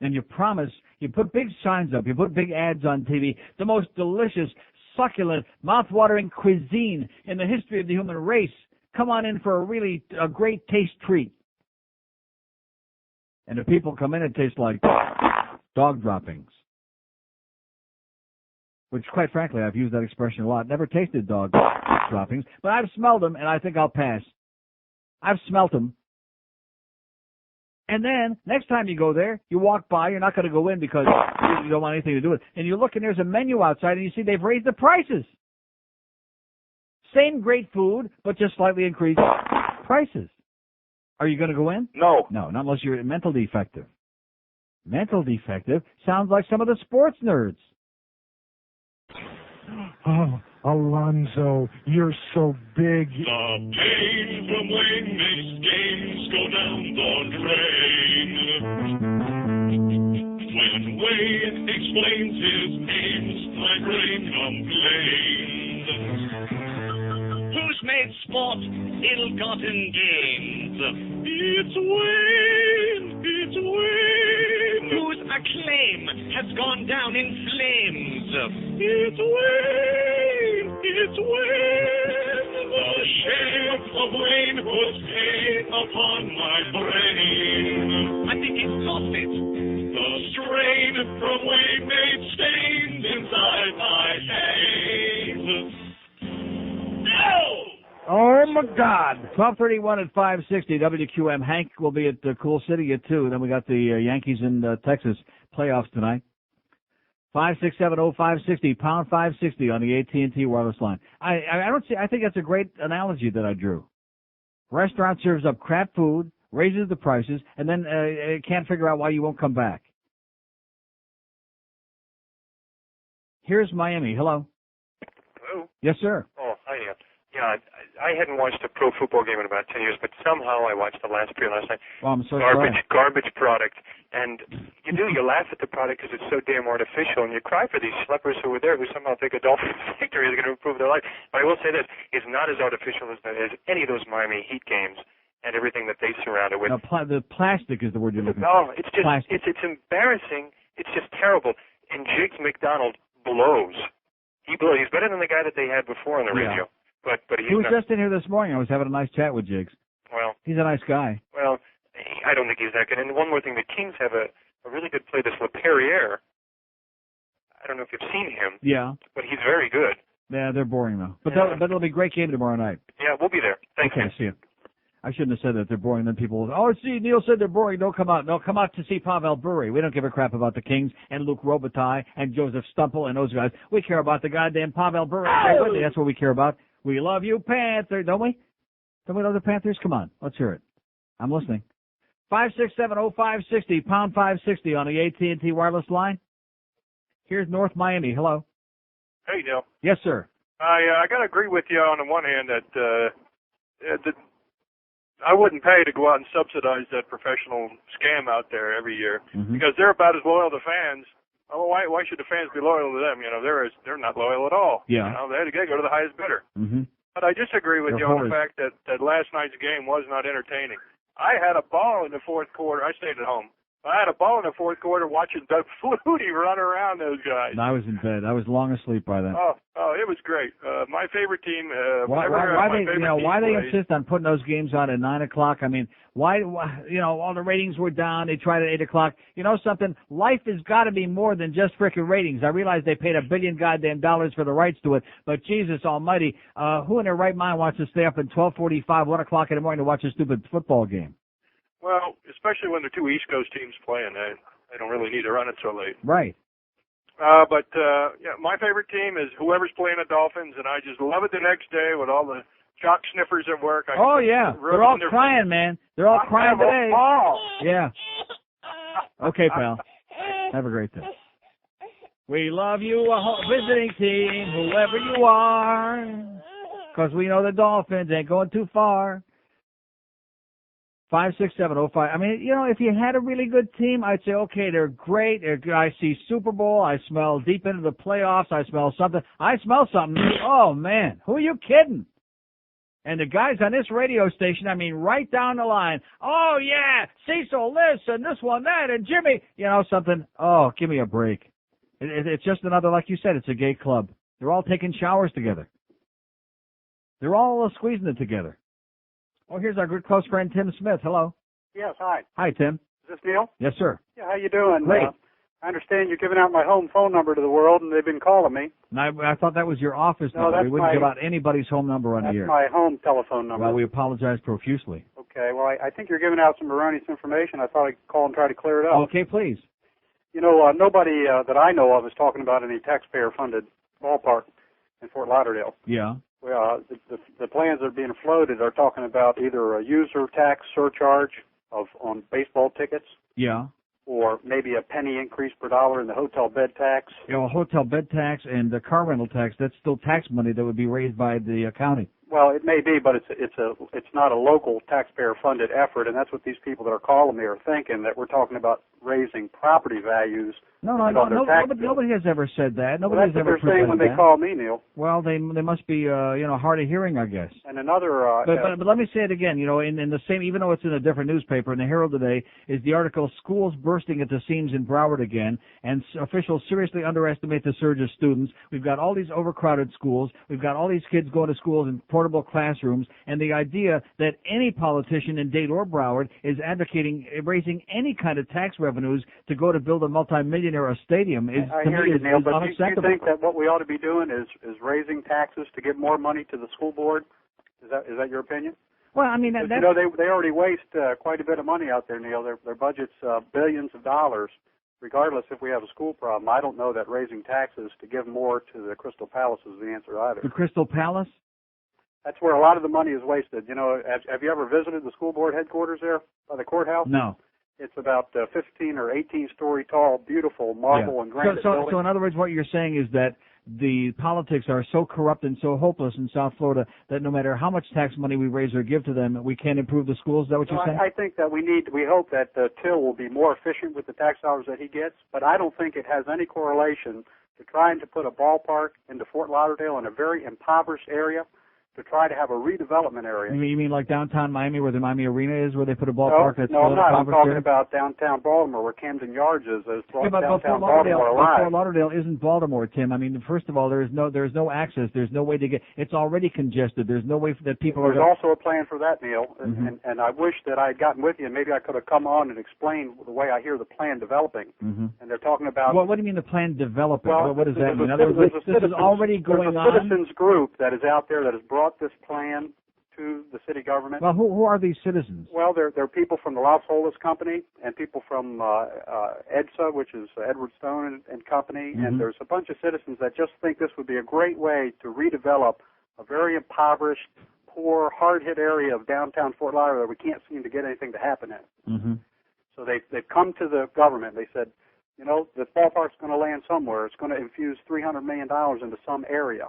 And you promise, you put big signs up, you put big ads on TV, the most delicious, succulent, mouth-watering cuisine in the history of the human race. Come on in for a great taste treat. And if people come in, it tastes like dog droppings. Which, quite frankly, I've used that expression a lot. Never tasted dog droppings, but I've smelled them, and I think I'll pass. I've smelt them. And then, next time you go there, you walk by, you're not going to go in because you don't want anything to do with it. And you look and there's a menu outside and you see they've raised the prices. Same great food, but just slightly increased prices. Are you going to go in? No. No, not unless you're mental defective. Mental defective sounds like some of the sports nerds. Oh, Alonzo, you're so big. The pain from Wayne makes games go down the drain. When Wayne explains his aims, my brain complains. Who's made sport ill-gotten gains? It's Wayne, it's Wayne. Who's a flame has gone down in flames. It's Wayne! It's Wayne! The shame of Wayne was pain upon my brain. I think he's lost it. The strain from Wayne made stains inside my veins. No! Oh, my God. 12:31 at 560 WQAM. Hank will be at Cool City at 2. Then we got the Yankees in Texas playoffs tonight. 5670560, pound 560 on the AT&T wireless line. I think that's a great analogy that I drew. Restaurant serves up crap food, raises the prices, and then can't figure out why you won't come back. Here's Miami. Hello. Hello? Yes, sir. Oh, hi, Ian. Yeah, I hadn't watched a pro football game in about 10 years, but somehow I watched the last period last night. Well, I'm so Garbage product. And you laugh at the product because it's so damn artificial, and you cry for these schleppers who were there who somehow think a Dolphins victory is going to improve their life. But I will say this, it's not as artificial as any of those Miami Heat games and everything that they surround it with. No, the plastic is the word you're looking for. No, it's just, plastic. it's embarrassing. It's just terrible. And Jiggs McDonald blows. He blows. He's better than the guy that they had before on the radio. But he's he was not. just in here this morning. I was having a nice chat with Jiggs. Well, he's a nice guy. Well, I don't think he's that good. And one more thing, the Kings have a really good play, this LePerriere. I don't know if you've seen him. Yeah. But he's very good. Yeah, they're boring though. But it'll be a great game tomorrow night. Yeah, we'll be there. Thanks. Okay, see you. I shouldn't have said that they're boring. Then people will, see, Neil said they're boring. Don't come out. No, come out to see Pavel Bure. We don't give a crap about the Kings and Luke Robitaille and Joseph Stumple and those guys. We care about the goddamn Pavel Bure. Oh! That's what we care about. We love you, Panthers, don't we? Don't we love the Panthers? Come on, let's hear it. I'm listening. 5670560, pound 560 on the AT&T wireless line. Here's North Miami. Hello. Hey, Neil. Yes, sir. I got to agree with you on the one hand that I wouldn't pay to go out and subsidize that professional scam out there every year because they're about as loyal to fans. Oh, why should the fans be loyal to them? They're not loyal at all. Yeah. They got to go to the highest bidder. Mm-hmm. But I disagree with you on the fact that last night's game was not entertaining. I had a ball in the fourth quarter. I stayed at home. I had a ball in the fourth quarter watching Doug Flutie run around those guys. I was in bed. I was long asleep by then. Oh, it was great. My favorite team. Why they insist on putting those games on at 9 o'clock? I mean, why all the ratings were down. They tried at 8 o'clock. You know something? Life has got to be more than just frickin' ratings. I realize they paid $1 billion goddamn dollars for the rights to it, but Jesus Almighty, who in their right mind wants to stay up at 12:45, 1 o'clock in the morning to watch a stupid football game? Well, especially when the two East Coast teams playing, they don't really need to run it so late. Right. But my favorite team is whoever's playing the Dolphins, and I just love it the next day with all the jock sniffers at work. They're all crying, man. They're all crying today. Yeah. Okay, pal. Have a great day. We love you, visiting team, whoever you are, because we know the Dolphins ain't going too far. 56705. I mean, if you had a really good team, I'd say, okay, they're great. I see Super Bowl. I smell deep into the playoffs. I smell something. Oh, man. Who are you kidding? And the guys on this radio station, I mean, right down the line. Oh, yeah, Cecil this and this one that and Jimmy. Something. Oh, give me a break. It's just another, like you said, it's a gay club. They're all taking showers together. They're all squeezing it together. Oh, here's our good close friend, Tim Smith. Hello. Yes, hi. Hi, Tim. Is this Neil? Yes, sir. Yeah, how you doing? Great. I understand you're giving out my home phone number to the world, and they've been calling me. And I thought that was your office No, number. that's We wouldn't my- give out anybody's home number on the air. That's my home telephone number. Well, we apologize profusely. Okay, well, I think you're giving out some erroneous information. I thought I'd call and try to clear it up. Okay, please. Nobody that I know of is talking about any taxpayer-funded ballpark in Fort Lauderdale. Yeah. Well, the plans that are being floated are talking about either a user tax surcharge on baseball tickets. Yeah. Or maybe a penny increase per dollar in the hotel bed tax. Hotel bed tax and the car rental tax, that's still tax money that would be raised by the county. Well, it may be, but it's not a local taxpayer-funded effort, and that's what these people that are calling me are thinking, that we're talking about raising property values. Nobody has ever said that. Nobody has ever that's what they're saying when they call me, Neil. Well, they must be hard of hearing, I guess. And another. But let me say it again. In the same, even though it's in a different newspaper, in the Herald today is the article "Schools Bursting at the Seams in Broward Again," and officials seriously underestimate the surge of students. We've got all these overcrowded schools. We've got all these kids going to schools in portable classrooms, and the idea that any politician in Dade or Broward is advocating raising any kind of tax revenues to go to build a multi-millionaire stadium is, I to hear me, you, is Neil, but unacceptable. do you think that what we ought to be doing is raising taxes to give more money to the school board? Is that your opinion? Well, I mean, they already waste quite a bit of money out there, Neil. Their budget's billions of dollars. Regardless if we have a school problem, I don't know that raising taxes to give more to the Crystal Palace is the answer either. The Crystal Palace? That's where a lot of the money is wasted. Have you ever visited the school board headquarters there by the courthouse? No. It's about 15 or 18-story tall, beautiful marble and granite building. So in other words, what you're saying is that the politics are so corrupt and so hopeless in South Florida that no matter how much tax money we raise or give to them, we can't improve the schools. Is that what you're saying? I think that we hope that Till will be more efficient with the tax dollars that he gets, but I don't think it has any correlation to trying to put a ballpark into Fort Lauderdale in a very impoverished area, to try to have a redevelopment area. You mean like downtown Miami, where the Miami Arena is, where they put a ballpark? No, I'm not. I'm talking about downtown Baltimore, where Camden Yards is. Downtown Baltimore alive. Fort Lauderdale isn't Baltimore, Tim. I mean, first of all, there's no access. There's no way to get. It's already congested. There's no way that people There's also a plan for that, Neil, and I wish that I had gotten with you, and maybe I could have come on and explained the way I hear the plan developing. And they're talking about. Well, what do you mean the plan developing? Well, what does that mean? In other words, this is already going on. There's a citizens group that is out there that has brought this plan to the city government. Well, who are these citizens? Well, they're people from the Los Olas Company and people from EDSA, which is Edward Stone and Company, and there's a bunch of citizens that just think this would be a great way to redevelop a very impoverished, poor, hard-hit area of downtown Fort Lauderdale that we can't seem to get anything to happen in. So they've come to the government. They said, the ballpark's going to land somewhere. It's going to infuse $300 million into some area.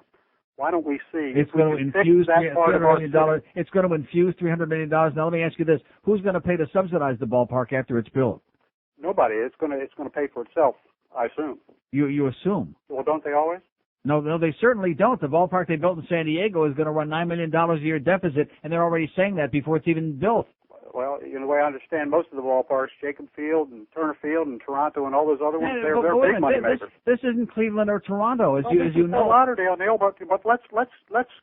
Why don't we see it's going to infuse $300 million? It's going to infuse $300 million. Now let me ask you this: who's going to pay to subsidize the ballpark after it's built? Nobody. It's going to pay for itself, I assume. You assume? Well, don't they always? No, they certainly don't. The ballpark they built in San Diego is going to run $9 million a year deficit, and they're already saying that before it's even built. Well, the way I understand most of the ballparks, Jacob Field and Turner Field and Toronto and all those other ones, they're big money makers. This isn't Cleveland or Toronto, as you know. Lauderdale, Neil, but let's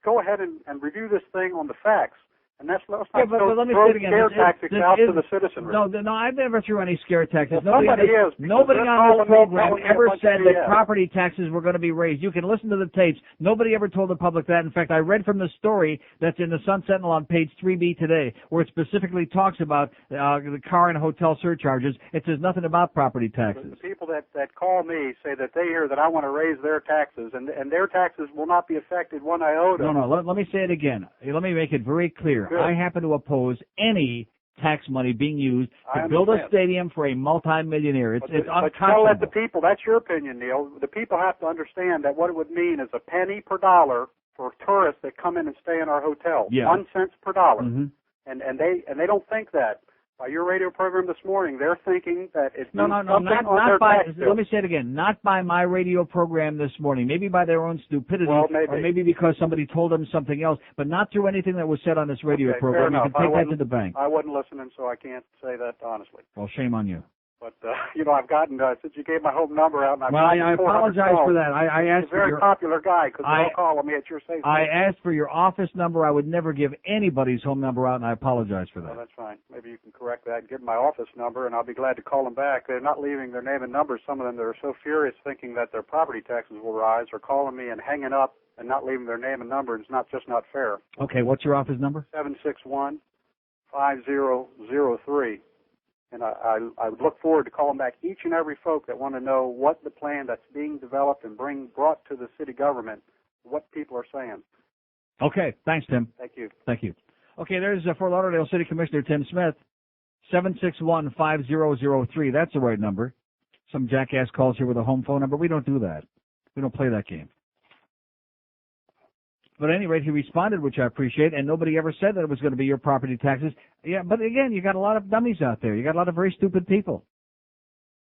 go ahead and review this thing on the facts. And let's not throw scare tactics out to the citizenry. No, I've never threw any scare tactics. Well, nobody on this program ever said that property taxes were going to be raised. You can listen to the tapes. Nobody ever told the public that. In fact, I read from the story that's in the Sun Sentinel on page 3B today, where it specifically talks about the car and hotel surcharges. It says nothing about property taxes. The people that call me say that they hear that I want to raise their taxes, and their taxes will not be affected one iota. No, let me say it again. Let me make it very clear. Good. I happen to oppose any tax money being used to build a stadium for a multi-millionaire. It's unconscionable. But tell that the people, that's your opinion, Neil. The people have to understand that what it would mean is a penny per dollar for tourists that come in and stay in our hotel. Yeah. 1 cent per dollar. And they don't think that. By your radio program this morning, they're thinking that it's not by. Let me say it again. Not by my radio program this morning. Maybe by their own stupidity, or maybe because somebody told them something else. But not through anything that was said on this radio program. You can take that to the bank. I wasn't listening, so I can't say that honestly. Well, shame on you. But I've gotten since you gave my home number out. And I apologize for that. I asked for your popular guy because they're all calling me at your station. I asked for your office number. I would never give anybody's home number out, and I apologize for that. Well, that's fine. Maybe you can correct that and give them my office number, and I'll be glad to call them back. They're not leaving their name and number. Some of them that are so furious, thinking that their property taxes will rise, are calling me and hanging up and not leaving their name and number. It's not fair. Okay, what's your office number? 761-5003. And I would look forward to calling back each and every folk that want to know what the plan that's being developed and brought to the city government, what people are saying. Okay. Thanks, Tim. Thank you. Thank you. Okay, there's Fort Lauderdale City Commissioner Tim Smith, 761-5003. That's the right number. Some jackass calls here with a home phone number. We don't do that. We don't play that game. But at any rate, he responded, which I appreciate, and nobody ever said that it was going to be your property taxes. Yeah, but again, you got a lot of dummies out there. You got a lot of very stupid people.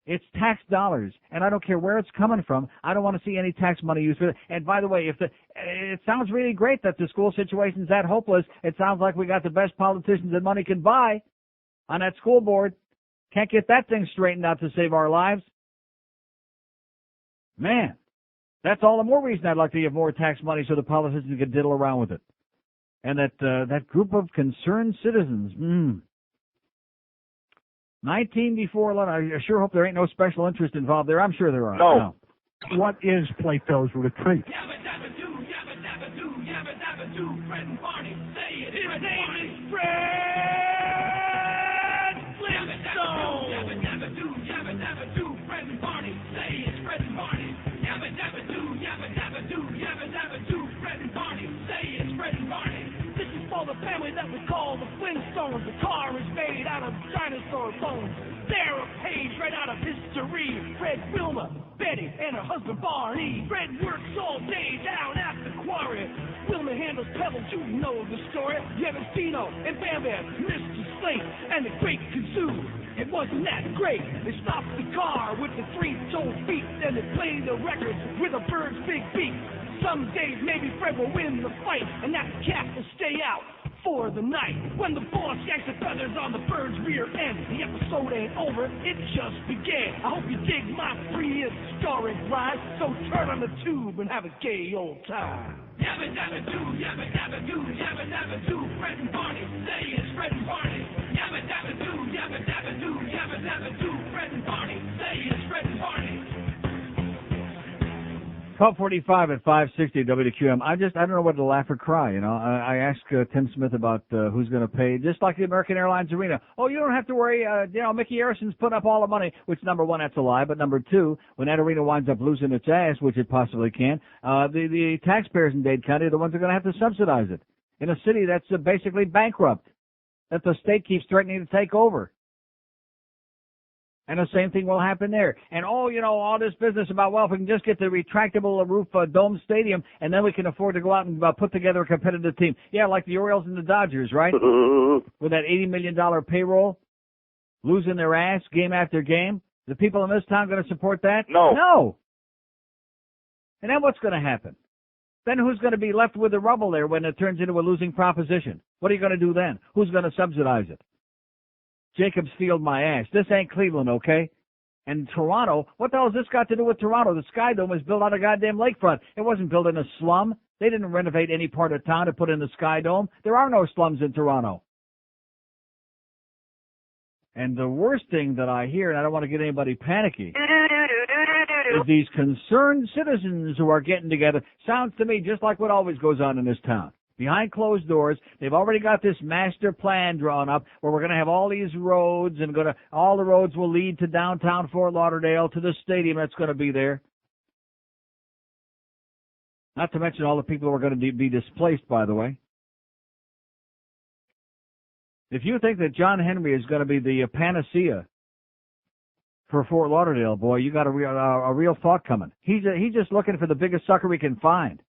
It's tax dollars, and I don't care where it's coming from. I don't want to see any tax money used for it. And by the way, it sounds really great that the school situation's that hopeless. It sounds like we got the best politicians that money can buy on that school board. Can't get that thing straightened out to save our lives. Man, that's all the more reason I'd like to give more tax money so the politicians can diddle around with it. And that group of concerned citizens, 19 before 11. I sure hope there ain't no special interest involved there. I'm sure there are. No. What is Plato's retreat? The family that we call the Flintstones. The car is made out of dinosaur bones. They're a page right out of history. Fred, Wilma, Betty, and her husband Barney. Fred works all day down at the quarry. Wilma handles pebbles, you know the story. You have Dino and Bam Bam, Mr. Slate, and the Great Kazoo. It wasn't that great. They stopped the car with the three-toed feet, and they played the records with a bird's big beak. Some days maybe Fred will win the fight, and that cat will stay out for the night. When the boss yanks the feathers on the bird's rear end, the episode ain't over, it just began. I hope you dig my prehistoric rhyme, so turn on the tube and have a gay old time. Yabba dabba doo, yabba dabba doo, yabba dabba doo, Fred and Barney, say it's Fred and Barney. Yabba dabba doo, yabba dabba doo, yabba dabba doo, Fred and Barney, say it's Fred and Barney. 12:45 at 560 WQAM. I don't know whether to laugh or cry. You know, I asked Tim Smith about who's going to pay, just like the American Airlines Arena. Oh, you don't have to worry. Mickey Harrison's putting up all the money. Which, number one, that's a lie. But number two, when that arena winds up losing its ass, which it possibly can, the taxpayers in Dade County are the ones who are going to have to subsidize it in a city that's basically bankrupt, that the state keeps threatening to take over. And the same thing will happen there. And, all this business about, well, if we can just get the retractable roof dome stadium, and then we can afford to go out and put together a competitive team. Yeah, like the Orioles and the Dodgers, right? With that $80 million payroll, losing their ass game after game. The people in this town going to support that? No. And then what's going to happen? Then who's going to be left with the rubble there when it turns into a losing proposition? What are you going to do then? Who's going to subsidize it? Jacobs Field my ass. This ain't Cleveland, okay? And Toronto, what the hell has this got to do with Toronto? The Sky Dome was built on a goddamn lakefront. It wasn't built in a slum. They didn't renovate any part of town to put in the Sky Dome. There are no slums in Toronto. And the worst thing that I hear, and I don't want to get anybody panicky, is these concerned citizens who are getting together. Sounds to me just like what always goes on in this town. Behind closed doors, they've already got this master plan drawn up where we're going to have all these roads and all the roads will lead to downtown Fort Lauderdale, to the stadium that's going to be there. Not to mention all the people who are going to be displaced, by the way. If you think that John Henry is going to be the panacea for Fort Lauderdale, boy, you got a real thought coming. He's just looking for the biggest sucker he can find.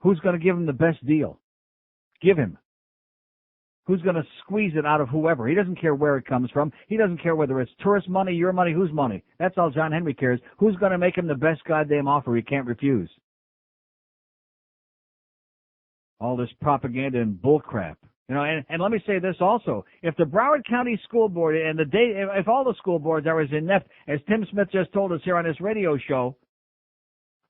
Who's going to give him the best deal? Give him. Who's going to squeeze it out of whoever? He doesn't care where it comes from. He doesn't care whether it's tourist money, your money, whose money. That's all John Henry cares. Who's going to make him the best goddamn offer he can't refuse? All this propaganda and bullcrap. And let me say this also. If the Broward County School Board and if all the school boards are as inept as Tim Smith just told us here on this radio show,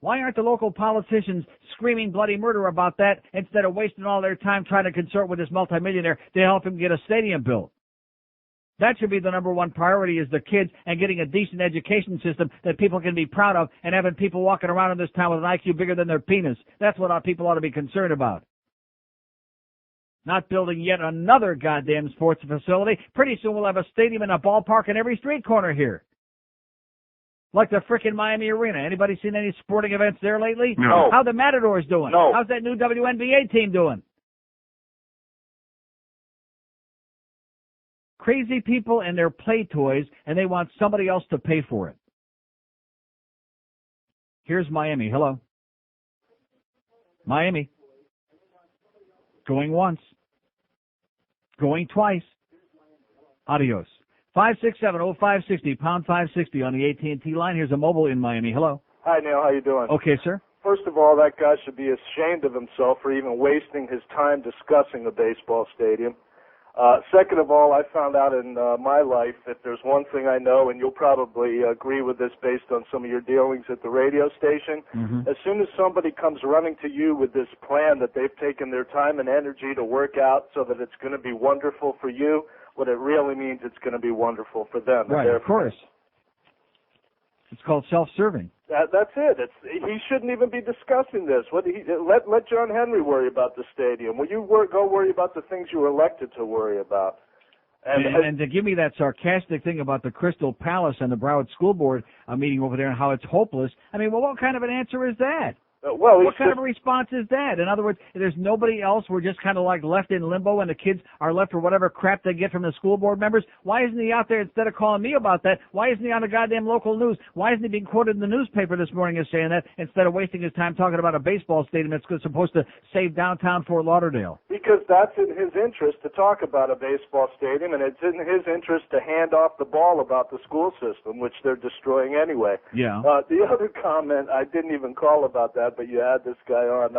why aren't the local politicians screaming bloody murder about that instead of wasting all their time trying to consort with this multimillionaire to help him get a stadium built? That should be the number one priority, is the kids and getting a decent education system that people can be proud of, and having people walking around in this town with an IQ bigger than their penis. That's what our people ought to be concerned about. Not building yet another goddamn sports facility. Pretty soon we'll have a stadium and a ballpark in every street corner here. Like the frickin' Miami Arena. Anybody seen any sporting events there lately? No. How the Matadors doing? No. How's that new WNBA team doing? Crazy people and their play toys, and they want somebody else to pay for it. Here's Miami. Hello. Miami. Going once. Going twice. Adios. 567-0560, pound 560 on the AT&T line. Here's a mobile in Miami. Hello. Hi, Neil. How you doing? Okay, sir. First of all, that guy should be ashamed of himself for even wasting his time discussing a baseball stadium. Second of all, I found out in my life that there's one thing I know, and you'll probably agree with this based on some of your dealings at the radio station. Mm-hmm. As soon as somebody comes running to you with this plan that they've taken their time and energy to work out so that it's going to be wonderful for you, what it really means it's going to be wonderful for them. Right, of course. It's called self-serving. That's it. He shouldn't even be discussing this. Let John Henry worry about the stadium. Will you go worry about the things you were elected to worry about? And to give me that sarcastic thing about the Crystal Palace and the Broward School Board meeting over there and how it's hopeless, I mean, well, what kind of an answer is that? What kind of a response is that? In other words, there's nobody else. We're just kind of like left in limbo, and the kids are left for whatever crap they get from the school board members. Why isn't he out there instead of calling me about that? Why isn't he on the goddamn local news? Why isn't he being quoted in the newspaper this morning as saying that instead of wasting his time talking about a baseball stadium that's supposed to save downtown Fort Lauderdale? Because that's in his interest to talk about a baseball stadium, and it's in his interest to hand off the ball about the school system, which they're destroying anyway. Yeah. The other comment, I didn't even call about that, but you had this guy on.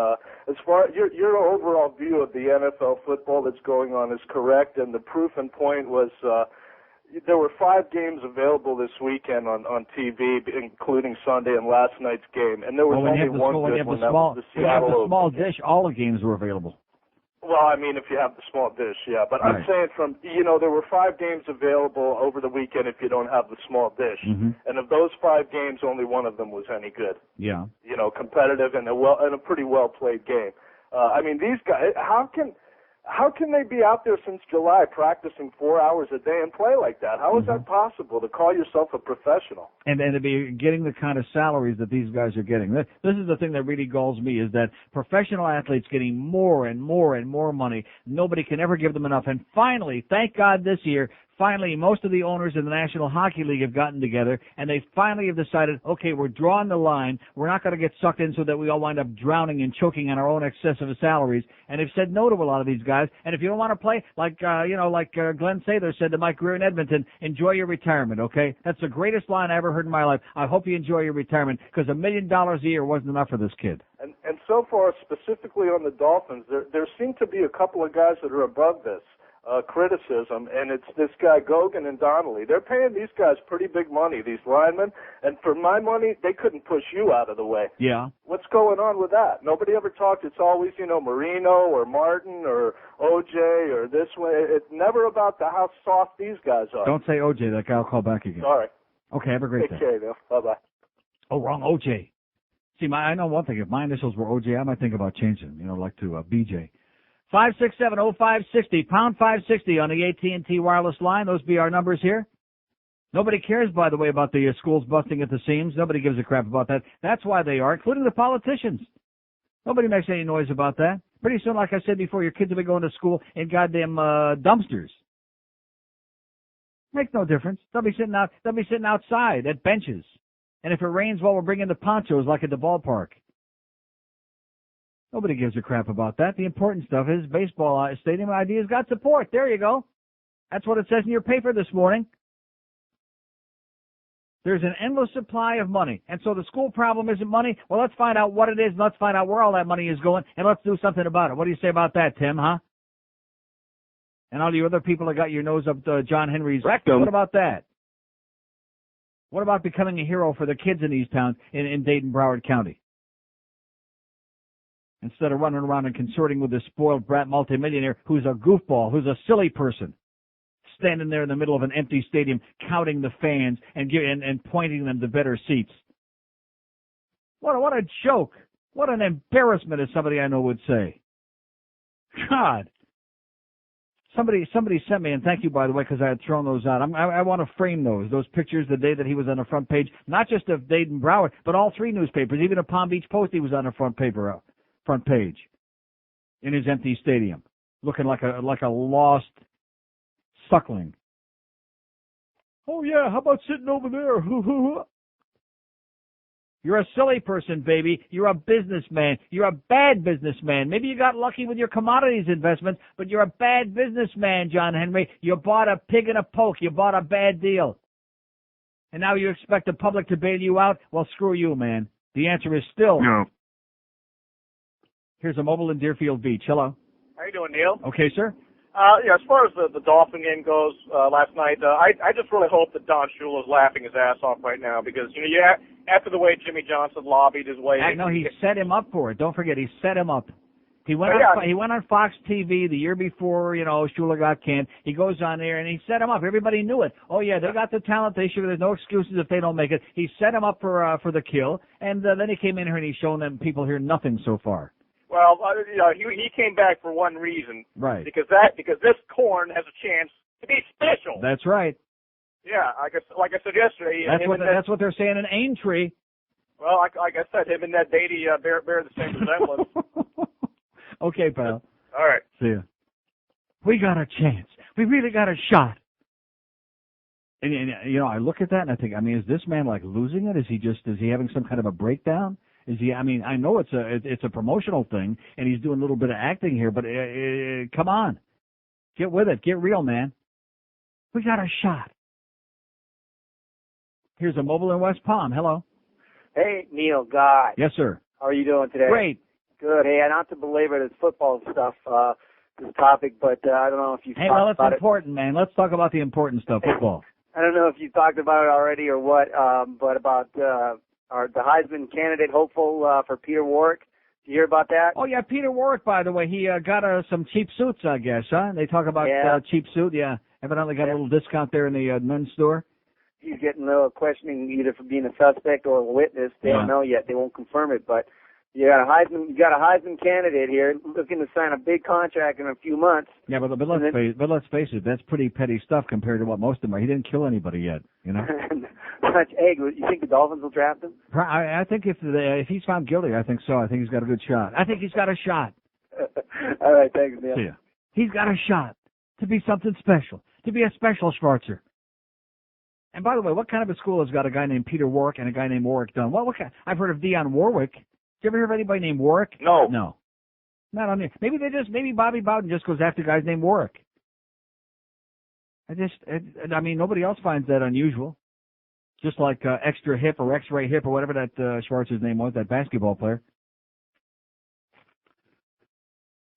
As far your overall view of the NFL football that's going on is correct, and the proof and point was there were 5 games available this weekend on TV, including Sunday and last night's game, and there was only one good one. That was the Seattle Open. Small dish, all the games were available. Well, I mean, if you have the small dish, yeah. But right. I'm saying there were 5 games available over the weekend if you don't have the small dish. Mm-hmm. And of those 5 games, only one of them was any good. Yeah. Competitive and a pretty well played game. I mean, these guys, how can they be out there since July practicing 4 hours a day and play like that? How is that possible, to call yourself a professional? And to be getting the kind of salaries that these guys are getting. This is the thing that really galls me, is that professional athletes getting more and more and more money. Nobody can ever give them enough. And finally, thank God this year, most of the owners in the National Hockey League have gotten together, and they finally have decided, okay, we're drawing the line. We're not going to get sucked in so that we all wind up drowning and choking on our own excessive salaries. And they've said no to a lot of these guys. And if you don't want to play, like Glenn Sather said to Mike Greer in Edmonton, enjoy your retirement, okay? That's the greatest line I ever heard in my life. I hope you enjoy your retirement, because $1 million a year wasn't enough for this kid. And so far, specifically on the Dolphins, there seem to be a couple of guys that are above this criticism, and it's this guy Gogan and Donnelly. They're paying these guys pretty big money, these linemen, and for my money, they couldn't push you out of the way. Yeah. What's going on with that? Nobody ever talked. It's always, Marino or Martin or OJ or this way. It's never about how soft these guys are. Don't say OJ. That guy will call back again. Sorry. Okay, have a great day. Take care, Neil. Bye-bye. Oh, wrong, OJ. See, I know one thing. If my initials were OJ, I might think about changing them, like to BJ. 567-0560, pound 560 on the AT&T wireless line. Those be our numbers here. Nobody cares, by the way, about the schools busting at the seams. Nobody gives a crap about that. That's why they are, including the politicians. Nobody makes any noise about that. Pretty soon, like I said before, your kids will be going to school in goddamn dumpsters. Makes no difference. They'll be sitting outside at benches. And if it rains, we're bringing the ponchos like at the ballpark. Nobody gives a crap about that. The important stuff is baseball stadium ideas got support. There you go. That's what it says in your paper this morning. There's an endless supply of money. And so the school problem isn't money. Well, let's find out what it is, and let's find out where all that money is going, and let's do something about it. What do you say about that, Tim, huh? And all you other people that got your nose up John Henry's rectum. What about that? What about becoming a hero for the kids in these towns in Dayton, Broward County? Instead of running around and consorting with this spoiled brat multimillionaire who's a goofball, who's a silly person, standing there in the middle of an empty stadium, counting the fans and pointing them to better seats. What a joke. What an embarrassment, as somebody I know would say. God. Somebody sent me, and thank you, by the way, because I had thrown those out. I want to frame those pictures the day that he was on the front page, not just of Dayton Broward, but all 3 newspapers. Even the Palm Beach Post, he was on the front page in his empty stadium, looking like a lost suckling. Oh yeah, how about sitting over there? You're a silly person, baby. You're a businessman. You're a bad businessman. Maybe you got lucky with your commodities investments, but you're a bad businessman, John Henry. You bought a pig in a poke. You bought a bad deal. And now you expect the public to bail you out? Well, screw you, man. The answer is still no. Here's a mobile in Deerfield Beach. Hello. How you doing, Neil? Okay, sir. As far as the Dolphin game goes last night, I just really hope that Don Shula is laughing his ass off right now because, after the way Jimmy Johnson lobbied his way. No, he set him up for it. Don't forget, he set him up. He went on Fox TV the year before, Shula got canned. He goes on there and he set him up. Everybody knew it. Oh yeah, they got the talent. There's no excuses if they don't make it. He set him up for the kill, and then he came in here and he's shown them people here nothing so far. Well, he came back for one reason. Right. Because this corn has a chance to be special. That's right. Yeah, like I said yesterday. That's what they're saying in Aintree. Well, like I said, him and that Beatty bear the same resemblance. Okay, pal. All right. See ya. We got a chance. We really got a shot. And I look at that and I think, is this man like losing it? Is he having some kind of a breakdown? Is he? I know it's a promotional thing, and he's doing a little bit of acting here, but come on, get with it, get real, man. We got a shot. Here's a mobile in West Palm. Hello. Hey, Neil, Guy. Yes, sir. How are you doing today? Great. Good. Hey, not to belabor this football stuff, this topic, but I don't know if you've talked about it. Well, it's important, man. Let's talk about the important stuff, football. I don't know if you talked about it already or what, but about the Heisman candidate hopeful for Peter Warwick. Did you hear about that? Oh, yeah, Peter Warwick, by the way. He got some cheap suits, I guess, huh? They talk about cheap suit. Yeah, evidently got a little discount there in the men's store. He's getting a little questioning either for being a suspect or a witness. They don't know yet. They won't confirm it, but you got a Heisman candidate here looking to sign a big contract in a few months. Yeah, but let's face it, that's pretty petty stuff compared to what most of them are. He didn't kill anybody yet, Hey, you think the Dolphins will draft him? I think if he's found guilty, I think so. I think he's got a good shot. I think he's got a shot. All right, thanks, Neil. See ya. He's got a shot to be something special, to be a special Schwarzer. And by the way, what kind of a school has got a guy named Peter Warwick and a guy named Warwick Dunn? What kind? I've heard of Dionne Warwick. Did you ever hear of anybody named Warwick? No. No. Not on there. Maybe Bobby Bowden just goes after guys named Warwick. Nobody else finds that unusual. Just like Extra Hip or X-Ray Hip or whatever that Schwarzer's name was, that basketball player.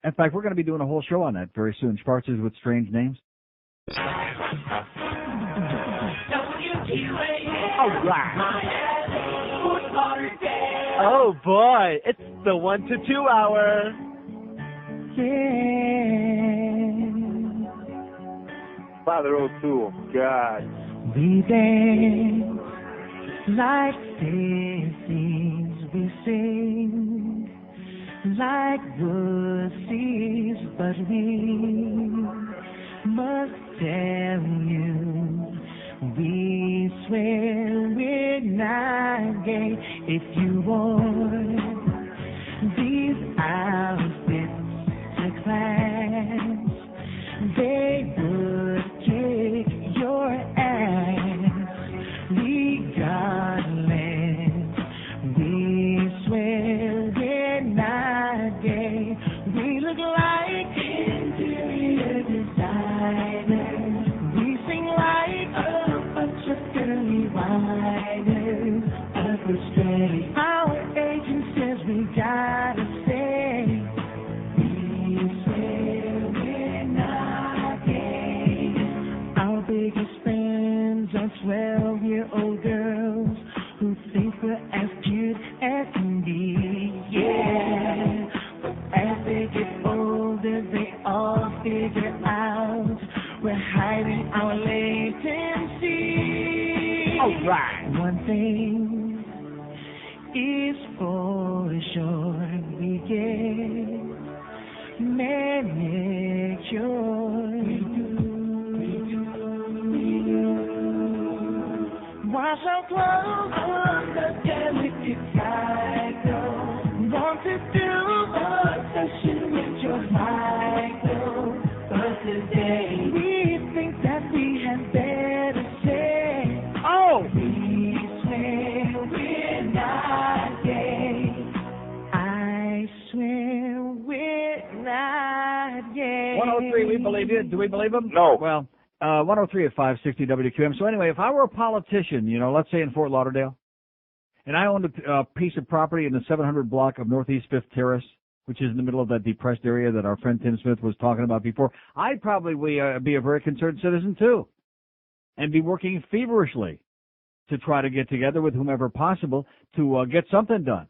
In fact, we're going to be doing a whole show on that very soon. Schwarzers with strange names. All right. Oh boy, it's the 1 to 2 hour. Yeah. Father O'Toole, God. We dance like daisies, we sing like the seas, but we must tell you, we swear we're not gay. If you want these outfits to class, they would kick your ass. Regardless, we swear we're not gay. We look like interior designers. We sing like a bunch of girly whiners. But we're steady. Our agent says we gotta say, we swear we're not gay. Our biggest fans are 12-year-old girls who think we're as cute as can be. Yeah, but as they get older, they all figure out we're hiding our latency. All right. One thing is for sure, we get manicures. Wash our clothes on the delicate cycle. Want to do a session with your Michael, but today we think that we had better say, oh, we swear we're not. 103, we believe you. Do we believe him? No. Well, 103 at 560 WQAM. So anyway, if I were a politician, let's say in Fort Lauderdale, and I owned a piece of property in the 700 block of Northeast 5th Terrace, which is in the middle of that depressed area that our friend Tim Smith was talking about before, I'd probably be a very concerned citizen too, and be working feverishly to try to get together with whomever possible to get something done,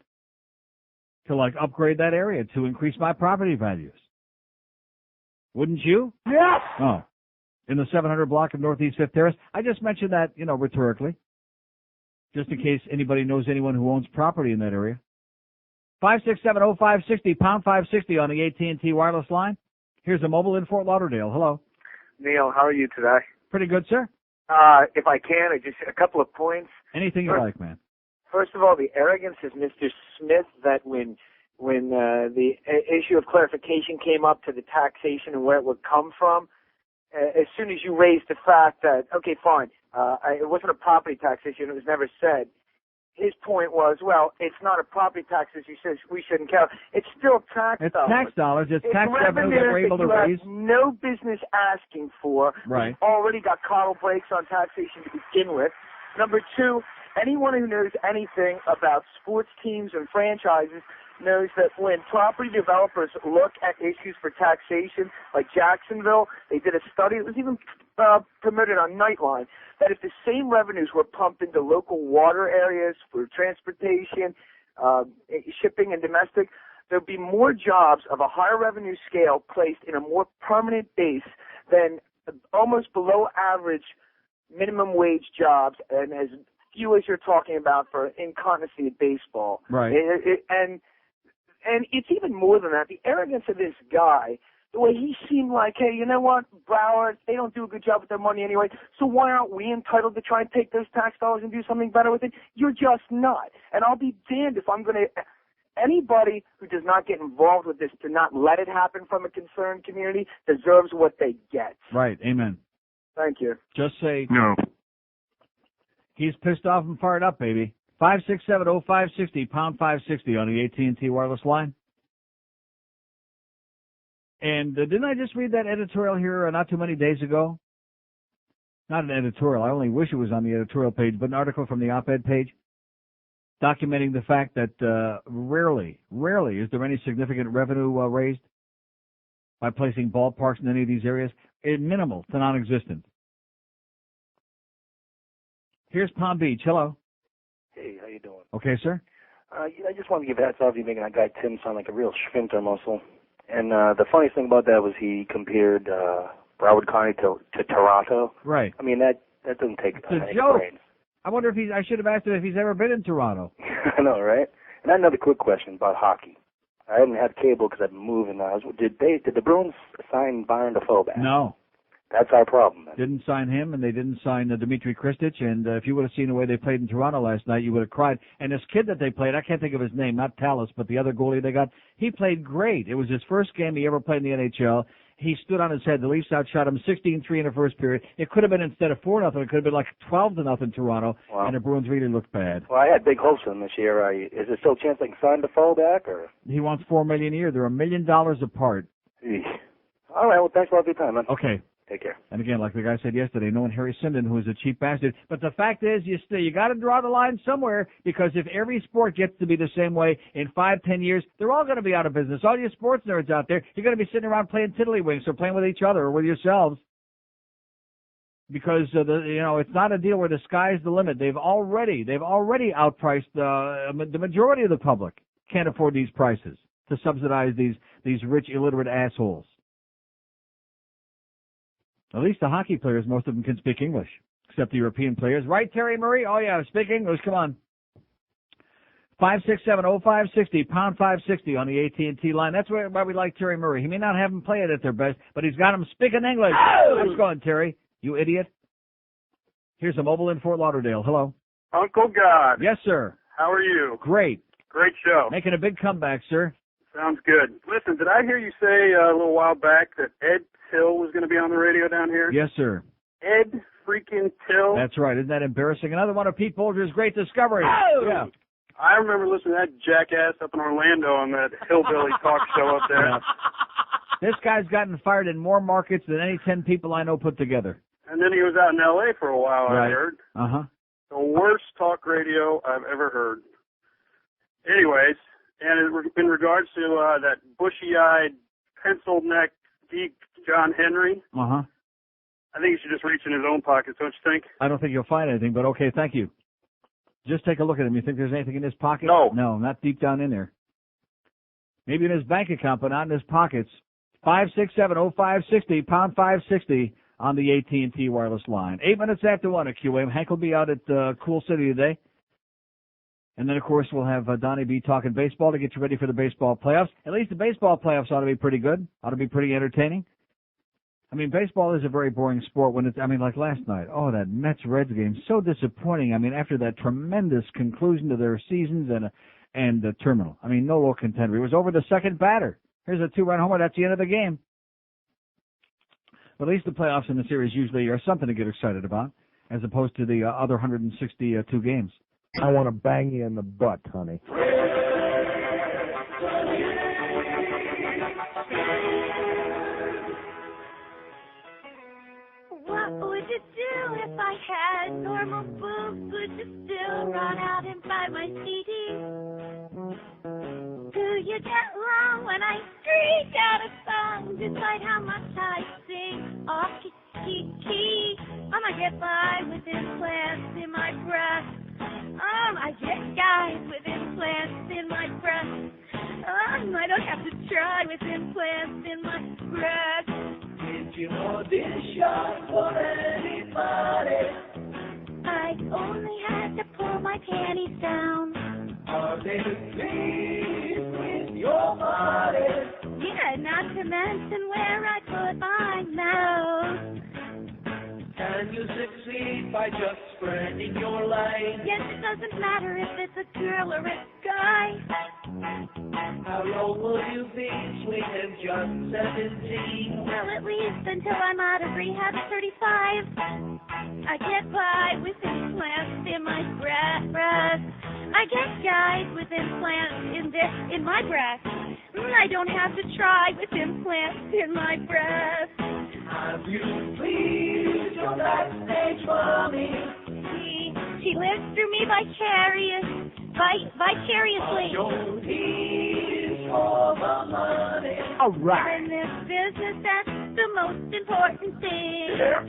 to upgrade that area, to increase my property values. Wouldn't you? Yes! Oh. In the 700 block of Northeast 5th Terrace? I just mentioned that, rhetorically, just in case anybody knows anyone who owns property in that area. 5670560, pound 560 on the AT&T wireless line. Here's a mobile in Fort Lauderdale. Hello. Neil, how are you today? Pretty good, sir. If I can, just a couple of points. Anything you like, man. First of all, the arrogance of Mr. Smith that when the issue of clarification came up to the taxation and where it would come from, as soon as you raised the fact that, okay, fine, it wasn't a property tax issue and it was never said, his point was, well, it's not a property tax issue, says we shouldn't count. It's still tax dollars. It's tax dollars. It's tax revenue that we're able to raise. No business asking for. Right. We've already got coddle breaks on taxation to begin with. Number two, anyone who knows anything about sports teams and franchises knows that when property developers look at issues for taxation, like Jacksonville, they did a study, it was even promoted on Nightline, that if the same revenues were pumped into local water areas for transportation, shipping and domestic, there'd be more jobs of a higher revenue scale placed in a more permanent base than almost below average minimum wage jobs and as few as you're talking about for incontinency at baseball. Right. And it's even more than that. The arrogance of this guy, the way he seemed like, hey, you know what, Broward, they don't do a good job with their money anyway, so why aren't we entitled to try and take those tax dollars and do something better with it? You're just not. And I'll be damned if I'm going to... Anybody who does not get involved with this, to not let it happen from a concerned community, deserves what they get. Right. Amen. Thank you. Just say... No. He's pissed off and fired up, baby. 5670560, pound 560 on the AT&T wireless line. And didn't I just read that editorial here not too many days ago? Not an editorial. I only wish it was on the editorial page, but an article from the op-ed page documenting the fact that rarely is there any significant revenue raised by placing ballparks in any of these areas. Minimal to non-existent. Here's Palm Beach. Hello. Hey, how you doing? Okay, sir. I just want to give hats off to you making that guy Tim sound like a real sphincter muscle. And the funniest thing about that was he compared Broward County to Toronto. Right. I mean, that doesn't take any joke. brains. I wonder if I should have asked him if he's ever been in Toronto. I know, right? And I have another quick question about hockey. I haven't had cable because I've been moving. Did the Bruins sign Byron Dafoe back? No. That's our problem, man. Didn't sign him, and they didn't sign Dmitry Kristich. And if you would have seen the way they played in Toronto last night, you would have cried. And this kid that they played, I can't think of his name, not Tallis, but the other goalie they got, he played great. It was his first game he ever played in the NHL. He stood on his head. The Leafs outshot him 16-3 in the first period. It could have been, instead of 4-0, it could have been like 12-0 Toronto, Wow. and the Bruins really looked bad. Well, I had big hopes for him this year. Is there still a chance they can sign Dafoe back? Or? He wants $4 million a year. They're $1 million apart. Eesh. All right, well, thanks a lot for your time, man. Okay. Take care. And again, like the guy said yesterday, knowing Harry Sinden, who is a cheap bastard. But the fact is, you got to draw the line somewhere, because if every sport gets to be the same way in 5-10 years, they're all going to be out of business. All you sports nerds out there, you're going to be sitting around playing tiddlywinks or playing with each other or with yourselves, because it's not a deal where the sky's the limit. They've already outpriced the majority of the public. Can't afford these prices to subsidize these rich illiterate assholes. At least the hockey players, most of them can speak English, except the European players. Right, Terry Murray? Oh, yeah, speak English. Come on. 5670560, pound 560 on the AT&T line. That's why we like Terry Murray. He may not have them play it at their best, but he's got them speaking English. How's it going, Terry? You idiot. Here's a mobile in Fort Lauderdale. Hello. Uncle God. Yes, sir. How are you? Great. Great show. Making a big comeback, sir. Sounds good. Listen, did I hear you say a little while back that Ed Till was going to be on the radio down here? Yes, sir. Ed freaking Till? That's right. Isn't that embarrassing? Another one of Pete Bolger's great discoveries. Oh! Yeah. I remember listening to that jackass up in Orlando on that hillbilly talk show up there. Yeah. This guy's gotten fired in more markets than any 10 people I know put together. And then he was out in L.A. for a while, I heard. Uh-huh. The worst talk radio I've ever heard. Anyways, and in regards to that bushy-eyed, pencil-necked, deep John Henry, Uh-huh. I think he should just reach in his own pockets, don't you think? I don't think you'll find anything, but okay, thank you. Just take a look at him. You think there's anything in his pocket? No. No, not deep down in there. Maybe in his bank account, but not in his pockets. 567-0560, pound 560 on the AT&T wireless line. 8 minutes after 1 at QAM. Hank will be out at Cool City today. And then, of course, we'll have Donnie B talking baseball to get you ready for the baseball playoffs. At least the baseball playoffs ought to be pretty good. Ought to be pretty entertaining. I mean, baseball is a very boring sport when it's, like last night. Oh, that Mets-Reds game, so disappointing. After that tremendous conclusion to their seasons and the terminal. No low contender. It was over the second batter. Here's a 2-run homer. That's the end of the game. But at least the playoffs in the series usually are something to get excited about, as opposed to the other 162 games. I want to bang you in the butt, honey. What would you do if I had normal boobs? Would you still run out and buy my CD? Do you get along when I streak out a song, despite how much I sing? Off key. I get by with implants in my breast. I get guys with implants in my breast. I don't have to try with implants in my breast. If you audition for anybody, I only had to pull my panties down. Are they pleased with your body? Yeah, not to mention where I put my mouth. Can you succeed by just spreading your legs? Yes, it doesn't matter if it's a girl or a guy. How low will you be, sweet and just 17? Well, at least until I'm out of rehab at 35. I get by with implants in my breast. I get guys with implants in my breast. I don't have to try with implants in my breast. Have you pleased your backstage mommy? She lives through me vicariously. Don't tease for the money. All right. In this business, that's the most important thing. Yeah.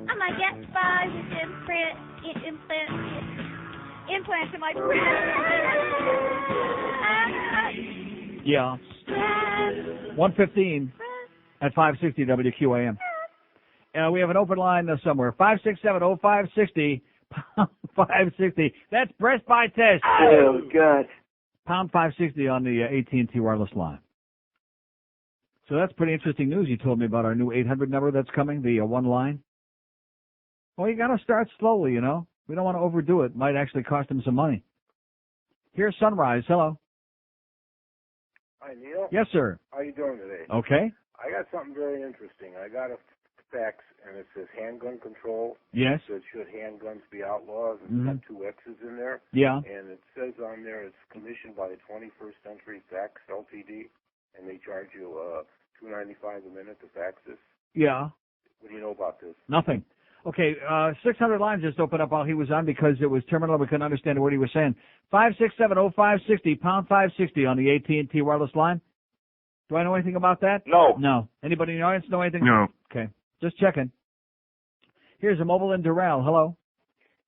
I might get by with implants in my breast. Yeah. 1:15 at 560 WQAM. We have an open line somewhere. 567-0560, pound 560. That's breast by test. Oh, God. Pound 560 on the AT&T wireless line. So that's pretty interesting news you told me about our new 800 number that's coming, the one line. Well, you got to start slowly, We don't want to overdo it. Might actually cost them some money. Here's Sunrise. Hello. Hi, Neil. Yes, sir. How you doing today? Okay. I got something very interesting. I got a fax, and it says handgun control. Yes. It says, should handguns be outlawed? And it's got 2 X's in there. Yeah. And it says on there it's commissioned by the 21st Century Fax Ltd., and they charge you $2.95 a minute to fax this. Yeah. What do you know about this? Nothing. Okay, 600 lines just opened up while he was on because it was terminal. We couldn't understand what he was saying. 567-0560, pound 560 on the AT&T wireless line. Do I know anything about that? No. No. Anybody in the audience know anything? No. Okay, just checking. Here's a mobile in Doral. Hello.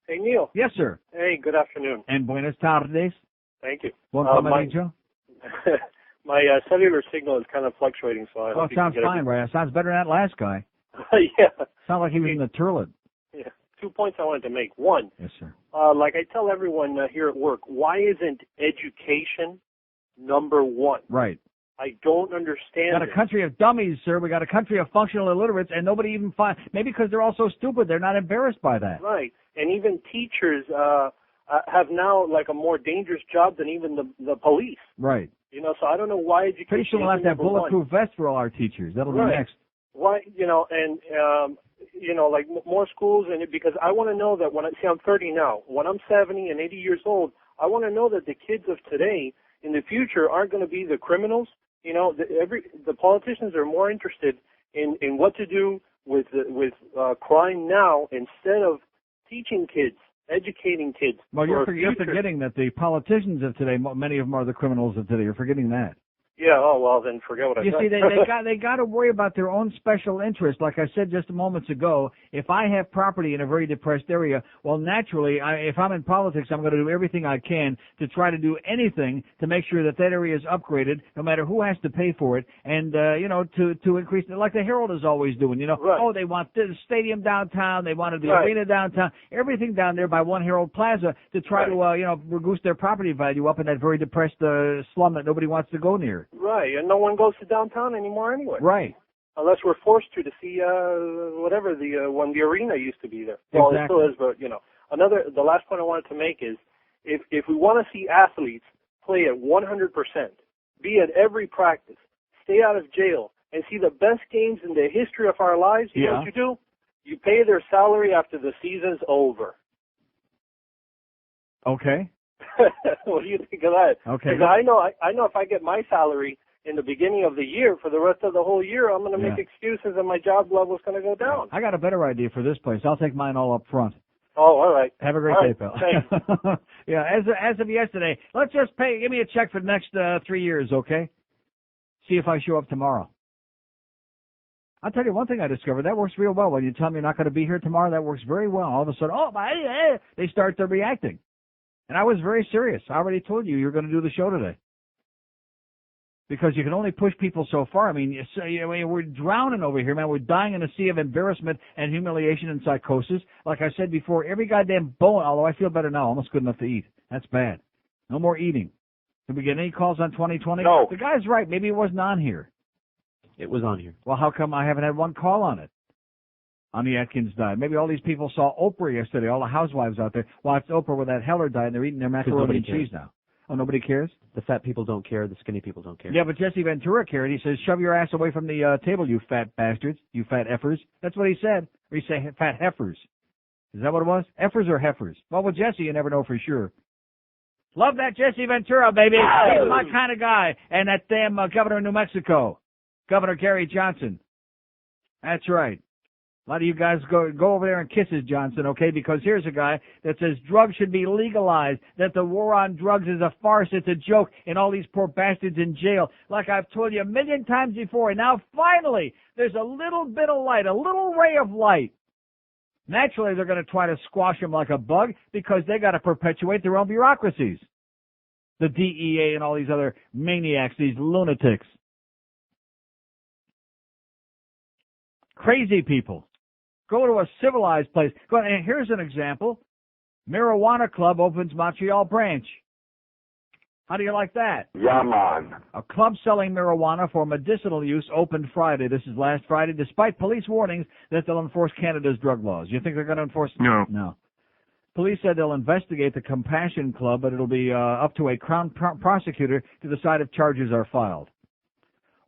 Hey, Neil. Yes, sir. Hey, good afternoon. And buenas tardes. Thank you. Bon camarito. My cellular signal is kind of fluctuating, so I hope it sounds fine, right? It sounds better than that last guy. Yeah. Sounds like he was in the turlet. Yeah. 2 points I wanted to make. One. Yes, sir. Like I tell everyone here at work, why isn't education number one? Right. I don't understand. We got a country of dummies, sir. We got a country of functional illiterates, and nobody even maybe because they're all so stupid, they're not embarrassed by that. Right. And even teachers have now like a more dangerous job than even the police. Right. So I don't know why education. Pretty sure we'll have to have bulletproof vests for all our teachers. That'll be next. Why, like more schools, and because I want to know that I'm 30 now. When I'm 70 and 80 years old, I want to know that the kids of today in the future aren't going to be the criminals. The politicians are more interested in what to do with crime now instead of teaching kids, educating kids. Well, you're forgetting that the politicians of today, many of them are the criminals of today. You're forgetting that. Yeah, oh, well, then forget what I said. You see, they got to worry about their own special interest. Like I said just moments ago, if I have property in a very depressed area, well, naturally, if I'm in politics, I'm going to do everything I can to try to do anything to make sure that area is upgraded, no matter who has to pay for it, and, to increase it, like the Herald is always doing, Right. Oh, they want the stadium downtown, they wanted the arena downtown, everything down there by One Herald Plaza to try to, reduce their property value up in that very depressed slum that nobody wants to go near. Right, and no one goes to downtown anymore anyway. Right. Unless we're forced to see whatever when the arena used to be there. Well, exactly. It still is, but the last point I wanted to make is if we want to see athletes play at 100%, be at every practice, stay out of jail, and see the best games in the history of our lives, you know what you do? You pay their salary after the season's over. Okay. What do you think of that? Okay. Because I know if I get my salary in the beginning of the year, for the rest of the whole year, I'm going to make excuses and my job level is going to go down. I got a better idea for this place. I'll take mine all up front. Oh, all right. Have a great day, pal. Thanks. Yeah, as of yesterday, let's just give me a check for the next 3 years, okay? See if I show up tomorrow. I'll tell you one thing I discovered. That works real well. When you tell me you're not going to be here tomorrow, that works very well. All of a sudden, they start reacting. And I was very serious. I already told you were going to do the show today. Because you can only push people so far. I mean, we're drowning over here, man. We're dying in a sea of embarrassment and humiliation and psychosis. Like I said before, every goddamn bone, although I feel better now, almost good enough to eat. That's bad. No more eating. Did we get any calls on 2020? No. The guy's right. Maybe it wasn't on here. It was on here. Well, how come I haven't had one call on it? On the Atkins diet. Maybe all these people saw Oprah yesterday, all the housewives out there watched Oprah with that Heller diet, and they're eating their macaroni and cheese now. Oh, nobody cares? The fat people don't care. The skinny people don't care. Yeah, but Jesse Ventura cared. He says, shove your ass away from the table, you fat bastards, you fat effers. That's what he said. Or he said fat heifers. Is that what it was? Effers or heifers? Well, with Jesse, you never know for sure. Love that Jesse Ventura, baby. He's my kind of guy. And that damn governor of New Mexico, Governor Gary Johnson. That's right. A lot of you guys go over there and kiss his Johnson, okay? Because here's a guy that says drugs should be legalized, that the war on drugs is a farce, it's a joke, and all these poor bastards in jail. Like I've told you a million times before, and now finally there's a little bit of light, a little ray of light. Naturally, they're going to try to squash them like a bug because they got to perpetuate their own bureaucracies. The DEA and all these other maniacs, these lunatics. Crazy people. Go to a civilized place. And here's an example. Marijuana Club opens Montreal branch. How do you like that? Yeah, man. A club selling marijuana for medicinal use opened Friday. This is last Friday, despite police warnings that they'll enforce Canada's drug laws. You think they're going to enforce? No. No. Police said they'll investigate the Compassion Club, but it'll be up to a Crown prosecutor to decide if charges are filed.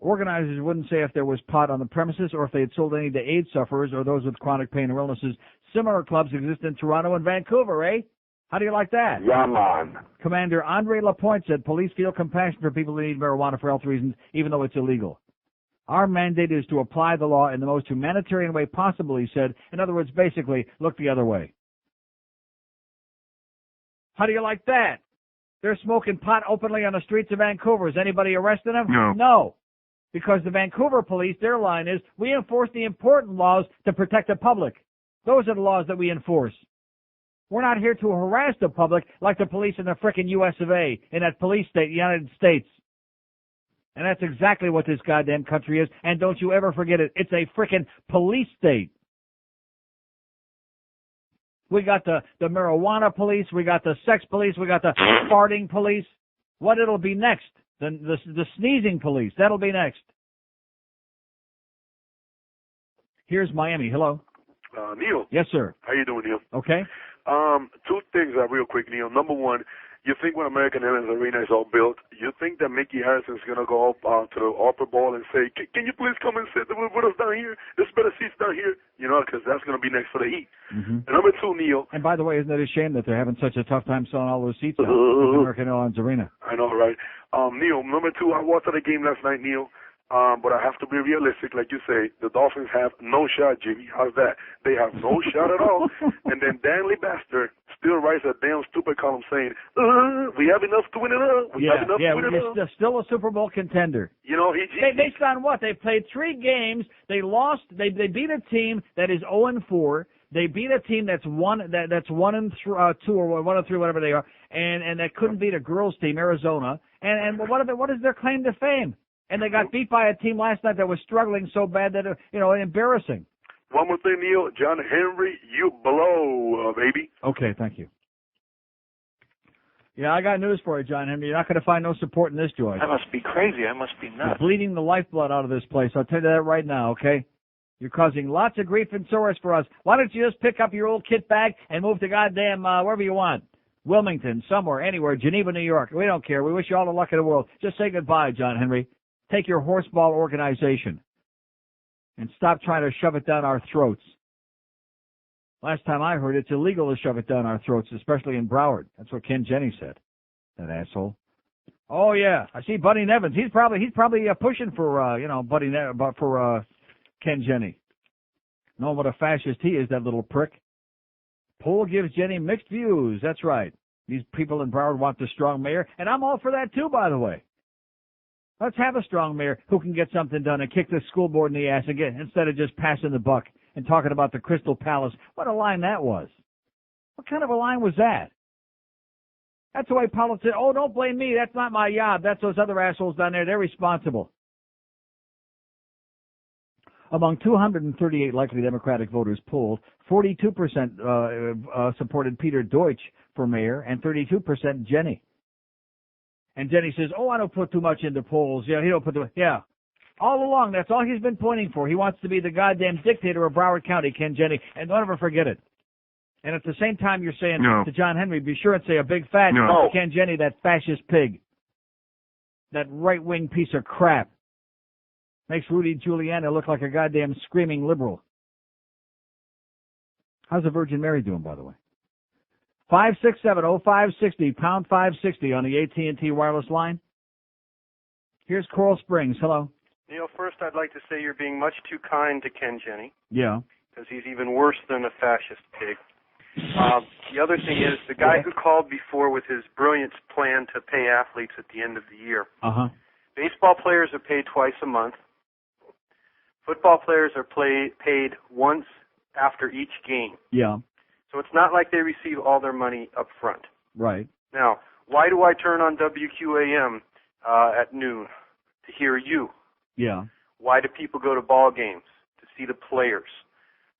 Organizers wouldn't say if there was pot on the premises or if they had sold any to AIDS sufferers or those with chronic pain or illnesses. Similar clubs exist in Toronto and Vancouver, eh? How do you like that? Yeah, man. Commander Andre Lapointe said police feel compassion for people who need marijuana for health reasons, even though it's illegal. Our mandate is to apply the law in the most humanitarian way possible, he said. In other words, basically, look the other way. How do you like that? They're smoking pot openly on the streets of Vancouver. Is anybody arresting them? No. No. Because the Vancouver police, their line is, we enforce the important laws to protect the public. Those are the laws that we enforce. We're not here to harass the public like the police in the frickin' US of A, in that police state, United States. And that's exactly what this goddamn country is. And don't you ever forget it. It's a frickin' police state. We got the marijuana police. We got the sex police. We got the farting police. What it'll be next? The sneezing police. That'll be next. Here's Miami. Hello. Neil. Yes, sir. How you doing, Neil? Okay. 2 things real quick, Neil. Number one, You think when American Airlines Arena is all built, you think that Mickey Harrison's going to go up to the upper bowl and say, can you please come and sit with us down here? There's better seats down here. You know, because that's going to be next for the heat. And number 2, Neil. And by the way, isn't it a shame that they're having such a tough time selling all those seats out at the American Airlines Arena? I know, right? Neil, number 2, I watched the game last night, Neil. But I have to be realistic, like you say. The Dolphins have no shot, Jimmy. How's that? They have no shot at all. And then Dan Bastard still writes a damn stupid column saying, we have enough to win it up. We have enough to win it up. We're still a Super Bowl contender. You know, based on what? They played 3 games. They lost. They beat a team that is 0-4. They beat a team that's 1-2 or 1-3, whatever they are, and that couldn't beat a girls' team, Arizona. And what is their claim to fame? And they got beat by a team last night that was struggling so bad that, embarrassing. One more thing, Neil. John Henry, you blow, baby. Okay, thank you. Yeah, I got news for you, John Henry. You're not going to find no support in this joint. I must be crazy. I must be nuts. You're bleeding the lifeblood out of this place. I'll tell you that right now, okay? You're causing lots of grief and sorrows for us. Why don't you just pick up your old kit bag and move to goddamn wherever you want? Wilmington, somewhere, anywhere, Geneva, New York. We don't care. We wish you all the luck in the world. Just say goodbye, John Henry. Take your horseball organization and stop trying to shove it down our throats. Last time I heard, it's illegal to shove it down our throats, especially in Broward. That's what Ken Jennings said. That asshole. Oh yeah, I see Buddy Nevins. He's probably pushing for Ken Jennings. Knowing what a fascist he is, that little prick. Poll gives Jenny mixed views. That's right. These people in Broward want the strong mayor, and I'm all for that too, by the way. Let's have a strong mayor who can get something done and kick the school board in the ass again instead of just passing the buck and talking about the Crystal Palace. What a line that was. What kind of a line was that? That's the way politics, don't blame me. That's not my job. That's those other assholes down there. They're responsible. Among 238 likely Democratic voters polled, 42% supported Peter Deutsch for mayor and 32% Jenny. And Jenny says, I don't put too much into polls. Yeah, he don't put all along, that's all he's been pointing for. He wants to be the goddamn dictator of Broward County, Ken Jennings, and don't ever forget it. And at the same time, you're saying to John Henry, be sure and say a big fat to Ken Jennings, that fascist pig. That right-wing piece of crap. Makes Rudy Giuliani look like a goddamn screaming liberal. How's the Virgin Mary doing, by the way? 567-0560, pound 560 on the AT&T wireless line. Here's Coral Springs. Hello. Neil, first I'd like to say you're being much too kind to Ken Jennings. Yeah. Because he's even worse than a fascist pig. The other thing is, the guy who called before with his brilliant plan to pay athletes at the end of the year. Baseball players are paid twice a month. Football players are paid once after each game. Yeah. So it's not like they receive all their money up front. Right. Now, why do I turn on WQAM at noon? To hear you. Yeah. Why do people go to ball games? To see the players.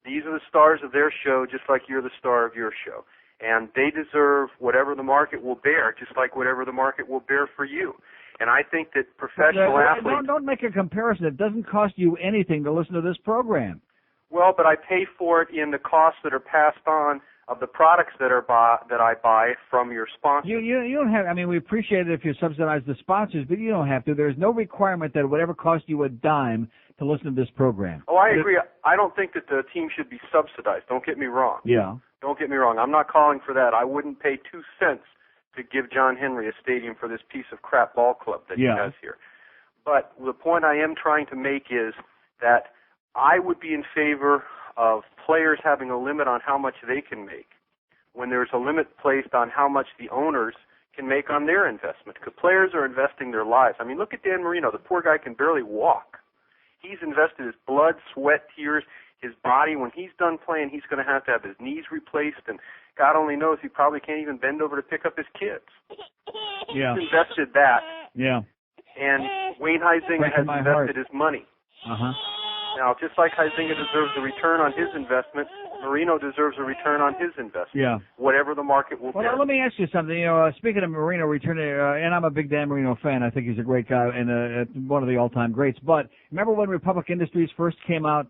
These are the stars of their show, just like you're the star of your show. And they deserve whatever the market will bear, just like whatever the market will bear for you. And I think that professional athletes... Don't make a comparison. It doesn't cost you anything to listen to this program. Well, but I pay for it in the costs that are passed on of the products that I buy from your sponsors. You don't have... I mean, we appreciate it if you subsidize the sponsors, but you don't have to. There's no requirement that it would ever cost you a dime to listen to this program. Oh, I agree. I don't think that the team should be subsidized. Don't get me wrong. Yeah. Don't get me wrong. I'm not calling for that. I wouldn't pay 2 cents to give John Henry a stadium for this piece of crap ball club that he has here. But the point I am trying to make is that I would be in favor of players having a limit on how much they can make when there's a limit placed on how much the owners can make on their investment. Because players are investing their lives. I mean, look at Dan Marino. The poor guy can barely walk. He's invested his blood, sweat, tears, his body. When he's done playing, he's going to have his knees replaced, and God only knows he probably can't even bend over to pick up his kids. Yeah. He's invested that. Yeah. And Wayne Huizenga has invested his money. Now, just like Huizenga deserves a return on his investment, Marino deserves a return on his investment. Yeah. Whatever the market will bear. Well, let me ask you something. Speaking of Marino returning, and I'm a big Dan Marino fan. I think he's a great guy and one of the all-time greats. But remember when Republic Industries first came out,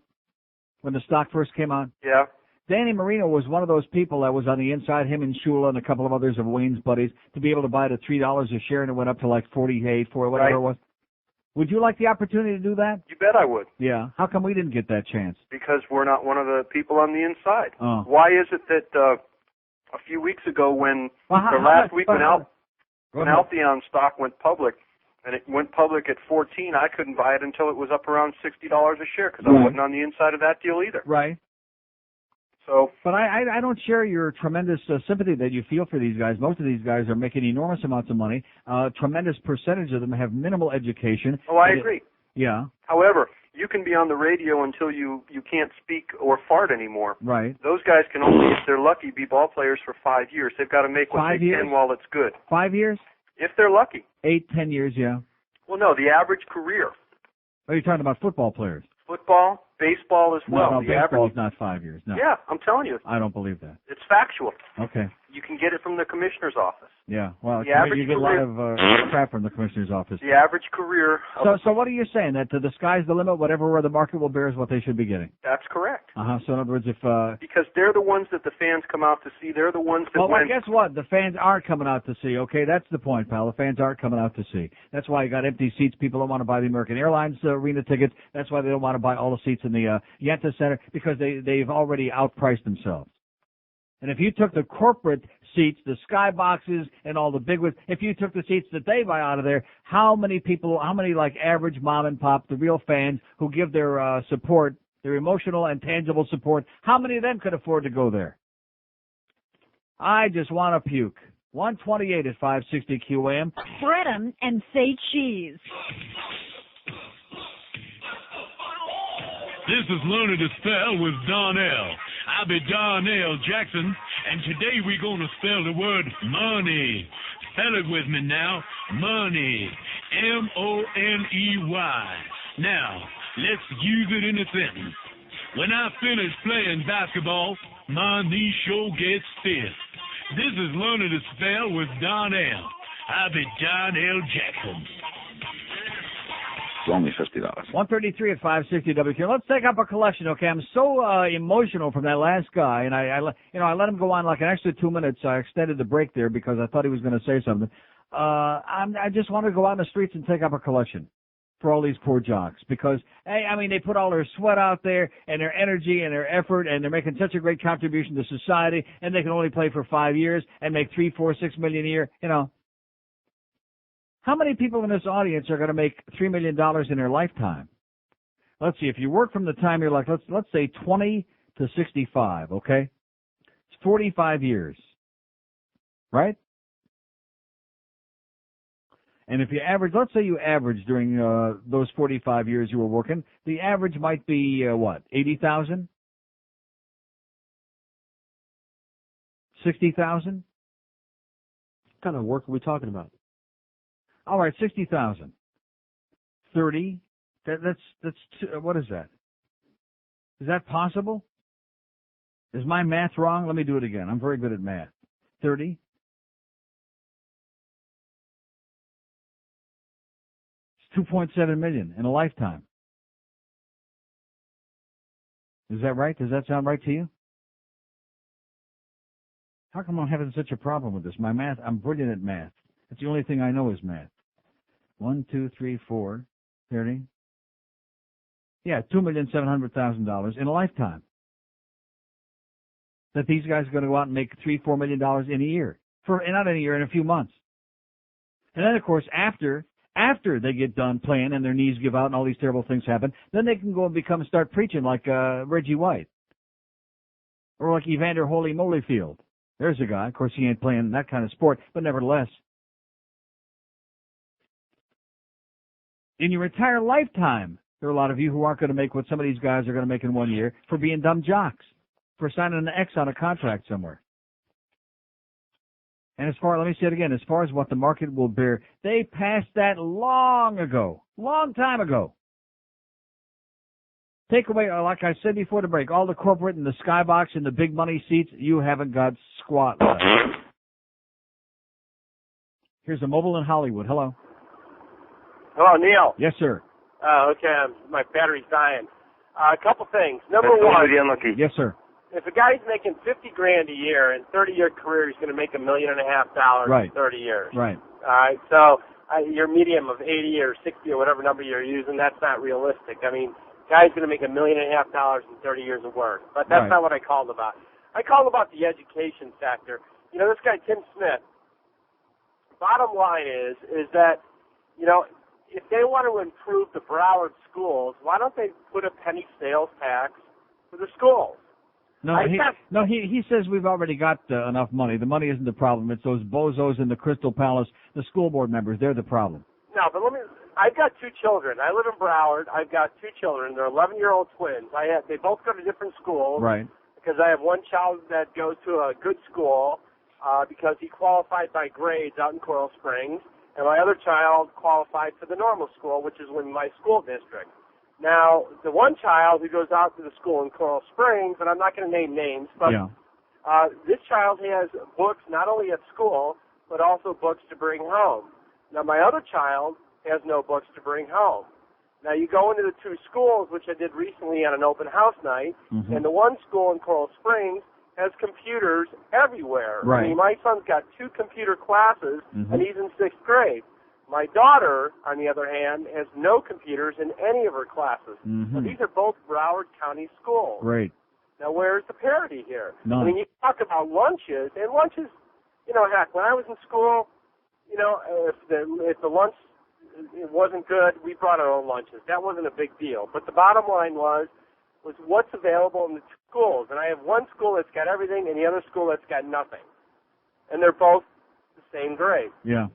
when the stock first came out? Yeah. Danny Marino was one of those people that was on the inside, him and Shula and a couple of others of Wayne's buddies, to be able to buy it at $3 a share, and it went up to like 48, for whatever it was. Would you like the opportunity to do that? You bet I would. Yeah. How come we didn't get that chance? Because we're not one of the people on the inside. Oh. Why is it that a few weeks ago when last week when Altheon stock went public, and it went public at 14, I couldn't buy it until it was up around $60 a share because I wasn't on the inside of that deal either. Right. So, but I don't share your tremendous sympathy that you feel for these guys. Most of these guys are making enormous amounts of money. Tremendous percentage of them have minimal education. Oh, I agree. Yeah. However, you can be on the radio until you can't speak or fart anymore. Right. Those guys can only, if they're lucky, be ball players for 5 years. They've got to make what 5 they years? can while it's good. 5 years? If they're lucky. 8, 10 years, yeah. Well, no, the average career. Oh, you're talking about football players. Football, baseball as well. No, the baseball's average... not 5 years. No. Yeah, I'm telling you. I don't believe that. It's factual. Okay. You can get it from the commissioner's office. Yeah. Well, The average you get career... a lot of crap from the commissioner's office. The average career... So what are you saying? That the sky's the limit, whatever the market will bear is what they should be getting? That's correct. So in other words, if... Because they're the ones that the fans come out to see. They're the ones that well, guess what? The fans aren't coming out to see, okay? That's the point, pal. The fans aren't coming out to see. That's why you got empty seats. People don't want to buy the American Airlines arena tickets. That's why they don't want to buy all the seats in the Yenta Center, because they've already outpriced themselves. And if you took the corporate seats, the skyboxes and all the big ones, if you took the seats that they buy out of there, how many like average mom and pop, the real fans who give their support, their emotional and tangible support, how many of them could afford to go there? I just want to puke. 128 at 560 QAM. Spread 'em and say cheese. This is Learning to Spell with Donnell. I'll be Donnell Jackson, and today we're going to spell the word money. Spell it with me now. Money. M-O-N-E-Y. Now, let's use it in a sentence. When I finish playing basketball, my knee sure gets stiff. This is Learning to Spell with Donnell. I'll be Donnell Jackson. It's only $50. 133 at 560 WQAM. Let's take up a collection, okay? I'm so emotional from that last guy, and I let him go on like an extra 2 minutes. I extended the break there because I thought he was going to say something. I just want to go out in the streets and take up a collection for all these poor jocks because, hey, I mean, they put all their sweat out there and their energy and their effort, and they're making such a great contribution to society, and they can only play for 5 years and make $3, $4, $6 million a year, you know. How many people in this audience are going to make $3 million in their lifetime? Let's see. If you work from the time you're like, let's say 20 to 65, okay? It's 45 years, right? And if you average, let's say you average during those 45 years you were working, the average might be what? 80,000, 60,000. What kind of work are we talking about? All right, 60,000. 30. That's what is that? Is that possible? Is my math wrong? Let me do it again. I'm very good at math. 30. It's $2.7 million in a lifetime. Is that right? Does that sound right to you? How come I'm having such a problem with this? My math, I'm brilliant at math. That's the only thing I know is math. 1, 2, 3, 4, 30. Yeah, $2,700,000 in a lifetime. That these guys are going to go out and make $3, $4 million in a year. Not in a year, in a few months. And then, of course, after they get done playing and their knees give out and all these terrible things happen, then they can go and start preaching like Reggie White. Or like Evander Holy Molyfield. There's a guy. Of course, he ain't playing that kind of sport, but nevertheless. In your entire lifetime, there are a lot of you who aren't going to make what some of these guys are going to make in 1 year for being dumb jocks, for signing an X on a contract somewhere. And let me say it again, as far as what the market will bear, they passed that long time ago. Take away, like I said before the break, all the corporate and the skybox and the big money seats, you haven't got squat left. Here's a mobile in Hollywood. Hello. Hello, Neil. Yes, sir. Okay, my battery's dying. A couple things. Number one. Yes, sir. if a guy's making $50,000 a year in 30-year career, he's going to make $1.5 million right. in 30 years. Right. All right. So your medium of 80 or 60 or whatever number you're using, that's not realistic. I mean, guy's going to make $1.5 million in 30 years of work. But that's not what I called about. I called about the education sector. You know, this guy Tim Smith. Bottom line is that, you know, if they want to improve the Broward schools, why don't they put a penny sales tax for the schools? He says we've already got enough money. The money isn't the problem. It's those bozos in the Crystal Palace, the school board members. They're the problem. No, but I've got two children. I live in Broward. I've got two children. They're 11-year-old twins. They both go to different schools. Right. Because I have one child that goes to a good school because he qualified by grades out in Coral Springs, and my other child qualified for the normal school, which is in my school district. Now, the one child who goes out to the school in Coral Springs, and I'm not going to name names, but this child has books not only at school, but also books to bring home. Now, my other child has no books to bring home. Now, you go into the two schools, which I did recently on an open house night, and the one school in Coral Springs has computers everywhere. Right. I mean, my son's got 2 computer classes, and he's in 6th grade. My daughter, on the other hand, has no computers in any of her classes. So these are both Broward County schools. Great. Now, where's the parity here? None. I mean, you talk about lunches, and lunches, you know, heck, when I was in school, you know, if the lunch it wasn't good, we brought our own lunches. That wasn't a big deal. But the bottom line was what's available in the schools. And I have one school that's got everything and the other school that's got nothing. And they're both the same grade. Yeah.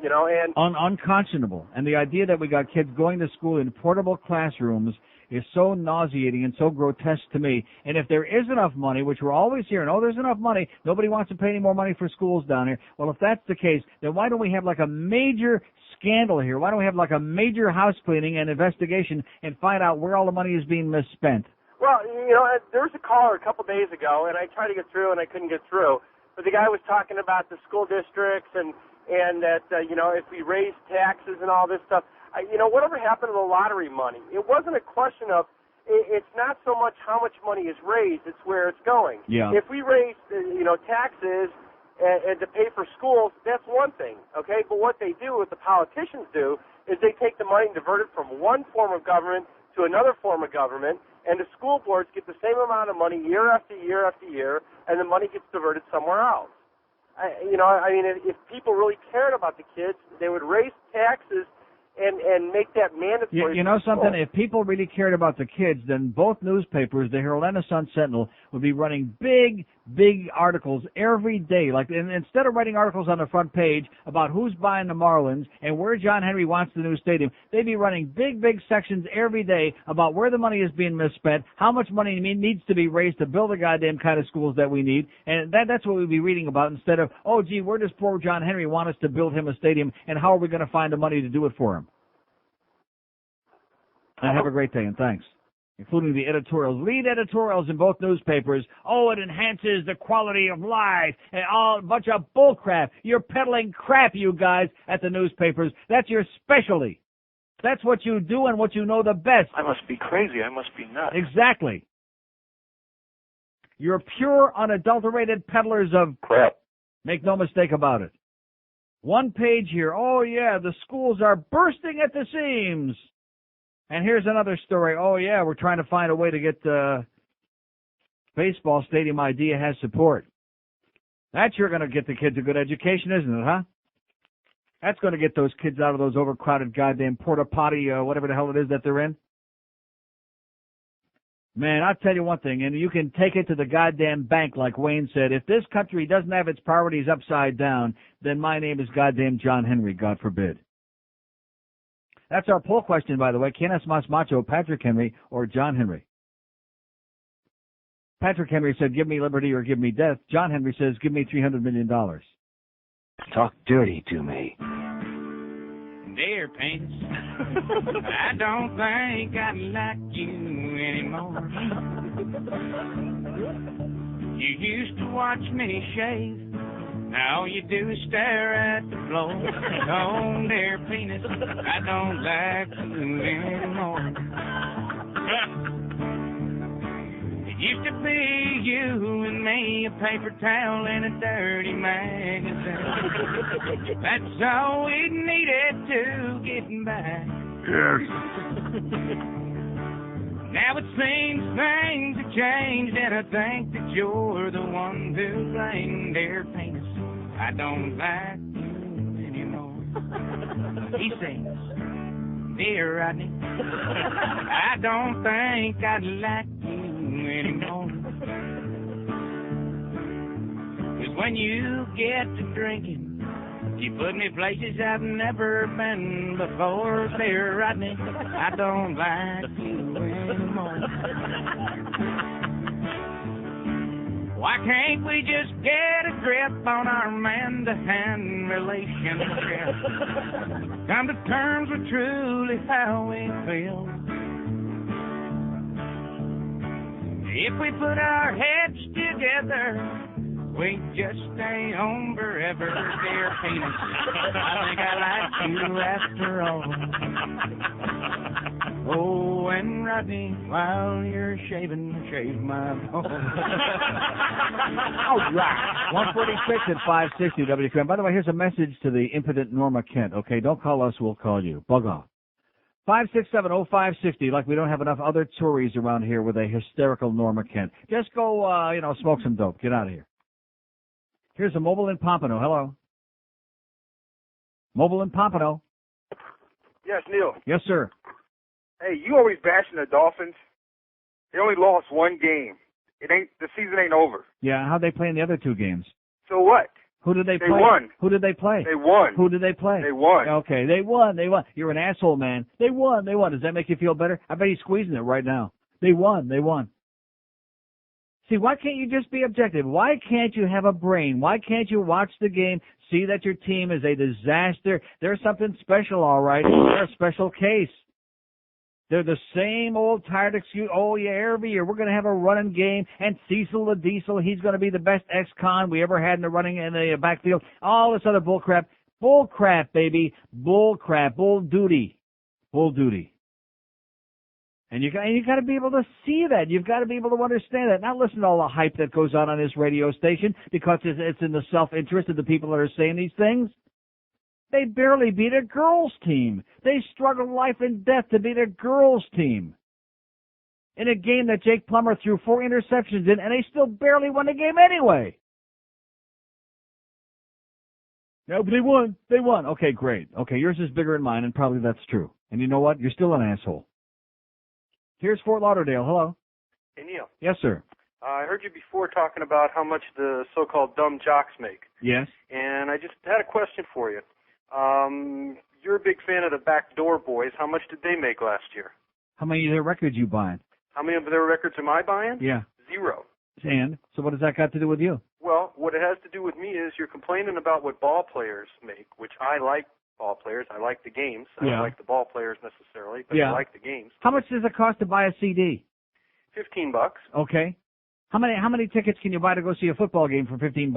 You know, and unconscionable. And the idea that we got kids going to school in portable classrooms is so nauseating and so grotesque to me. And if there is enough money, which we're always hearing, there's enough money, nobody wants to pay any more money for schools down here. Well, if that's the case, then why don't we have like a major scandal here? Why don't we have like a major house cleaning and investigation and find out where all the money is being misspent? Well, you know, there was a caller a couple days ago, and I tried to get through, and I couldn't get through. But the guy was talking about the school districts and that, you know, if we raise taxes and all this stuff, you know, whatever happened to the lottery money? It wasn't a question of, it's not so much how much money is raised, it's where it's going. Yeah. If we raise, you know, taxes and to pay for schools, that's one thing, okay? But what they do, what the politicians do, is they take the money and divert it from one form of government to another form of government, and the school boards get the same amount of money year after year after year, and the money gets diverted somewhere else. You know, I mean, if people really cared about the kids, they would raise taxes and make that mandatory. You know something? If people really cared about the kids, then both newspapers, the Herald and the Sun-Sentinel, would be running big articles every day. Like, instead of writing articles on the front page about who's buying the Marlins and where John Henry wants the new stadium, they'd be running big sections every day about where the money is being misspent, how much money needs to be raised to build the goddamn kind of schools that we need. And that's what we'd be reading about instead of, oh, gee, where does poor John Henry want us to build him a stadium, and how are we going to find the money to do it for him? And have a great day, and thanks. Including the editorials, lead editorials in both newspapers. Oh, it enhances the quality of life. And all a bunch of bullcrap. You're peddling crap, you guys, at the newspapers. That's your specialty. That's what you do and what you know the best. I must be crazy. I must be nuts. Exactly. You're pure, unadulterated peddlers of crap. Make no mistake about it. One page here. Oh, yeah, the schools are bursting at the seams. And here's another story. Oh, yeah, we're trying to find a way to get the baseball stadium idea has support. That's sure going to get the kids a good education, isn't it, huh? That's going to get those kids out of those overcrowded goddamn porta potty, whatever the hell it is that they're in. Man, I'll tell you one thing, and you can take it to the goddamn bank like Wayne said. If this country doesn't have its priorities upside down, then my name is goddamn John Henry, God forbid. That's our poll question, by the way. ¿Quién es más macho, Patrick Henry or John Henry? Patrick Henry said, give me liberty or give me death. John Henry says, give me $300 million. Talk dirty to me. Dear Pants, I don't think I like you anymore. You used to watch me shave. Now all you do is stare at the floor. Oh, dear penis, I don't like you anymore. It used to be you and me, a paper towel and a dirty magazine. That's all we needed to get by. Yes. Now it seems things have changed, and I think that you're the one to blame. Dear penis, I don't like you anymore. He sings, dear Rodney, I don't think I'd like you anymore. 'Cause when you get to drinking, you put me places I've never been before. Dear Rodney, I don't like you anymore. Why can't we just get a grip on our man-to-hand relationship? Come to terms with truly how we feel. If we put our heads together, we just stay home forever, dear penis. I think I like you after all. Oh, and Rodney, while you're shaving, shave my balls. All right. 146 at 560 WQAM. By the way, here's a message to the impotent Norma Kent. Okay, don't call us, we'll call you. Bug off. 5670560, like we don't have enough other Tories around here with a hysterical Norma Kent. Just go, smoke some dope. Get out of here. Here's a mobile in Pompano. Hello. Mobile in Pompano. Yes, Neil. Yes, sir. Hey, you always bashing the Dolphins. They only lost one game. The season ain't over. Yeah, how'd they play in the other two games? So what? Who did they play? They won. Who did they play? They won. Who did they play? They won. Okay, they won. You're an asshole, man. They won. Does that make you feel better? I bet he's squeezing it right now. They won. See, why can't you just be objective? Why can't you have a brain? Why can't you watch the game, see that your team is a disaster? They're something special, all right. They're a special case. They're the same old tired excuse. Oh, yeah, every year we're going to have a running game, and Cecil the Diesel, he's going to be the best ex-con we ever had in the running in the backfield. All this other bull crap. Bull crap, baby. Bull crap. Bull duty. And you got to be able to see that. You've got to be able to understand that. Not listen to all the hype that goes on this radio station because it's in the self-interest of the people that are saying these things. They barely beat a girls' team. They struggled life and death to beat a girls' team. In a game that Jake Plummer threw 4 interceptions in, and they still barely won the game anyway. No, but they won. Okay, great. Okay, yours is bigger than mine, and probably that's true. And you know what? You're still an asshole. Here's Fort Lauderdale. Hello. Hey, Neil. Yes, sir. I heard you before talking about how much the so-called dumb jocks make. Yes. And I just had a question for you. You're a big fan of the Backdoor Boys. How much did they make last year? How many of their records you buying? How many of their records am I buying? Yeah. 0. And? So what does that got to do with you? Well, what it has to do with me is you're complaining about what ball players make, which I like ball players. I like the games. I don't like the ball players necessarily, but I like the games. How much does it cost to buy a CD? $15. Okay. How many tickets can you buy to go see a football game for $15?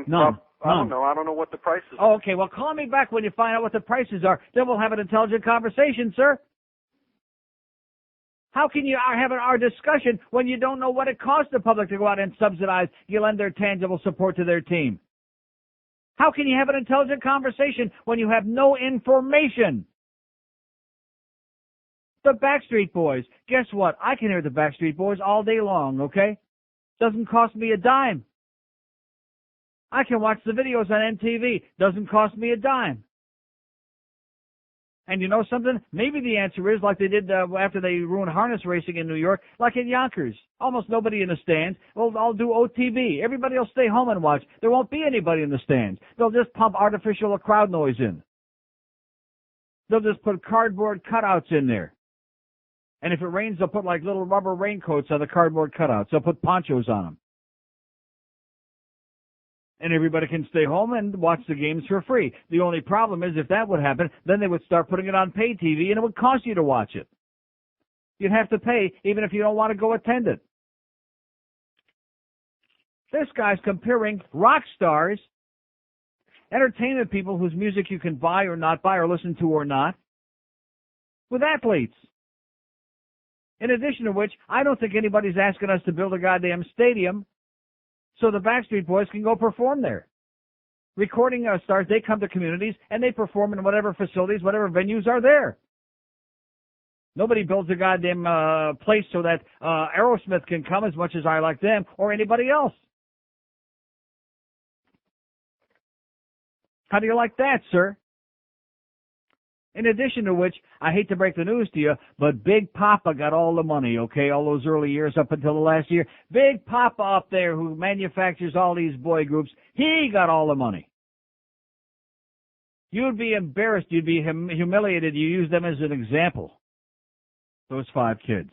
None. I don't know. I don't know what the prices are. Oh, okay. Well, call me back when you find out what the prices are. Then we'll have an intelligent conversation, sir. How can you have our discussion when you don't know what it costs the public to go out and subsidize, you lend their tangible support to their team? How can you have an intelligent conversation when you have no information? The Backstreet Boys. Guess what? I can hear the Backstreet Boys all day long, okay? Doesn't cost me a dime. I can watch the videos on MTV. Doesn't cost me a dime. And you know something? Maybe the answer is like they did after they ruined harness racing in New York, like in Yonkers. Almost nobody in the stands. Well, I'll do OTB. Everybody will stay home and watch. There won't be anybody in the stands. They'll just pump artificial crowd noise in. They'll just put cardboard cutouts in there. And if it rains, they'll put like little rubber raincoats on the cardboard cutouts. They'll put ponchos on them. And everybody can stay home and watch the games for free. The only problem is if that would happen, then they would start putting it on pay TV and it would cost you to watch it. You'd have to pay even if you don't want to go attend it. This guy's comparing rock stars, entertainment people whose music you can buy or not buy or listen to or not, with athletes. In addition to which, I don't think anybody's asking us to build a goddamn stadium so the Backstreet Boys can go perform there. Recording stars, they come to communities and they perform in whatever facilities, whatever venues are there. Nobody builds a goddamn place so that Aerosmith can come as much as I like them or anybody else. How do you like that, sir? In addition to which, I hate to break the news to you, but Big Papa got all the money, okay, all those early years up until the last year. Big Papa up there who manufactures all these boy groups, he got all the money. You'd be embarrassed, you'd be humiliated, you use them as an example. Those 5 kids.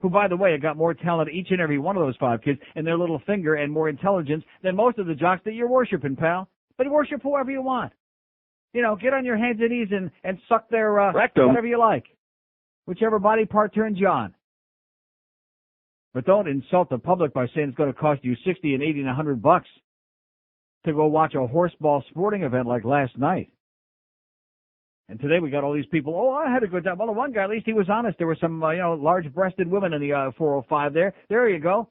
Who, by the way, have got more talent, each and every one of those 5 kids, in their little finger and more intelligence than most of the jocks that you're worshiping, pal. But worship whoever you want. You know, get on your hands and knees and suck their, whatever you like. Whichever body part turns you on. But don't insult the public by saying it's going to cost you $60 and $80 and $100 to go watch a horseball sporting event like last night. And today we got all these people, oh, I had a good time. Well, the one guy, at least he was honest. There were some, large-breasted women in the 405 there. There you go.